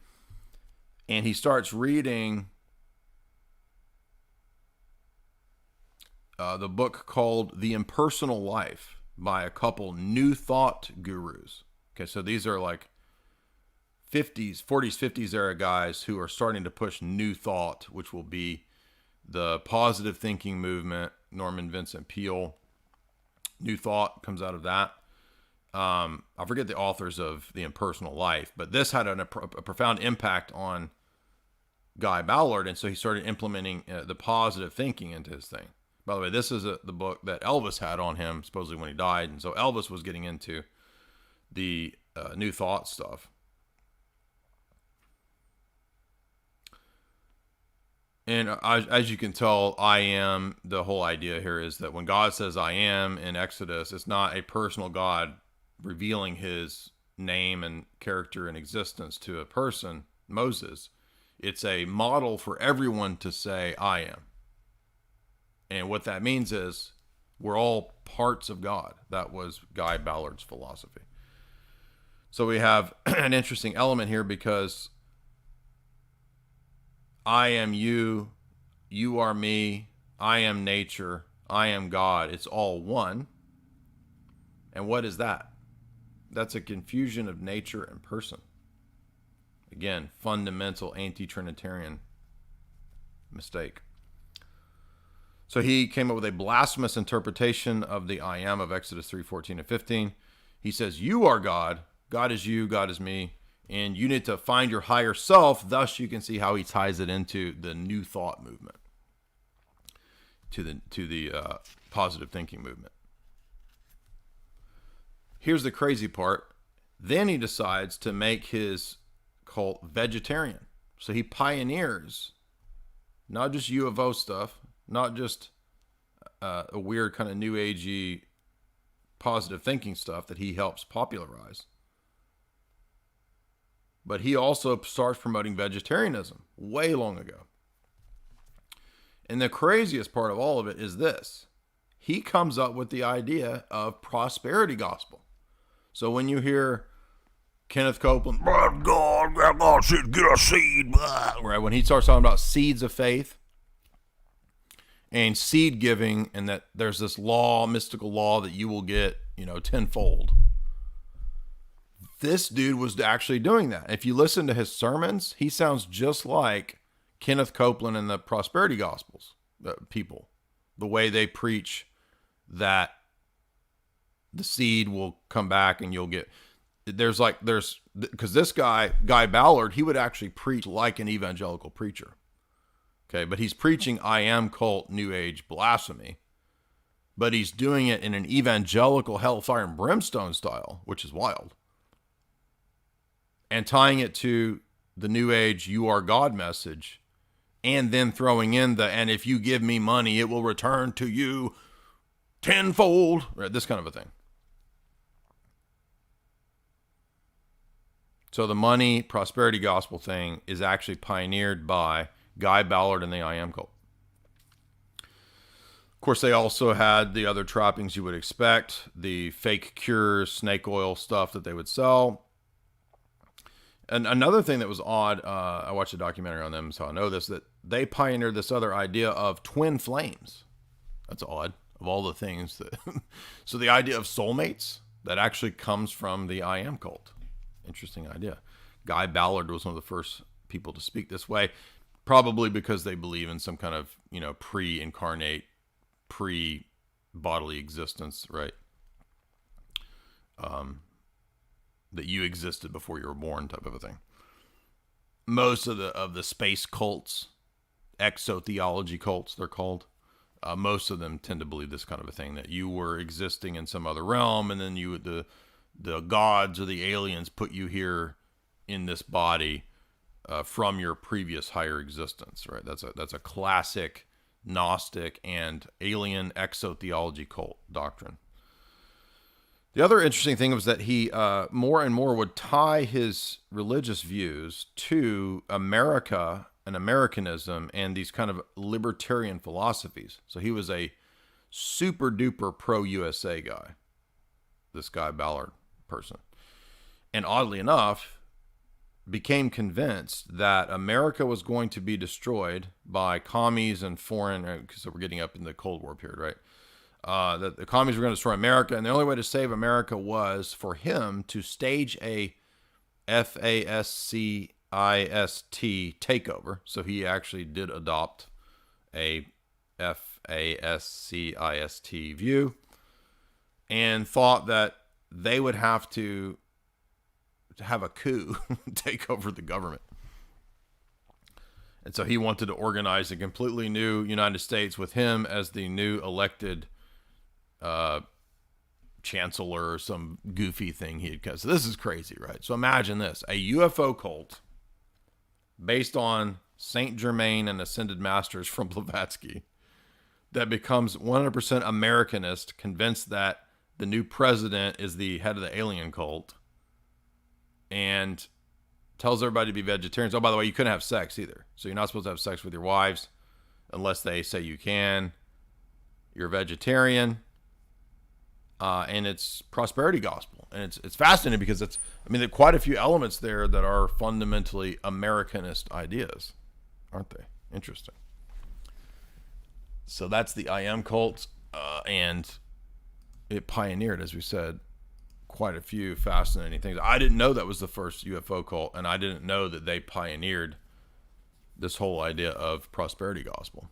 And he starts reading the book called The Impersonal Life by a couple New Thought gurus. Okay, so these are like 40s, 50s era guys who are starting to push New Thought, which will be the positive thinking movement. Norman Vincent Peale. New Thought comes out of that. I forget the authors of The Impersonal Life, but this had a profound impact on Guy Ballard, and so he started implementing the positive thinking into his thing. By the way, this is the book that Elvis had on him, supposedly when he died, and so Elvis was getting into the New Thought stuff. And as you can tell, I am, the whole idea here is that when God says I am in Exodus, it's not a personal God revealing his name and character and existence to a person, Moses. It's a model for everyone to say I am. And what that means is we're all parts of God. That was Guy Ballard's philosophy. So we have an interesting element here because I am you, you are me, I am nature, I am God. It's all one. And what is that? That's a confusion of nature and person. Again, fundamental anti-Trinitarian mistake. So he came up with a blasphemous interpretation of the I am of Exodus 3:14 and 15. He says, you are God, God is you, God is me. And you need to find your higher self. Thus, you can see how he ties it into the New Thought movement, to the positive thinking movement. Here's the crazy part. Then he decides to make his cult vegetarian. So he pioneers not just UFO stuff, not just a weird kind of new agey positive thinking stuff that he helps popularize. But he also starts promoting vegetarianism way long ago. And the craziest part of all of it is this. He comes up with the idea of prosperity gospel. So when you hear Kenneth Copeland, God said, get a seed. Right, when he starts talking about seeds of faith and seed giving, and that there's this law, mystical law that you will get, tenfold. This dude was actually doing that. If you listen to his sermons, he sounds just like Kenneth Copeland and the prosperity gospels people. The way they preach that the seed will come back and you'll get, because this guy Ballard, he would actually preach like an evangelical preacher. Okay, but he's preaching I am cult, new age blasphemy, but he's doing it in an evangelical hellfire and brimstone style, which is wild. And tying it to the new age, you are God message, and then throwing in and if you give me money, it will return to you tenfold, right? This kind of a thing. So the money prosperity gospel thing is actually pioneered by Guy Ballard and the I am cult. Of course, they also had the other trappings you would expect, the fake cures, snake oil stuff that they would sell. And another thing that was odd, I watched a documentary on them, so I know this, that they pioneered this other idea of twin flames. That's odd, of all the things that... So the idea of soulmates, that actually comes from the I am cult. Interesting idea. Guy Ballard was one of the first people to speak this way, probably because they believe in some kind of, pre-incarnate, pre-bodily existence, right? That you existed before you were born, type of a thing. Most of the space cults, exotheology cults, they're called. Most of them tend to believe this kind of a thing, that you were existing in some other realm, and then the gods or the aliens put you here in this body from your previous higher existence, right? That's a classic Gnostic and alien exotheology cult doctrine. The other interesting thing was that he more and more would tie his religious views to America and Americanism and these kind of libertarian philosophies. So he was a super duper pro-USA guy, this guy Ballard person. And oddly enough, became convinced that America was going to be destroyed by commies and foreign, because we're getting up in the Cold War period, right? That the commies were going to destroy America, and the only way to save America was for him to stage a FASCIST takeover. So he actually did adopt a FASCIST view and thought that they would have to have a coup, take over the government. And so he wanted to organize a completely new United States with him as the new elected chancellor or some goofy thing he had cut. So this is crazy, right? So imagine this, a UFO cult based on Saint Germain and Ascended Masters from Blavatsky that becomes 100% Americanist, convinced that the new president is the head of the alien cult, and tells everybody to be vegetarians. Oh, by the way, you couldn't have sex either. So you're not supposed to have sex with your wives unless they say you can. You're a vegetarian. And it's prosperity gospel. And it's fascinating because there are quite a few elements there that are fundamentally Americanist ideas, aren't they? Interesting. So that's the I Am cult. And it pioneered, as we said, quite a few fascinating things. I didn't know that was the first UFO cult, and I didn't know that they pioneered this whole idea of prosperity gospel.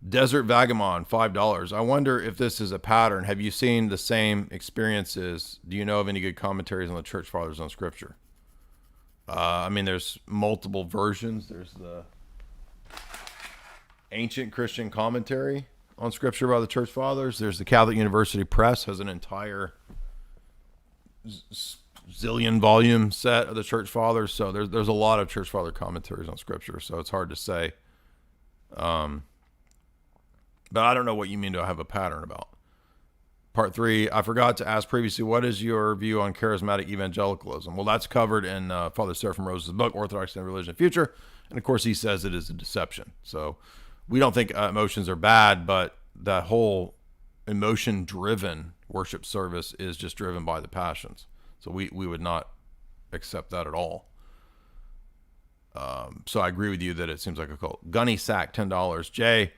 Desert Vagabond, $5. I wonder if this is a pattern. Have you seen the same experiences? Do you know of any good commentaries on the church fathers on scripture? There's multiple versions. There's the Ancient Christian Commentary on scripture by the church fathers. There's the Catholic University Press, has an entire zillion volume set of the church fathers. So there's a lot of church father commentaries on scripture. So it's hard to say. But I don't know what you mean to have a pattern about. Part 3, I forgot to ask previously, what is your view on charismatic evangelicalism? Well, that's covered in Father Seraphim Rose's book, Orthodox and Religion and Future. And of course, he says it is a deception. So we don't think emotions are bad, but that whole emotion-driven worship service is just driven by the passions. So we would not accept that at all. So I agree with you that it seems like a cult. Gunny Sack, $10. Jay,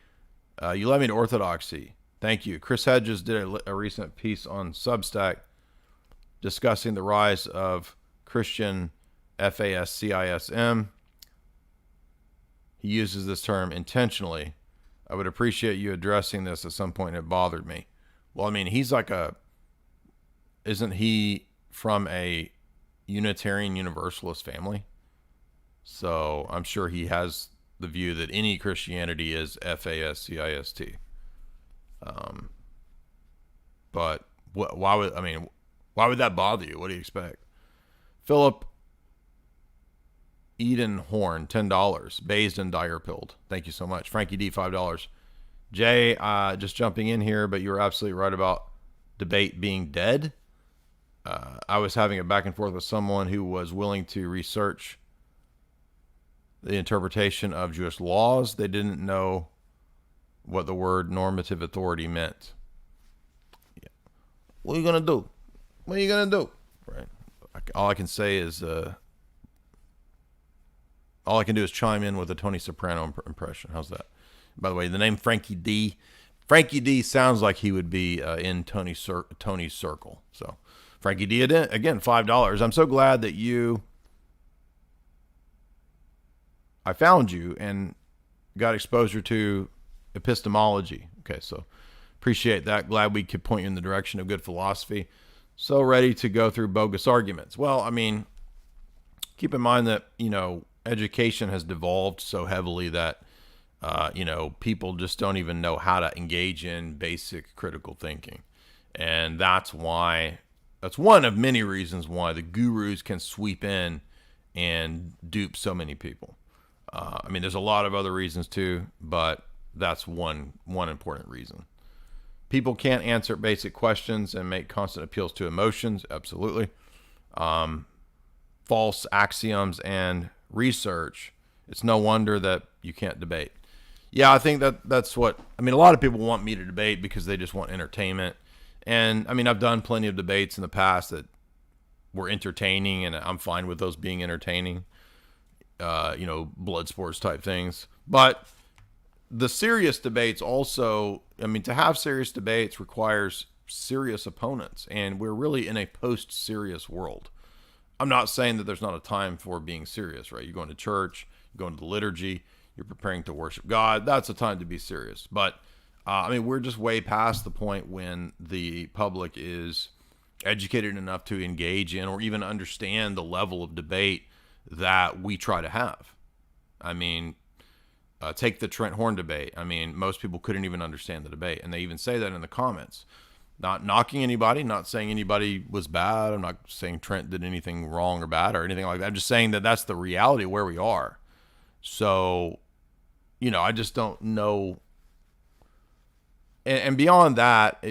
you led me to orthodoxy. Thank you. Chris Hedges did a recent piece on Substack discussing the rise of Christian FASCISM. He uses this term intentionally. I would appreciate you addressing this at some point. It bothered me. Well, he's like isn't he from a Unitarian Universalist family? So I'm sure he has the view that any Christianity is FASCIST. But why would that bother you? What do you expect? Philip Eden Horn, $10. Bathed and Dyer pilled. Thank you so much. Frankie D, $5. Jay, just jumping in here, but you were absolutely right about debate being dead. I was having a back and forth with someone who was willing to research the interpretation of Jewish laws. They didn't know what the word normative authority meant. Yeah. What are you going to do? What are you going to do? Right. All I can say is, all I can do is chime in with a Tony Soprano impression. How's that? By the way, the name Frankie D sounds like he would be in Tony's circle. So Frankie D, again, $5. I'm so glad that I found you and got exposure to epistemology. Okay, so appreciate that. Glad we could point you in the direction of good philosophy. So ready to go through bogus arguments. Well, keep in mind that, education has devolved so heavily that, people just don't even know how to engage in basic critical thinking. And that's one of many reasons why the gurus can sweep in and dupe so many people. There's a lot of other reasons too, but that's one important reason. People can't answer basic questions and make constant appeals to emotions. Absolutely. False axioms and research. It's no wonder that you can't debate. Yeah, I think that's what, I mean, a lot of people want me to debate because they just want entertainment. And I mean, I've done plenty of debates in the past that were entertaining, and I'm fine with those being entertaining, blood sports type things. But the serious debates also, I mean, to have serious debates requires serious opponents, and we're really in a post-serious world. I'm not saying that there's not a time for being serious, right? You're going to church, you're going to the liturgy, you're preparing to worship God. That's a time to be serious. But, I mean, we're just way past the point when the public is educated enough to engage in or even understand the level of debate that we try to have. I mean, take the Trent Horn debate. I mean, most people couldn't even understand the debate, and they even say that in the comments. Not knocking anybody, not saying anybody was bad. I'm not saying Trent did anything wrong or bad or anything like that. I'm just saying that that's the reality of where we are. So, I just don't know. And beyond that,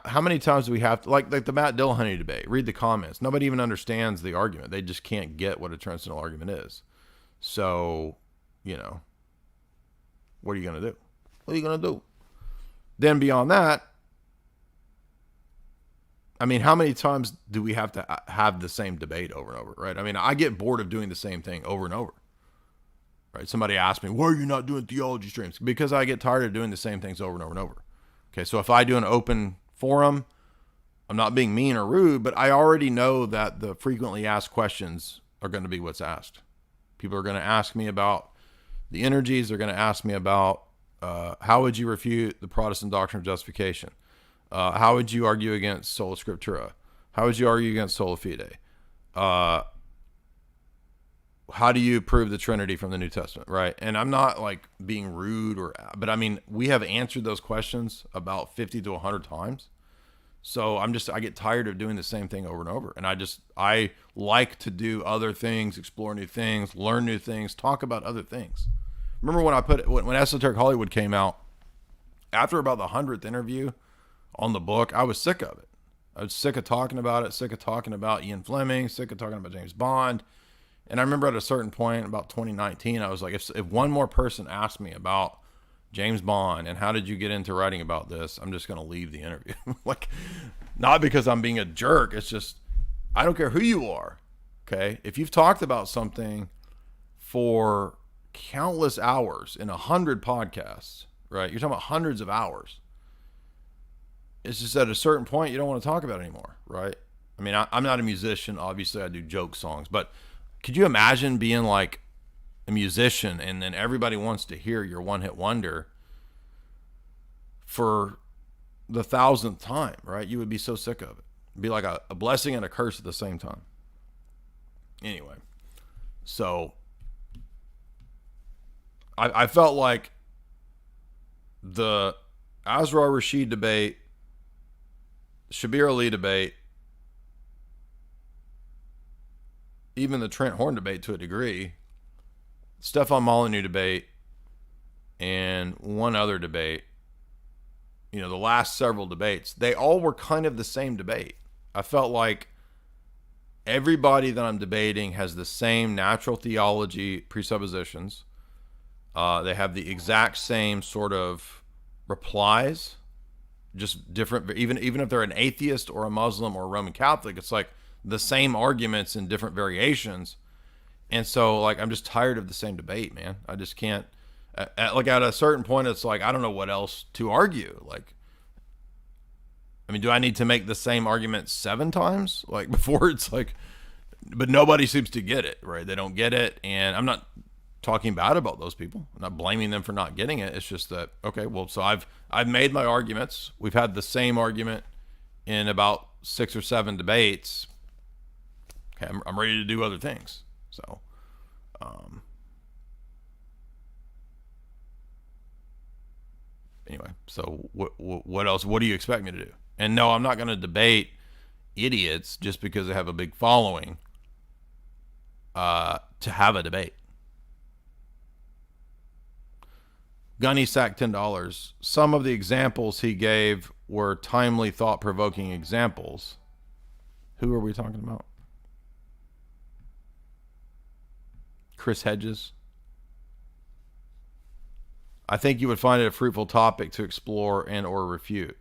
how many times do we have to, like the Matt Dillahunty debate, read the comments. Nobody even understands the argument. They just can't get what a transcendental argument is. So, what are you going to do? What are you going to do? Then beyond that, I mean, how many times do we have to have the same debate over and over, right? I mean, I get bored of doing the same thing over and over, right? Somebody asked me, why are you not doing theology streams? Because I get tired of doing the same things over and over and over. Okay, so if I do an open forum, I'm not being mean or rude, but I already know that the frequently asked questions are going to be what's asked. People are going to ask me about the energies. They're going to ask me about how would you refute the Protestant doctrine of justification? How would you argue against sola scriptura? How would you argue against sola fide? How do you prove the Trinity from the New Testament, right? And I'm not like being rude but I mean, we have answered those questions about 50 to 100 times. So I get tired of doing the same thing over and over. And I like to do other things, explore new things, learn new things, talk about other things. Remember when Esoteric Hollywood came out, after about the 100th interview on the book, I was sick of it. I was sick of talking about it, sick of talking about Ian Fleming, sick of talking about James Bond. And I remember at a certain point, about 2019, I was like, if one more person asked me about James Bond and how did you get into writing about this, I'm just going to leave the interview. Like, not because I'm being a jerk. It's just, I don't care who you are. Okay. If you've talked about something for countless hours in 100 podcasts, right? You're talking about hundreds of hours. It's just at a certain point, you don't want to talk about it anymore. Right. I mean, I'm not a musician. Obviously I do joke songs, but could you imagine being like a musician and then everybody wants to hear your one-hit wonder for the 1,000th time, right? You would be so sick of it. It'd be like a blessing and a curse at the same time. Anyway, so I felt like the Azra Rashid debate, Shabir Ali debate, even the Trent Horn debate to a degree, Stefan Molyneux debate, and one other debate, the last several debates, they all were kind of the same debate. I felt like everybody that I'm debating has the same natural theology presuppositions. They have the exact same sort of replies, just different. Even if they're an atheist or a Muslim or a Roman Catholic, it's like the same arguments in different variations. And so, like, I'm just tired of the same debate, man. I just can't. At a certain point, it's like, I don't know what else to argue. Like, I mean, do I need to make the same argument 7 times? Like, before it's like, but nobody seems to get it, right? They don't get it. And I'm not talking bad about those people. I'm not blaming them for not getting it. It's just that, okay, well, so I've made my arguments. We've had the same argument in about 6 or 7 debates. Okay, I'm ready to do other things. So, anyway, so what else? What do you expect me to do? And no, I'm not going to debate idiots just because they have a big following to have a debate. Gunny Sack, $10. Some of the examples he gave were timely, thought-provoking examples. Who are we talking about? Chris Hedges. I think you would find it a fruitful topic to explore and or refute.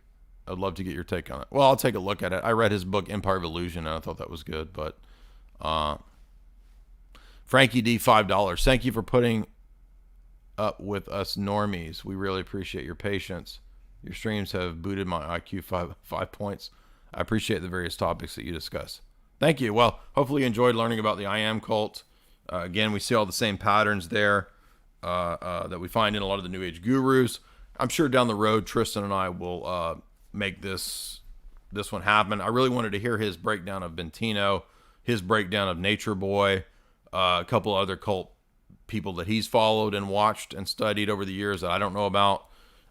I'd love to get your take on it. Well, I'll take a look at it. I read his book, Empire of Illusion, and I thought that was good. But Frankie D, $5. Thank you for putting up with us normies. We really appreciate your patience. Your streams have booted my IQ five points. I appreciate the various topics that you discuss. Thank you. Well, hopefully you enjoyed learning about the I Am cult. Again, we see all the same patterns there that we find in a lot of the New Age gurus. I'm sure down the road, Tristan and I will make this one happen. I really wanted to hear his breakdown of Bentino, his breakdown of Nature Boy, a couple other cult people that he's followed and watched and studied over the years that I don't know about.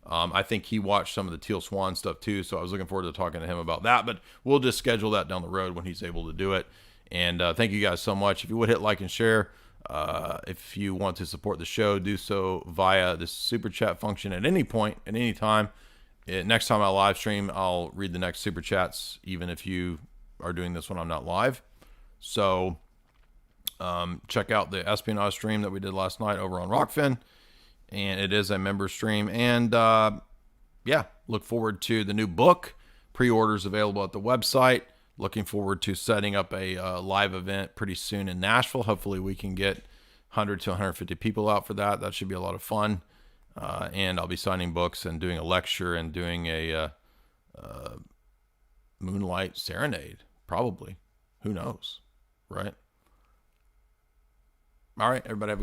I think he watched some of the Teal Swan stuff too, so I was looking forward to talking to him about that, but we'll just schedule that down the road when he's able to do it. And thank you guys so much. If you would hit like and share, if you want to support the show, do so via the super chat function at any point, at any time. Next time I live stream, I'll read the next super chats, even if you are doing this when I'm not live. So check out the espionage stream that we did last night over on Rockfin, and it is a member stream. And yeah, look forward to the new book. Pre-orders available at the website. Looking forward to setting up a live event pretty soon in Nashville. Hopefully we can get 100 to 150 people out for that. That should be a lot of fun. And I'll be signing books and doing a lecture and doing a moonlight serenade, probably. Who knows, right? All right, everybody have a